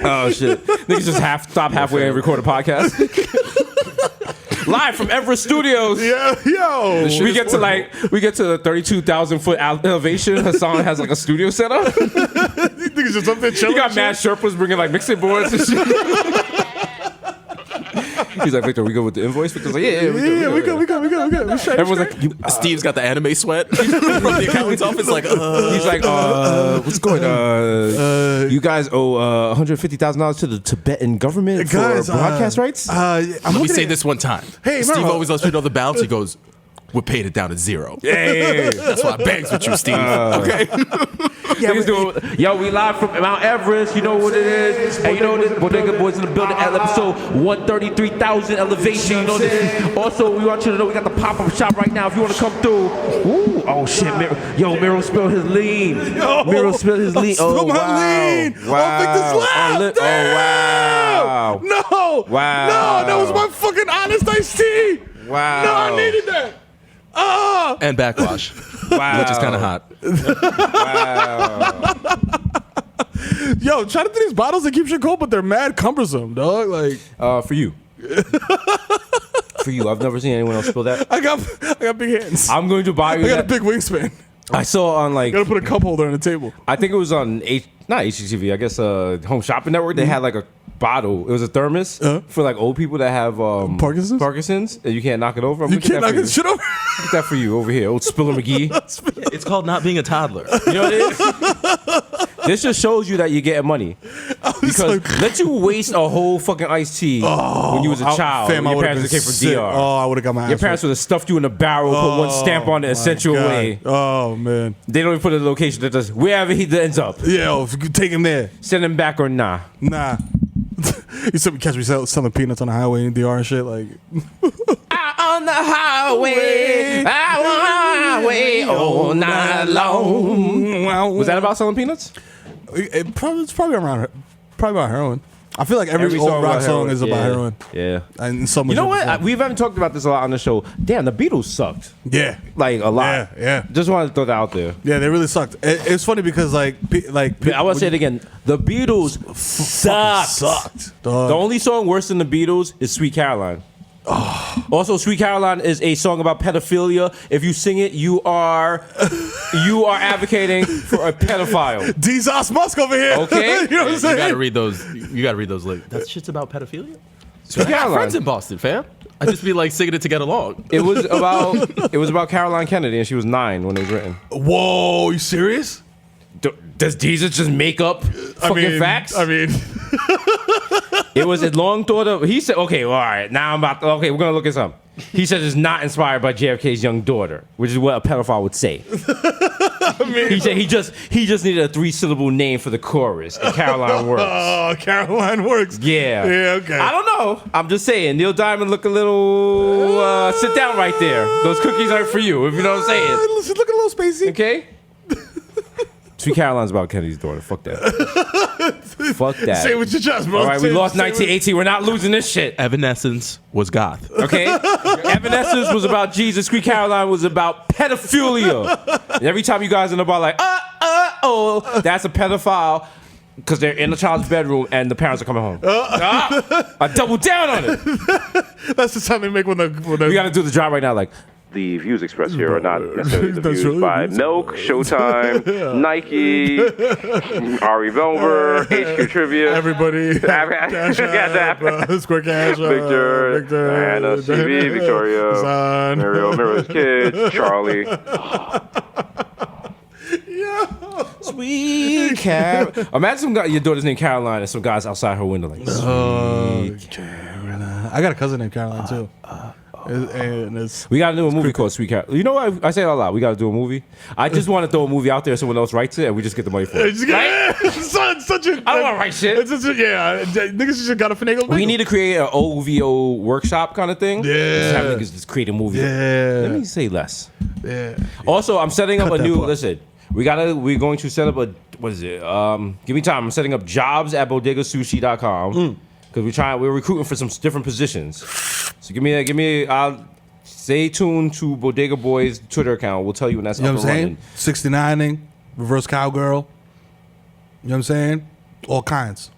Speaker 4: Oh shit! Niggas just stop halfway and record a podcast. Live from Everest Studios.
Speaker 7: Yeah, yo.
Speaker 4: We get to the 32,000-foot elevation. Hassan has like a studio set up.
Speaker 7: Niggas just up there chilling.
Speaker 4: He got mad Sherpas bringing like mixing boards and shit. He's like, Victor, we go with the invoice? Victor's like, yeah, we go.
Speaker 7: We good.
Speaker 4: Everyone's like,
Speaker 5: Steve's got the anime sweat from the accountant's office. Like,
Speaker 4: he's like, what's going on? You guys owe $150,000 to the Tibetan government for broadcast rights?
Speaker 5: let me say this one time.
Speaker 7: Hey,
Speaker 5: Steve
Speaker 7: remember-
Speaker 5: always lets me know the balance. He goes, we paid it down to 0.
Speaker 4: Yeah.
Speaker 5: That's why I begs with you, Steve. Okay.
Speaker 4: Yo, we live from Mount Everest. You know what it is. And you know this, Bodega Boys in the building at episode 133,000 elevation. You know this. Also, we want you to know we got the pop-up shop right now. If you want to come through. Ooh, oh shit, Miro spilled his lean. Miro spilled his lean. Oh,
Speaker 7: my
Speaker 4: wow.
Speaker 7: lean.
Speaker 4: Wow.
Speaker 7: Victor's
Speaker 4: wow.
Speaker 7: No.
Speaker 4: Wow.
Speaker 7: No, that was my fucking honest iced tea.
Speaker 4: Wow.
Speaker 7: No, I needed that.
Speaker 5: And backwash.
Speaker 4: Wow.
Speaker 5: Which is kind of hot.
Speaker 4: Wow.
Speaker 7: Yo, try to do these bottles that keep shit cold, but they're mad cumbersome, dog. Like,
Speaker 4: For you. For you. I've never seen anyone else spill that.
Speaker 7: I got big hands.
Speaker 4: I'm going to buy you
Speaker 7: I got
Speaker 4: that.
Speaker 7: a big wingspan.
Speaker 4: I saw on like,
Speaker 7: Gotta put a cup holder on the table.
Speaker 4: I think it was on not HGTV, I guess Home Shopping Network. They had like a bottle. It was a thermos for like old people that have Parkinson's, and you can't knock it over.
Speaker 7: You can't knock this shit over.
Speaker 4: Get that for you over here, old Spiller McGee.
Speaker 5: It's called not being a toddler.
Speaker 4: You know what it is? This just shows you that you're getting money. Because let you waste a whole fucking iced tea when you was a child.
Speaker 7: Fam,
Speaker 4: when
Speaker 7: I
Speaker 4: your
Speaker 7: would've
Speaker 4: parents
Speaker 7: been
Speaker 4: came from
Speaker 7: sick.
Speaker 4: DR.
Speaker 7: Oh, I would have got my ass
Speaker 4: Your parents would have stuffed you in a barrel, put one stamp on it, and sent you away.
Speaker 7: Oh, man.
Speaker 4: They don't even put a location that does wherever he ends up.
Speaker 7: Yeah, if you could take him there.
Speaker 4: Send him back or nah.
Speaker 7: Nah. You said me catch me selling peanuts on the highway in DR and shit. Like,
Speaker 4: Out on the highway, out on the highway all night long. Was that about selling peanuts?
Speaker 7: it's probably about heroin. I feel like every old
Speaker 4: song
Speaker 7: rock
Speaker 4: about
Speaker 7: song
Speaker 4: heroin.
Speaker 7: is about heroin.
Speaker 4: Yeah.
Speaker 7: And some
Speaker 4: You know what? We haven't talked about this a lot on the show. Damn, the Beatles sucked.
Speaker 7: Yeah.
Speaker 4: Like a lot.
Speaker 7: Yeah.
Speaker 4: Just wanted to throw that out there.
Speaker 7: Yeah, they really sucked. It's funny because like
Speaker 4: I want to say it again. The Beatles sucked.
Speaker 7: Dog.
Speaker 4: The only song worse than the Beatles is Sweet Caroline. Also, Sweet Caroline is a song about pedophilia. If you sing it, you are advocating for a pedophile.
Speaker 7: Jesus Musk over here.
Speaker 4: Okay.
Speaker 7: You know what I'm saying?
Speaker 5: You gotta read those. You gotta read those. Like, that shit's about pedophilia.
Speaker 4: Sweet
Speaker 5: I got
Speaker 4: Caroline.
Speaker 5: friends in Boston, fam. I just be like singing it to get along.
Speaker 4: It was about Caroline Kennedy, and she was 9 when it was written.
Speaker 7: Whoa, you serious?
Speaker 4: Does Jesus just make up fucking facts?
Speaker 7: I mean,
Speaker 4: It was a long thought of. He said, "Okay, well, all right. Now I'm about. Okay, we're gonna look at something." He said it's not inspired by JFK's young daughter, which is what a pedophile would say. He said he just needed a 3-syllable name for the chorus, and Caroline works.
Speaker 7: Oh, Caroline works.
Speaker 4: Yeah.
Speaker 7: Yeah, okay.
Speaker 4: I don't know. I'm just saying. Neil Diamond look a little. Sit down right there. Those cookies aren't for you. If you know what I'm saying.
Speaker 7: She's looking a little spacey.
Speaker 4: Okay. Sweet Caroline's about Kennedy's daughter. Fuck that. Fuck that.
Speaker 7: Say it with your chest, bro.
Speaker 4: All right, we lost 1918. We're not losing this shit.
Speaker 5: Evanescence was goth.
Speaker 4: Okay? Evanescence was about Jesus. Sweet Caroline was about pedophilia. And every time you guys in the bar like, oh, that's a pedophile because they're in the child's bedroom and the parents are coming home. I double down on it.
Speaker 7: That's the sound they make when the
Speaker 4: We got to do the job right now. Like,
Speaker 8: The views expressed here are not necessarily the
Speaker 7: That's
Speaker 8: views
Speaker 7: really
Speaker 8: by
Speaker 7: good.
Speaker 8: Milk, Showtime, Nike, Ari Velver, HQ Trivia,
Speaker 7: everybody.
Speaker 8: Cash App,
Speaker 7: Square Cash.
Speaker 8: Victor, Diana, CB, Victoria,
Speaker 7: Son.
Speaker 8: Mirror's Kids, Charlie.
Speaker 4: sweet Car. Imagine some guy, your daughter's named Caroline and some guys outside her window like,
Speaker 7: Caroline. I got a cousin named Caroline too. And it's
Speaker 4: we gotta do a movie called Sweet Caroline. You know what? I say it a lot. We gotta do a movie. I just want to throw a movie out there. Someone else writes it, and we just get the money for it.
Speaker 7: such a.
Speaker 4: I don't want to write shit.
Speaker 7: It's such a, yeah, niggas just gotta finagle.
Speaker 4: We need to create an OVO workshop kind of thing.
Speaker 7: Yeah.
Speaker 4: Just have niggas just create a movie.
Speaker 7: Yeah.
Speaker 4: Let me say less.
Speaker 7: Yeah.
Speaker 4: Also, I'm setting up
Speaker 7: Cut
Speaker 4: a
Speaker 7: that
Speaker 4: new.
Speaker 7: part.
Speaker 4: Listen, we're going to set up a. What is it? Give me time. I'm setting up jobs at bodegasushi.com because we're recruiting for some different positions. So give me. Stay tuned to Bodega Boys Twitter account. We'll tell you when that's
Speaker 7: You know
Speaker 4: up
Speaker 7: what I'm
Speaker 4: and
Speaker 7: saying?
Speaker 4: running.
Speaker 7: 69ing, reverse cowgirl. You know what I'm saying? All kinds.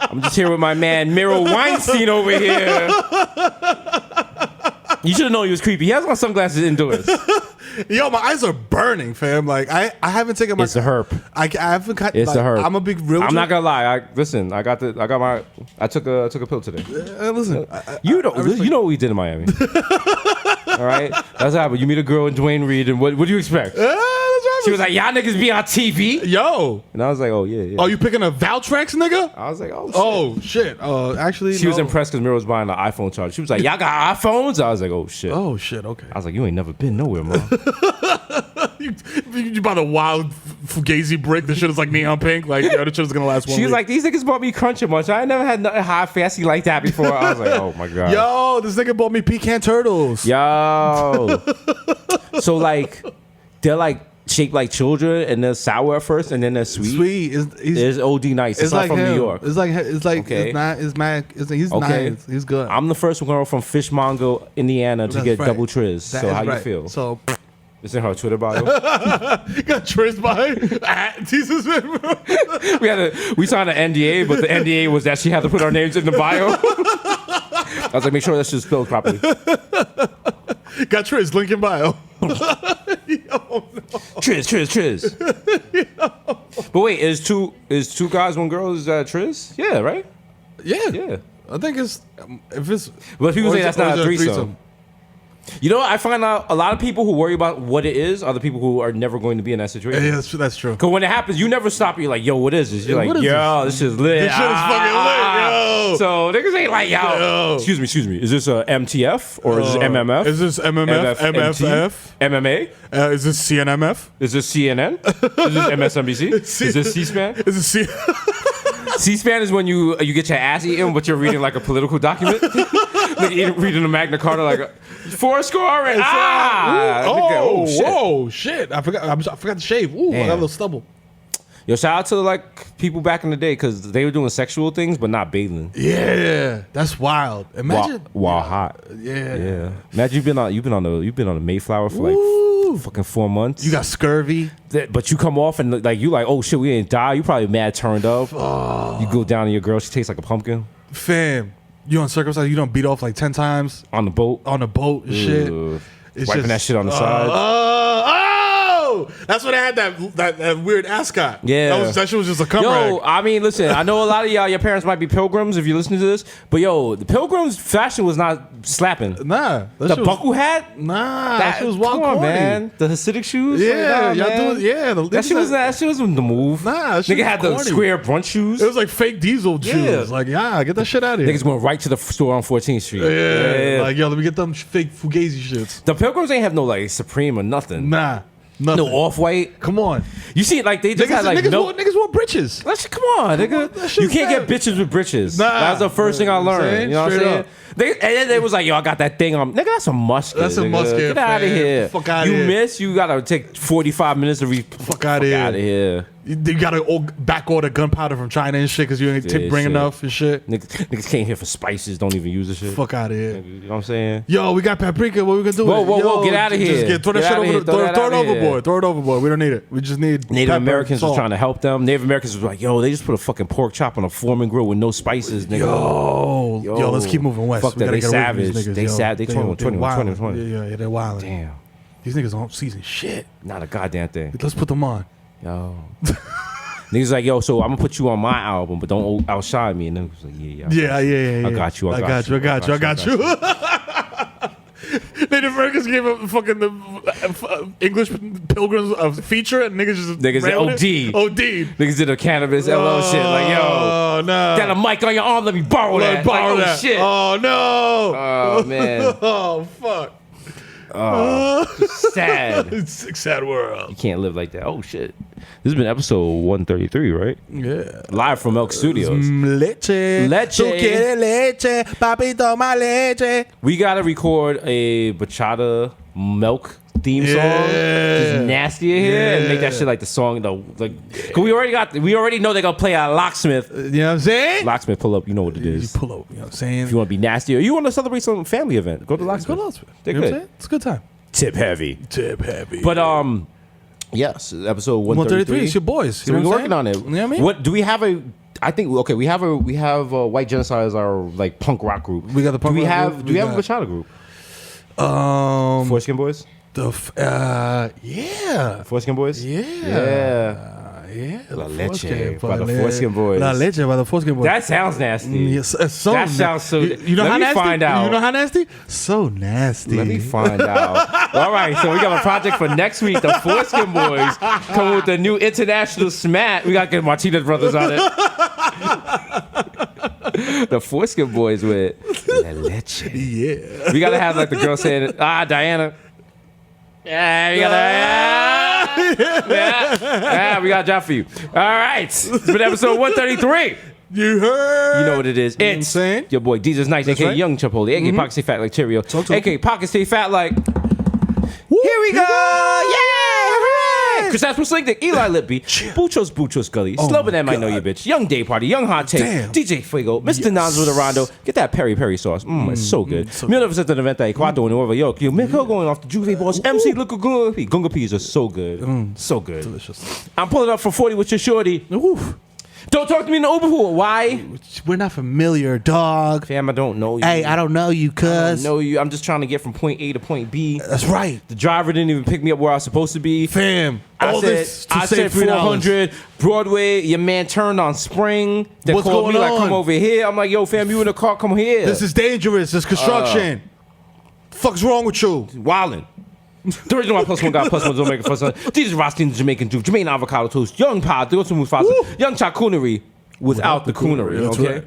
Speaker 4: I'm just here with my man Miro Weinstein over here. You should have known he was creepy. He has on sunglasses indoors.
Speaker 7: Yo, my eyes are burning, fam. Like I haven't taken my.
Speaker 4: It's a herp.
Speaker 7: I haven't cut.
Speaker 4: It's a herp.
Speaker 7: I'm a big real.
Speaker 4: I'm not gonna lie. I took a pill today.
Speaker 7: Listen,
Speaker 4: You know what we did in Miami. All right, that's how happened. You meet a girl in Dwayne Reed, and what do you expect? She was like, "Y'all niggas be on TV."
Speaker 7: Yo,
Speaker 4: and I was like, "Oh yeah."
Speaker 7: Oh, you picking a Valtrex, nigga?
Speaker 4: I was like, "Oh shit."
Speaker 7: Oh shit. Actually,
Speaker 4: she was impressed because Mira was buying an iPhone charger. She was like, "Y'all got iPhones?" I was like, "Oh shit."
Speaker 7: Oh shit. Okay.
Speaker 4: I was like, "You ain't never been nowhere, man."
Speaker 7: you bought a wild Fugazi brick. The shit is like neon pink. Like, yo, the shit is gonna last 1 week.
Speaker 4: She was like, "These niggas bought me Crunch a Munch. I ain't never had nothing high fancy like that before." I was like, "Oh my god."
Speaker 7: Yo, this nigga bought me pecan turtles.
Speaker 4: Yo. So like, they're like shaped like children, and they're sour at first, and then they're sweet.
Speaker 7: Sweet.
Speaker 4: It's OD nice. It's not
Speaker 7: like
Speaker 4: from
Speaker 7: him.
Speaker 4: New York.
Speaker 7: It's like
Speaker 4: Okay.
Speaker 7: it's not. It's mad. He's
Speaker 4: Okay.
Speaker 7: nice. He's good.
Speaker 4: I'm the first girl from Fishmonger, Indiana, to
Speaker 7: That's
Speaker 4: get
Speaker 7: right.
Speaker 4: double triz.
Speaker 7: That
Speaker 4: So
Speaker 7: is
Speaker 4: how you
Speaker 7: right.
Speaker 4: feel?
Speaker 7: So
Speaker 4: It's in her Twitter bio.
Speaker 7: you got traced by Jesus.
Speaker 4: we signed an NDA, but the NDA was that she had to put our names in the bio. I was like, make sure that shit's spelled properly.
Speaker 7: Got traced. Link in bio.
Speaker 4: Triz. But wait, is two guys, one girl is Triz? Yeah, right?
Speaker 7: Yeah. I think it's if it's.
Speaker 4: But people
Speaker 7: or
Speaker 4: say
Speaker 7: is
Speaker 4: that's
Speaker 7: it- or
Speaker 4: not
Speaker 7: is
Speaker 4: a
Speaker 7: it
Speaker 4: threesome. You know what? I find out a lot of people who worry about what it is are the people who are never going to be in that situation.
Speaker 7: Yeah, that's true.
Speaker 4: Because when it happens, you never stop. You're like, yo, what is this? You're
Speaker 7: Yeah,
Speaker 4: like,
Speaker 7: what is
Speaker 4: yo, this is lit.
Speaker 7: This shit is fucking lit, yo.
Speaker 4: So niggas ain't like, yo.
Speaker 7: Yo.
Speaker 4: Excuse me. Is this a MTF or is this MMF?
Speaker 7: Is this MMF? MFF?
Speaker 4: MMA?
Speaker 7: Is this CNMF?
Speaker 4: Is this CNN? Is this MSNBC? Is this C-SPAN?
Speaker 7: Is this C?
Speaker 4: C-SPAN is when you get your ass eaten, but you're reading like a political document. Like reading the Magna Carta like a 4 score and
Speaker 7: Oh,
Speaker 4: shit.
Speaker 7: whoa, shit! I forgot. I forgot to shave. Ooh, I got a
Speaker 4: Damn.
Speaker 7: little stubble.
Speaker 4: Yo, shout out to like people back in the day because they were doing sexual things but not bathing.
Speaker 7: Yeah, that's wild. Imagine
Speaker 4: while hot.
Speaker 7: Yeah.
Speaker 4: Imagine you've been on the Mayflower for like fucking 4 months.
Speaker 7: You got scurvy.
Speaker 4: But you come off and like you like, oh shit, we ain't die. You probably mad turned up. You go down to your girl, she tastes like a pumpkin.
Speaker 7: Fam, you uncircumcised. You don't beat off like 10 times
Speaker 4: On the boat.
Speaker 7: on a boat and shit. It's
Speaker 4: Wiping that shit on the side.
Speaker 7: That's when I had that weird ascot.
Speaker 4: Yeah.
Speaker 7: That shit was just a cum
Speaker 4: Yo,
Speaker 7: rag.
Speaker 4: I mean, listen, I know a lot of your parents might be pilgrims if you're listening to this, but yo, the pilgrims fashion was not slapping.
Speaker 7: Nah,
Speaker 4: The
Speaker 7: shit was-
Speaker 4: buckle hat?
Speaker 7: That shit was wild,
Speaker 4: come on,
Speaker 7: corny.
Speaker 4: man. The Hasidic shoes?
Speaker 7: Yeah,
Speaker 4: Like, nah,
Speaker 7: y'all
Speaker 4: man.
Speaker 7: doing. Yeah,
Speaker 4: That shit was the move.
Speaker 7: Nah, that shit
Speaker 4: Nigga
Speaker 7: was
Speaker 4: had the
Speaker 7: corny.
Speaker 4: square brunch shoes.
Speaker 7: It was like fake diesel
Speaker 4: Yeah.
Speaker 7: shoes. Like, get that shit out of here.
Speaker 4: Niggas going right to the store on 14th Street.
Speaker 7: Yeah, like yo, let me get them fake Fugazi shits.
Speaker 4: The pilgrims ain't have no like Supreme or nothing.
Speaker 7: Nah, nothing.
Speaker 4: No Off-White.
Speaker 7: Come on,
Speaker 4: You see, like they just had like no.
Speaker 7: niggas wore britches.
Speaker 4: That shit, come on, nigga.
Speaker 7: that shit
Speaker 4: You
Speaker 7: is
Speaker 4: can't
Speaker 7: bad.
Speaker 4: get bitches with britches.
Speaker 7: Nah.
Speaker 4: That's the first thing I learned. You know what I'm
Speaker 7: Straight
Speaker 4: saying?
Speaker 7: up.
Speaker 4: And then they was like, yo, I got that thing on. Nigga, that's a musket.
Speaker 7: That's a
Speaker 4: nigga.
Speaker 7: musket,
Speaker 4: Get out of
Speaker 7: fam.
Speaker 4: here.
Speaker 7: Fuck outta
Speaker 4: You
Speaker 7: here.
Speaker 4: miss, you gotta take 45 minutes to
Speaker 7: Fuck out of here.
Speaker 4: out of here.
Speaker 7: You gotta back order gunpowder from China and shit because you ain't
Speaker 4: Yeah,
Speaker 7: bring
Speaker 4: shit.
Speaker 7: enough and shit.
Speaker 4: Niggas came here for spices, don't even use the shit.
Speaker 7: Fuck out of here.
Speaker 4: You know what I'm saying?
Speaker 7: Yo, we got paprika. What we gonna do?
Speaker 4: Whoa,
Speaker 7: with it?
Speaker 4: whoa, whoa,
Speaker 7: Yo,
Speaker 4: get outta here.
Speaker 7: Just throw that
Speaker 4: Get
Speaker 7: shit
Speaker 4: outta
Speaker 7: over.
Speaker 4: here. Throw that
Speaker 7: Throw it
Speaker 4: outta here.
Speaker 7: overboard. Throw it overboard. We don't need it. We just need
Speaker 4: Native
Speaker 7: pepper,
Speaker 4: Americans was
Speaker 7: salt.
Speaker 4: trying to help them. Native Americans was like, yo, they just put a fucking pork chop on a Foreman grill with no spices, nigga.
Speaker 7: Yo, let's keep moving west.
Speaker 4: Fuck
Speaker 7: We
Speaker 4: that.
Speaker 7: gotta
Speaker 4: They
Speaker 7: get away from these
Speaker 4: savage.
Speaker 7: niggas,
Speaker 4: They
Speaker 7: yo.
Speaker 4: savage. They 21,
Speaker 7: they're
Speaker 4: 21,
Speaker 7: wildin'.
Speaker 4: 20.
Speaker 7: Yeah, they're wild.
Speaker 4: Damn.
Speaker 7: These niggas don't season shit.
Speaker 4: Not a goddamn thing.
Speaker 7: Let's put them on.
Speaker 4: Yo. Niggas like, yo, so I'm gonna put you on my album, but don't outshine me. And then was like, yeah.
Speaker 7: Yeah.
Speaker 4: I got you.
Speaker 7: I got you. Native Americans gave a fucking the English Pilgrims a feature, and niggas just
Speaker 4: Niggas
Speaker 7: ran with it.
Speaker 4: OD. Niggas did a cannabis LO shit. Like, yo,
Speaker 7: Oh no.
Speaker 4: got a mic on your arm. Let me borrow that.
Speaker 7: Borrow
Speaker 4: like,
Speaker 7: that.
Speaker 4: Oh shit.
Speaker 7: Oh no.
Speaker 4: Oh man.
Speaker 7: Oh fuck.
Speaker 4: Sad.
Speaker 7: It's a sad world.
Speaker 4: You can't live like that. Oh shit. This has been episode 133, right?
Speaker 7: Yeah.
Speaker 4: Live from Elk Studios.
Speaker 7: Leche.
Speaker 4: Leche.
Speaker 7: Tú quieres leche. Papi, toma leche.
Speaker 4: We gotta record a bachata milk theme song, just nasty in here, and make that shit like the song. Cause we already know they're gonna play a Locksmith.
Speaker 7: You know what I'm saying?
Speaker 4: Locksmith, pull up. You know what it
Speaker 7: You
Speaker 4: is.
Speaker 7: pull up. You know what I'm saying?
Speaker 4: If you want to be nasty or you want to celebrate some family event, go to Locksmith.
Speaker 7: Go to Locksmith.
Speaker 4: They're
Speaker 7: You know what I'm
Speaker 4: good.
Speaker 7: saying? It's a good time.
Speaker 4: Tip heavy.
Speaker 7: Tip heavy.
Speaker 4: But Yes, episode
Speaker 2: 133. It's your boys.
Speaker 4: So we're working on it.
Speaker 2: You know what I mean?
Speaker 4: What do we have a? I think we have White Genocide as our like punk rock group.
Speaker 2: We got the punk rock group.
Speaker 4: Do we have a bachata group? Foreskin Boys.
Speaker 2: Yeah.
Speaker 4: Foreskin Boys.
Speaker 2: Yeah.
Speaker 4: La Leche by the Foreskin Boys.
Speaker 2: La Leche by the Foreskin Boys.
Speaker 4: That sounds nasty.
Speaker 2: Yes, it's so
Speaker 4: that sounds so.
Speaker 2: You know
Speaker 4: Let
Speaker 2: how
Speaker 4: me
Speaker 2: nasty?
Speaker 4: find out.
Speaker 2: You know how nasty? So nasty.
Speaker 4: Let me find out. All right, so we got a project for next week. The Foreskin Boys come with the new international smat. We got to get Martinez Brothers on it. The Foreskin Boys with La Leche.
Speaker 2: Yeah.
Speaker 4: We got to have like the girl saying, Diana. Yeah, we got we got a job for you. All right, it's been episode 133.
Speaker 2: You heard?
Speaker 4: You know what it is.
Speaker 2: You know what I'm
Speaker 4: It's
Speaker 2: saying?
Speaker 4: your boy Jesus Nice, aka
Speaker 2: right.
Speaker 4: Young Chipotle, aka Pocket Stay Fat like Cheerio,
Speaker 2: talk.
Speaker 4: aka Pocket Stay Fat like. Here we go! Yeah! Hooray! Chris Asper Slinkdick, Eli Lippy, Buchos Gully, Slubin' M, I Know You Bitch, Young Day Party, Young Hot Take,
Speaker 2: Damn.
Speaker 4: DJ Fuego, Mr. Nas with a Rondo. Get that peri sauce. It's so good. 1994, Nueva York. Yo, Miko going off the Juve Boss. MC Look Gunga P. Gunga Peas are so good. So good.
Speaker 2: Delicious.
Speaker 4: I'm pulling up for 40 with your shorty.
Speaker 2: Oof.
Speaker 4: Don't talk to me in the Uber pool. Why?
Speaker 2: We're not familiar, dog.
Speaker 4: Fam, I don't know you.
Speaker 2: Hey, I don't know you,
Speaker 4: I don't
Speaker 2: cuz.
Speaker 4: know you. I'm just trying to get from point A to point B.
Speaker 2: That's right.
Speaker 4: The driver didn't even pick me up where I was supposed to be.
Speaker 2: Fam.
Speaker 4: I
Speaker 2: All
Speaker 4: said,
Speaker 2: this to
Speaker 4: I
Speaker 2: save
Speaker 4: said
Speaker 2: $3.
Speaker 4: 400 Broadway. Your man turned on Spring. They
Speaker 2: What's
Speaker 4: called me
Speaker 2: going
Speaker 4: like, come
Speaker 2: on?
Speaker 4: over here. I'm like, yo, fam, you in the car? Come here.
Speaker 2: This is dangerous. This construction. Fuck's wrong with you?
Speaker 4: wildin'. The original one plus one got plus one don't make it plus one. Jesus Rothstein, the Jamaican Jew, Jermaine Avocado Toast, Young Pod, the Ultimate Mufasa, Young Chacoonery without the coonery.
Speaker 2: That's
Speaker 4: Okay.
Speaker 2: right.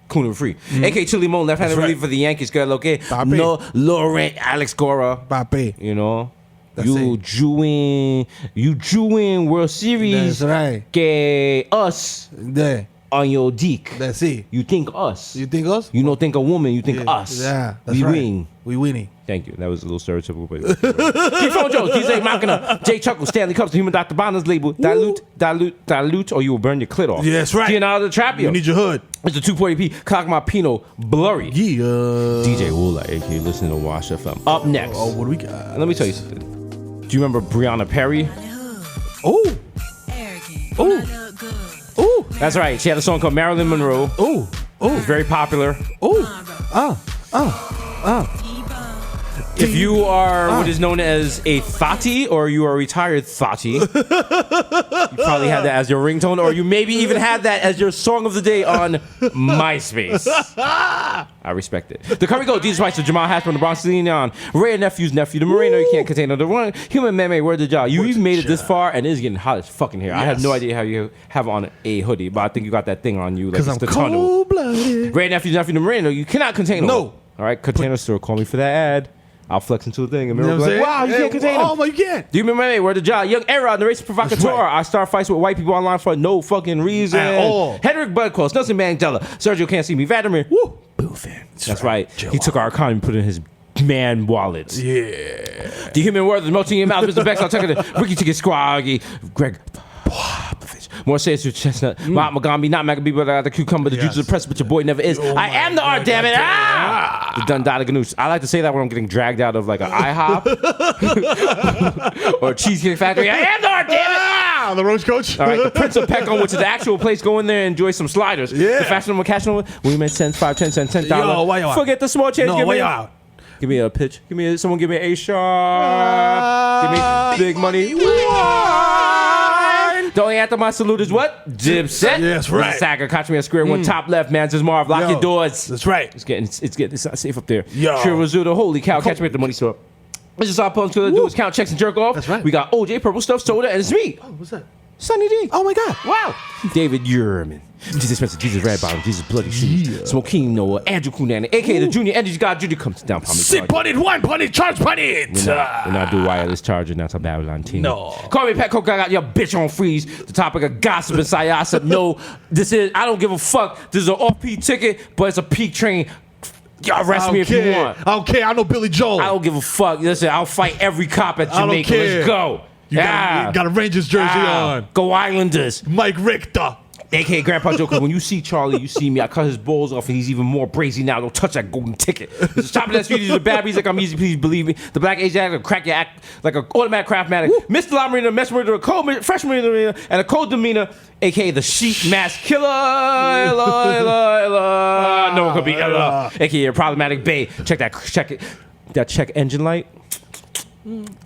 Speaker 4: Coonery free. AK Chili Moan, left-handed
Speaker 2: That's right.
Speaker 4: reliever for the Yankees. Girl, okay.
Speaker 2: Papi.
Speaker 4: No, Laurent, Alex Gora.
Speaker 2: Papi.
Speaker 4: You know.
Speaker 2: That's
Speaker 4: You
Speaker 2: it.
Speaker 4: Jewin World Series.
Speaker 2: That's right.
Speaker 4: Que us
Speaker 2: There.
Speaker 4: on your dick.
Speaker 2: That's it.
Speaker 4: You think us.
Speaker 2: You think us?
Speaker 4: You don't think a woman, you think us.
Speaker 2: Yeah, that's
Speaker 4: we
Speaker 2: right.
Speaker 4: win.
Speaker 2: We winning.
Speaker 4: Thank you. That was a little stereotypical. But G-Phone Jones, DJ Machina, Jay Chuckle, Stanley Cups, the Human Dr. Bonner's label. Dilute, or you will burn your clit off.
Speaker 2: Yeah, that's right.
Speaker 4: Leonardo Trapio.
Speaker 2: You need your hood.
Speaker 4: It's the 240p, Cock My Pinot, Blurry.
Speaker 2: Yeah.
Speaker 4: DJ Woola, aka listening to Wash FM. Up next.
Speaker 2: Oh, what do we got?
Speaker 4: Let me tell you something. Do you remember Breonna Perry?
Speaker 2: Oh. Oh. Oh.
Speaker 4: That's right. She had a song called Marilyn Monroe.
Speaker 2: Oh.
Speaker 4: It was very popular.
Speaker 2: Oh.
Speaker 4: If you are what is known as a thotty, or you are a retired thotty, you probably had that as your ringtone, or you maybe even had that as your song of the day on MySpace. I respect it. The Curry Goat, Jesus Spicer, Jamal Hatch from the Bronx, Leon, Ray Nephew's nephew, the Moreno, you can't contain the one human meme, word the job. You even made it this far, and it's getting hot as fucking here. I have no idea how you have on a hoodie, but I think you got that thing on you, like
Speaker 2: Because
Speaker 4: it's
Speaker 2: I'm
Speaker 4: the tunnel.
Speaker 2: cold-blooded.
Speaker 4: Ray Nephew's nephew, the Moreno, you cannot contain him.
Speaker 2: No.
Speaker 4: All right, Container Store, call me for that ad. I'll flex into the thing, and
Speaker 2: You know
Speaker 4: Miracle
Speaker 2: what I'm
Speaker 4: like, wow,
Speaker 2: saying?
Speaker 4: you can't contain him.
Speaker 2: Oh, my, you can't.
Speaker 4: Do you remember me? Word the job. Young Era, the racist provocateur.
Speaker 2: right.
Speaker 4: I start fights with white people online for no fucking reason.
Speaker 2: At all.
Speaker 4: Henrik Budquist, Nelson Mandela, Sergio Can't See Me, Vladimir. Woo. Boofin. That's right. He took our economy and put it in his man wallet.
Speaker 2: Yeah.
Speaker 4: The human world is melting in your mouth. Mr. Bex, I'll take it. Ricky Ticket Squaggy, Greg Popovich. More says to Chestnut. Mahatma Gandhi, not Maccabee, but I got the cucumber, the juice of the press, but your boy never is. I am the art, damn it. The Dundada Ganoush. I like to say that when I'm getting dragged out of like an IHOP or a Cheesecake Factory. I am the art, damn it.
Speaker 7: Ah, the Roach Coach.
Speaker 4: All right, the Prince of Peckham, which is the actual place. Go in there and enjoy some sliders.
Speaker 2: Yeah.
Speaker 4: The fashionable, cashionable. We made cents, 5, 10 cents, $10.
Speaker 2: Yo, why you out?
Speaker 4: Forget the small change.
Speaker 2: No,
Speaker 4: give
Speaker 2: why
Speaker 4: me
Speaker 2: you
Speaker 4: a,
Speaker 2: out?
Speaker 4: Give me a pitch. Someone give me a sharp. Give me big money. The only anthem I salute is what? Dipset.
Speaker 2: Yes, right.
Speaker 4: Sacker, catch me a square one, top left, man. Says Marv, lock
Speaker 2: Yo,
Speaker 4: your doors.
Speaker 2: That's right.
Speaker 4: It's not safe up there.
Speaker 2: Yo.
Speaker 4: Shirazuda, holy cow, catch me at the money store. This is our post to do is count checks and jerk off.
Speaker 2: That's right.
Speaker 4: We got OJ, Purple Stuff, Soda, and it's me.
Speaker 2: Oh, what's that?
Speaker 4: Sunny D.
Speaker 2: Oh, my God.
Speaker 4: Wow. David Yurman. Jesus Spencer, Jesus Red Bottom, Jesus Bloody Shoes, Smoking Noah, Andrew Kunana, aka the Junior Energy God Junior comes down.
Speaker 2: Sit on it, one on it, charge on it.
Speaker 4: We're not do wireless charging. That's a Babylon team.
Speaker 2: No.
Speaker 4: Call me Pat Coke. I got your bitch on freeze. The topic of gossip and sayasa. No, I don't give a fuck. This is an off-peak ticket, but it's a peak train. Y'all arrest me if you want.
Speaker 7: I don't care. I know Billy Joel.
Speaker 4: I don't give a fuck. Listen, I'll fight every cop at
Speaker 7: I don't
Speaker 4: Jamaica.
Speaker 7: care.
Speaker 4: Let's go.
Speaker 7: You got a Rangers jersey on.
Speaker 4: Go Islanders.
Speaker 7: Mike Richter.
Speaker 4: AKA Grandpa Joe, because when you see Charlie, you see me. I cut his balls off, and he's even more brazy now. Don't touch that golden ticket. The shopping that's usually the bad. He's like, I'm easy, please believe me. The black Asian actor will crack your act like an automatic craftmatic. Mr. La Marina, Mess Marina, a cold fresh Marina, and a cold demeanor, AKA the sheet mask killer. Ella. No one could be Ella. AKA a problematic bae. Check it. That check engine light.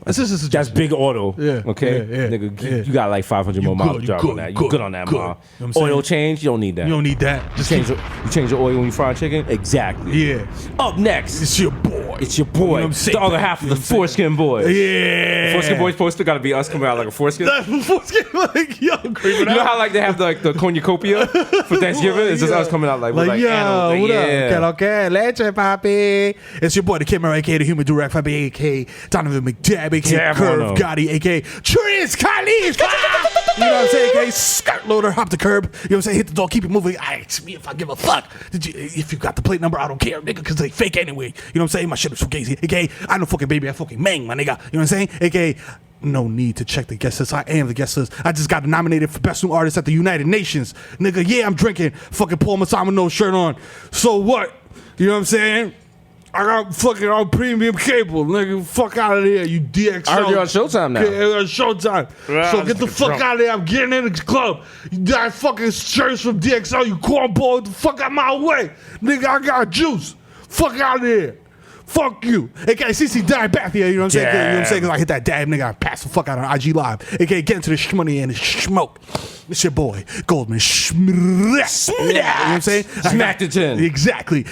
Speaker 4: That's big auto.
Speaker 2: Yeah.
Speaker 4: Okay.
Speaker 2: Yeah.
Speaker 4: Nigga, you got like 500 more miles to drive on that. You good on that, ma.
Speaker 2: You know what I'm saying?
Speaker 4: Oil change, you don't need that.
Speaker 2: You don't need that. Just
Speaker 4: you change the oil when you fry chicken. Exactly.
Speaker 2: Yeah.
Speaker 4: Up next,
Speaker 2: It's your boy.
Speaker 4: it's your boy,
Speaker 2: You know what I'm saying?
Speaker 4: the other half of the Foreskin Boys.
Speaker 2: Yeah.
Speaker 4: Foreskin Boys poster got to be us coming out like a foreskin.
Speaker 2: Foreskin, like, yo, creeping
Speaker 4: You know
Speaker 2: out.
Speaker 4: how like they have like the cornucopia for Thanksgiving? It's just us coming out like, we're like
Speaker 2: yo,
Speaker 4: animals.
Speaker 2: what
Speaker 4: Yeah.
Speaker 2: up? Okay, leche, papi. It's your boy, the Kid Murray, aka the Human Direct, papi, aka Donovan McDab, aka
Speaker 4: Damn,
Speaker 2: Curve
Speaker 4: I know.
Speaker 2: Gotti, aka Tris Khalifa. You know what I'm saying? aka Skirt Loader, hop the curb. You know what I'm saying? Hit the door, keep it moving. It's me if I give a fuck. If you got the plate number, I don't care, nigga, because they fake anyway. You know what I'm saying? My shit is fugazi. Aka, I know fucking baby, I fucking mang, my nigga. You know what I'm saying? Aka, no need to check the guest list. I am the guest list. I just got nominated for Best New Artist at the United Nations. Nigga, yeah, I'm drinking fucking Paul Masama no shirt on. So what? You know what I'm saying? I got fucking on premium cable, nigga. Fuck out of here, you DXO.
Speaker 4: I heard you're on Showtime now.
Speaker 2: Yeah, on Showtime.
Speaker 4: Yeah,
Speaker 2: So get the fuck out of there. I'm getting in the club. You got fucking shirts from DXO. You cornball. Get the fuck out my way. Nigga, I got juice. Fuck out of here. Fuck you. AKA CC Diabathia, you know what I'm saying? You know what I'm saying? 'Cause I hit that dab, nigga, I pass the fuck out on IG Live. AKA get into the money and the smoke. It's your boy, Goldman Schmidt. You know what I'm saying?
Speaker 4: Smackton.
Speaker 2: Exactly.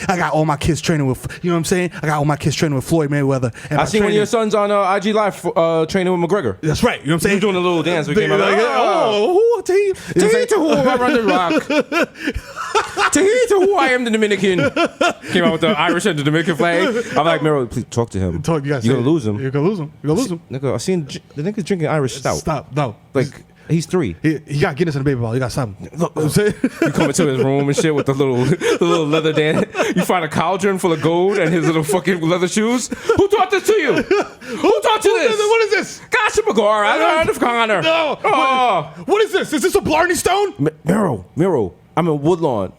Speaker 2: I got all my kids training with, you know what I'm saying? I got all my kids training with Floyd Mayweather. And
Speaker 4: I seen one of your sons on IG Live training with McGregor.
Speaker 2: That's right. You know what I'm saying?
Speaker 4: He was doing a little dance. We came out
Speaker 2: Like,
Speaker 4: like,
Speaker 2: oh, team.
Speaker 4: to who I run the rock. To who I am the Dominican. Came out with the Irish and the Dominican flag. I'm like, Miro, please talk to him.
Speaker 2: Talk, you
Speaker 4: You're gonna lose him.
Speaker 2: You're gonna lose him. You're gonna lose him.
Speaker 4: Nigga, I seen the nigga's drinking Irish stout.
Speaker 2: Stop. No.
Speaker 4: Like, he's 3.
Speaker 2: He got Guinness in the baby ball. You got something.
Speaker 4: Look,
Speaker 2: You know what I'm saying?
Speaker 4: you come into his room and shit with the little leather dance. You find a cauldron full of gold and his little fucking leather shoes. Who taught this to you? Who taught you this?
Speaker 2: What is this?
Speaker 4: Gotcha, McGar. I learned of Connor.
Speaker 2: No.
Speaker 4: Oh.
Speaker 2: What is this? Is this a Blarney Stone?
Speaker 4: Miro, I'm in Woodlawn.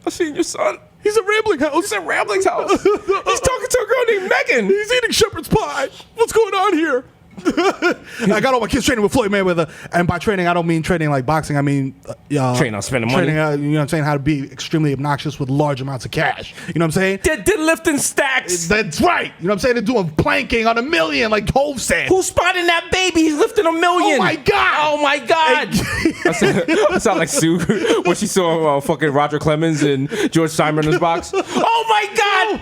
Speaker 4: I seen your son.
Speaker 2: He's at Rambling House.
Speaker 4: He's at Rambling's house. He's talking to a girl named Megan.
Speaker 2: He's eating shepherd's pie. What's going on here? I got all my kids training with Floyd Mayweather, and by training, I don't mean training like boxing. I mean
Speaker 4: Train on spending money.
Speaker 2: Training, you know what I'm saying? How to be extremely obnoxious with large amounts of cash. You know what I'm saying?
Speaker 4: They're lifting stacks.
Speaker 2: That's right. You know what I'm saying? They're doing planking on $1 million, like Hove said.
Speaker 4: Who's spotting that baby? He's lifting $1 million.
Speaker 2: Oh my God!
Speaker 4: Oh my God! I sound like Sue when she saw fucking Roger Clemens and George Steinbrenner's box. Oh my God!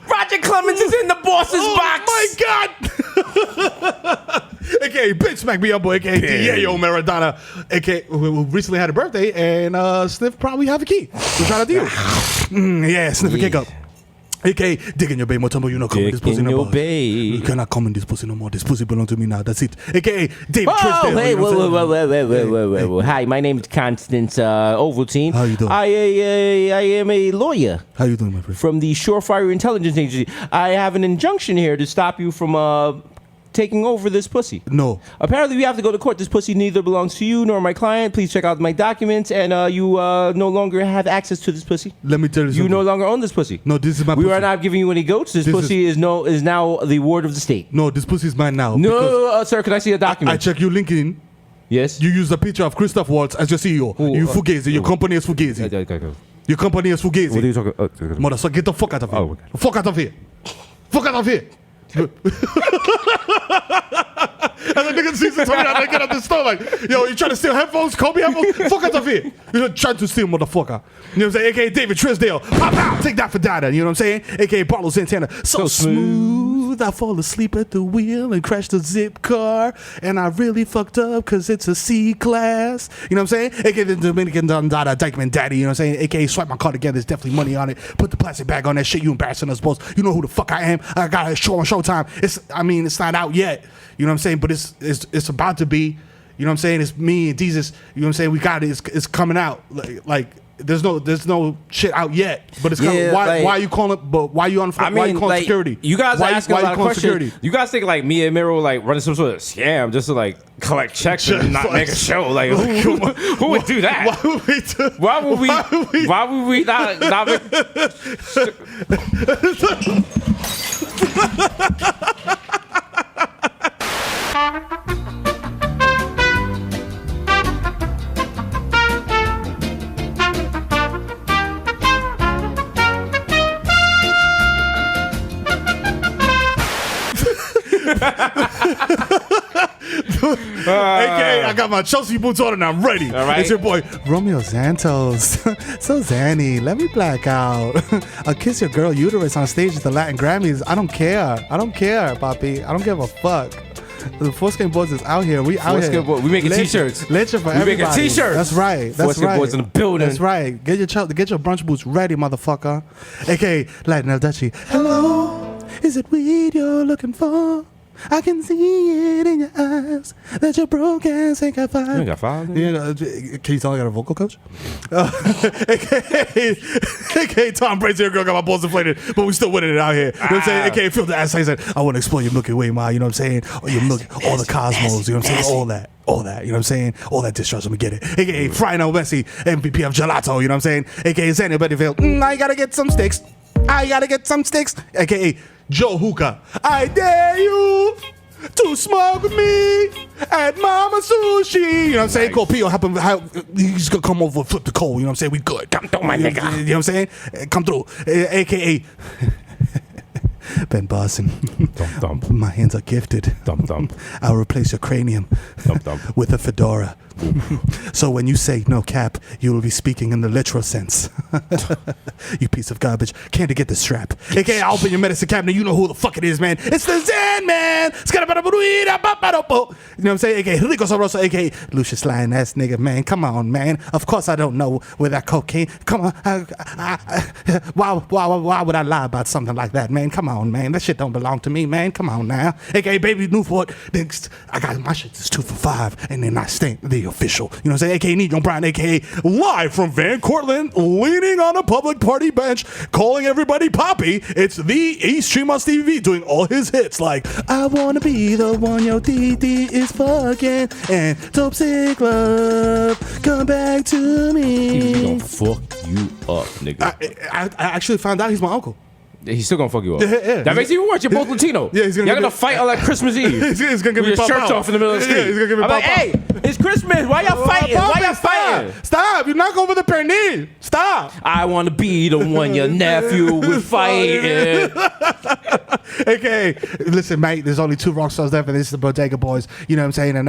Speaker 4: Roger Clemens is in the boss's box.
Speaker 2: Oh my God! AKA Bitch Smack me up, boy. AKA Diego Maradona. AKA who recently had a birthday, and Sniff probably have a key. We're trying to deal. Yeah, Sniff a kick up. AKA digging your bay, Motumbo, you know, come in this pussy no more. You cannot come in this pussy no more. This pussy belong to me now. That's it. AKA David Trisdale.
Speaker 4: Hey,
Speaker 2: you know what I'm saying?
Speaker 4: wait. Hi, my name is Constance Ovaltine.
Speaker 2: How you doing?
Speaker 4: I am a lawyer
Speaker 2: How you doing, my friend?
Speaker 4: from the Surefire Intelligence Agency. I have an injunction here to stop you from taking over this pussy.
Speaker 2: No.
Speaker 4: Apparently, we have to go to court. This pussy neither belongs to you nor my client. Please check out my documents, and you no longer have access to this pussy.
Speaker 2: Let me tell you something.
Speaker 4: You no longer own this pussy.
Speaker 2: No, this is my
Speaker 4: We
Speaker 2: pussy.
Speaker 4: are not giving you any goats. This pussy is now the ward of the state.
Speaker 2: No, this pussy is mine now.
Speaker 4: No, sir, can I see a document?
Speaker 2: I check your LinkedIn.
Speaker 4: Yes.
Speaker 2: You use a picture of Christoph Waltz as your CEO. You Fugazi. Your company is Fugazi. Your company is Fugazi.
Speaker 4: What are you talking about?
Speaker 2: Motherfucker, get the fuck out of here.
Speaker 4: Oh, okay.
Speaker 2: Fuck out of here. Fuck out of here. And the nigga sees it, I get out the store like, yo, you trying to steal headphones? Kobe headphones? Fuck out of here. You're trying to steal, motherfucker. You know what I'm saying? AKA David Trisdale. Pop out. Take that for data. You know what I'm saying? AKA Barlow Santana. So smooth. I fall asleep at the wheel and crash the zip car. And I really fucked up because it's a C-class. You know what I'm saying? AKA the Dominican Don Dada Dykeman Daddy. You know what I'm saying? AKA swipe my card again. There's definitely money on it. Put the plastic bag on that shit. You embarrassing us both. You know who the fuck I am. I got a show on Showtime. It's not out yet. You know what I'm saying? But it's about to be. You know what I'm saying? It's me and Jesus. You know what I'm saying? We got it. It's coming out. Like there's no shit out yet, but it's coming.
Speaker 4: Yeah,
Speaker 2: Why
Speaker 4: like-
Speaker 2: are you calling? But why you on? Why you calling
Speaker 4: like,
Speaker 2: security?
Speaker 4: You guys
Speaker 2: why,
Speaker 4: are asking
Speaker 2: why
Speaker 4: a lot
Speaker 2: you
Speaker 4: of
Speaker 2: calling
Speaker 4: questions.
Speaker 2: security?
Speaker 4: You guys think like me and Miro like running some sort of scam just to like collect checks and not make a show? Like who would do that?
Speaker 2: Why would we do?
Speaker 4: Why would we not make,
Speaker 7: AKA, I got my Chelsea boots on and I'm ready.
Speaker 4: All right.
Speaker 7: It's your boy.
Speaker 2: Romeo Santos. So Zanny, let me black out. I'll kiss your girl uterus on stage at the Latin Grammys. I don't care, Papi. I don't give a fuck. The Foreskin Boys is out here. We out
Speaker 4: Foreskin
Speaker 2: here.
Speaker 4: Boys. We making t-shirts.
Speaker 2: Lecture for
Speaker 4: We making
Speaker 2: everybody.
Speaker 4: t-shirts.
Speaker 2: That's right. That's
Speaker 4: Foreskin
Speaker 2: right.
Speaker 4: Boys in the building.
Speaker 2: That's right. Get your brunch boots ready, motherfucker. AKA Latin El Dutchie. Hello, is it weed you're looking for? I can see it in your eyes that you're broke ass ain't got five.
Speaker 4: You ain't got five, nigga?
Speaker 2: You know, can you tell I got a vocal coach? AKA Tom Brady, your girl got my balls inflated, but we still winning it out here. You know what I'm saying? AKA Phil the ass said, I want to explore your Milky Way, ma. You know what I'm saying? Or your Milky, all the cosmos. You know what I'm saying? All that. All that, you know what I'm saying? All that discharge, let me get it. AKA Frino Messi, MVP of Gelato, you know what I'm saying? AKA Zanny Bettyfield, I gotta get some sticks. AKA Joe Hookah, I dare you to smoke with me at Mama Sushi. You know what I'm saying? Cool. P.O. He's gonna come over and flip the coal. You know what I'm saying? We good. Come through, my nigga. You know what I'm saying? Come through. AKA Ben Boston.
Speaker 4: Dump, dump.
Speaker 2: My hands are gifted.
Speaker 4: Dump, dump.
Speaker 2: I'll replace your cranium
Speaker 4: Dump, dump.
Speaker 2: with a fedora. So when you say no cap, you will be speaking in the literal sense. You piece of garbage. Can't get the strap. AKA, I'll open your medicine cabinet. You know who the fuck it is, man. It's the Zen Man. You know what I'm saying? AKA Rico Sabroso, AKA Lucius Lion ass nigga, man. Come on, man. Of course I don't know where that cocaine. Come on. Why would I lie about something like that, man? Come on, man. That shit don't belong to me, man. Come on now. AKA Baby Newport. I got my shit is 2 for $5, and then I stand the official. You know what I'm saying? AKA Neil Brown, AKA live from Van Cortlandt, leaning on a public party bench, calling everybody Poppy. It's the East Stream on Stevie V doing all his hits like I wanna be the one your DD is fucking and Dope Sick Love. Come back to
Speaker 4: He's
Speaker 2: me.
Speaker 4: gonna fuck you up, nigga.
Speaker 2: I actually found out he's my uncle.
Speaker 4: He's still gonna fuck you up.
Speaker 2: Yeah.
Speaker 4: That makes it even worse. You're both Latino.
Speaker 2: Yeah, he's gonna
Speaker 4: Y'all
Speaker 2: give
Speaker 4: gonna
Speaker 2: me-
Speaker 4: fight on like Christmas Eve.
Speaker 2: He's gonna give
Speaker 4: With
Speaker 2: me
Speaker 4: your
Speaker 2: pop
Speaker 4: shirts
Speaker 2: out.
Speaker 4: off in the middle of the
Speaker 2: Yeah,
Speaker 4: street.
Speaker 2: he's gonna give me
Speaker 4: I'm
Speaker 2: pop
Speaker 4: like, hey, it's Christmas. Why y'all fighting? Why y'all fighting?
Speaker 2: Stop! You knock over the pernil. Stop!
Speaker 4: I wanna be the one your nephew would fight.
Speaker 2: Okay, listen, mate. There's only 2 rock stars left, and this is the Bodega Boys. You know what I'm saying? And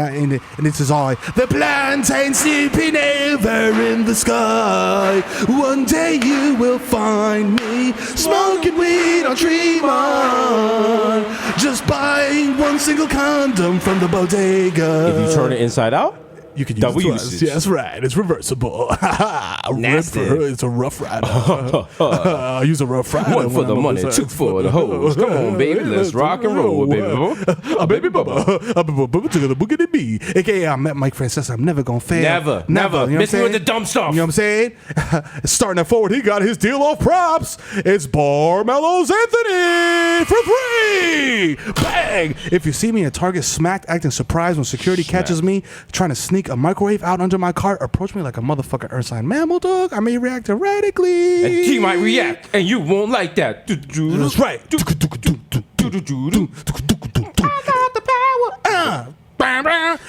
Speaker 2: this is I. The plantain sleeping ever in the sky. One day you will find me smoking weed on Tremont, just buying one single condom from the bodega.
Speaker 4: If you turn it inside out,
Speaker 2: you can use
Speaker 4: double
Speaker 2: it twice.
Speaker 4: usage.
Speaker 2: Yeah, that's right. It's reversible.
Speaker 4: Nasty.
Speaker 2: It's a rough rider. I use a rough rider.
Speaker 4: one for
Speaker 2: when
Speaker 4: the
Speaker 2: I'm
Speaker 4: money,
Speaker 2: overseas.
Speaker 4: 2 for the hoes. Come on, baby, let's rock and roll, baby.
Speaker 2: A baby bubba. A baby bubba to the boogity bee. AKA, I met Mike Francis. I'm never gonna fail.
Speaker 4: Never.
Speaker 2: You know what
Speaker 4: Miss
Speaker 2: I'm
Speaker 4: me with
Speaker 2: saying?
Speaker 4: the dumb stuff.
Speaker 2: You know what I'm saying? Starting at forward, he got his deal off props. It's Barmelos Anthony for 3. Bang! If you see me at Target smacked, acting surprised when security catches me trying to sneak a microwave out under my cart, approach me like a motherfucking Ursine mammal dog. I may react erratically.
Speaker 4: And he might react, and you won't like that.
Speaker 2: That's right.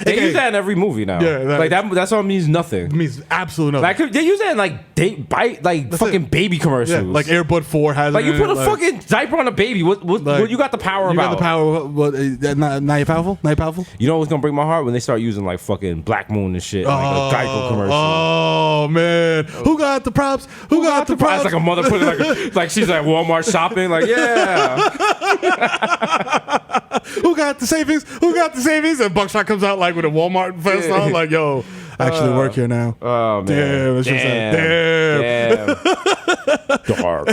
Speaker 4: They use that in every movie now.
Speaker 2: Yeah,
Speaker 4: like that song means nothing.
Speaker 2: It means absolutely nothing.
Speaker 4: Like they use that in like fucking baby commercials.
Speaker 2: Yeah, like Airbud 4 has
Speaker 4: Like
Speaker 2: it
Speaker 4: you
Speaker 2: in
Speaker 4: put
Speaker 2: it,
Speaker 4: a fucking diaper on a baby. What you got the power
Speaker 2: you
Speaker 4: about?
Speaker 2: got the power. What? Now you're powerful. Now you're powerful.
Speaker 4: You know what's gonna break my heart when they start using like fucking Black Moon and shit, like a Geico commercial.
Speaker 2: Oh man, who got the props? Who got the props?
Speaker 4: It's like a mother putting like she's at Walmart shopping. Like yeah,
Speaker 2: Who got the savings? Who got the savings? And Buckshot comes out like with a Walmart vest on, like yo. I actually work here now.
Speaker 4: oh man,
Speaker 2: Damn, it's just like, damn.
Speaker 4: Dark.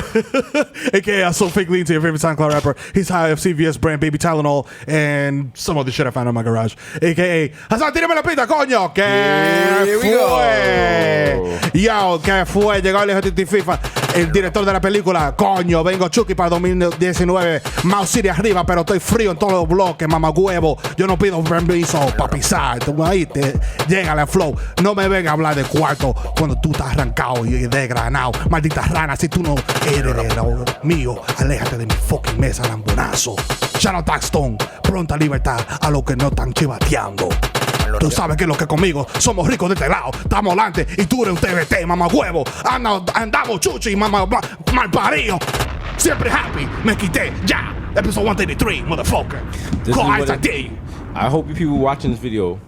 Speaker 7: AKA I sold fake lean to your favorite SoundCloud rapper. He's high of CVS brand Baby Tylenol and some other shit I found in my garage. AKA Hassan, tírame la pita, coño. ¿Qué fue? Yo, ¿qué fue? Llegó el ejército FIFA, el director de la película. Coño, vengo Chucky para 2019. Mouse City arriba, pero estoy frío en todos los bloques, mamagüevo. Yo no pido permiso para pisar. Tú ahí te llega la flow. No me venga a hablar de cuarto cuando tú estás arrancado y desgranado. Maldita rana, si tú no eres de lo mío, aléjate de mi fucking mesa, lambonazo. Shadow Taxstone, pronta libertad a los que no están chivateando. Tú sabes que los que conmigo somos ricos de este lado. Estamos adelante y tú eres un TBT, mamá huevo. Andamos chuchi, mamá malparido. Siempre happy, me quité, ya. Episode 133, motherfucker. Call ISID.
Speaker 4: I hope you people watching this video,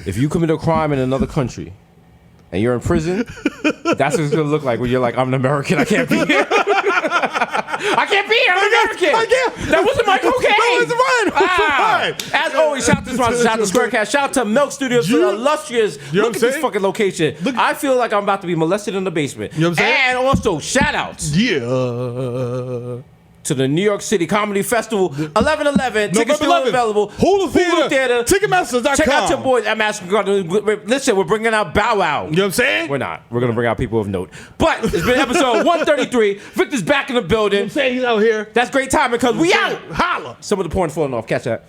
Speaker 4: if you commit a crime in another country and you're in prison, that's what it's gonna look like when you're like, I'm an American, I can't be here. I can't be here, I'm an American.
Speaker 7: I can't.
Speaker 4: That wasn't my cocaine.
Speaker 7: That was fine.
Speaker 4: As always, shout out to sponsors, shout out to Squarecast, shout out to Milk Studios for the illustrious.
Speaker 7: You know
Speaker 4: Look
Speaker 7: what
Speaker 4: at
Speaker 7: I'm
Speaker 4: this
Speaker 7: saying?
Speaker 4: fucking location. I feel like I'm about to be molested in the basement.
Speaker 7: You know what I'm saying?
Speaker 4: And also, shout outs
Speaker 7: Yeah.
Speaker 4: to the New York City Comedy Festival, 11/11. Tickets
Speaker 7: November
Speaker 4: still
Speaker 7: 11th.
Speaker 4: available.
Speaker 7: Hulu Theater. Ticketmasters.com.
Speaker 4: Check out your boys at Master Garden. Listen, we're bringing out Bow Wow.
Speaker 7: You know what I'm saying?
Speaker 4: We're not. We're going to bring out people of note. But it's been episode 133. Victor's back in the building.
Speaker 7: Say he's out here.
Speaker 4: That's great timing because we out.
Speaker 7: Holla.
Speaker 4: Some of the porn's falling off. Catch that.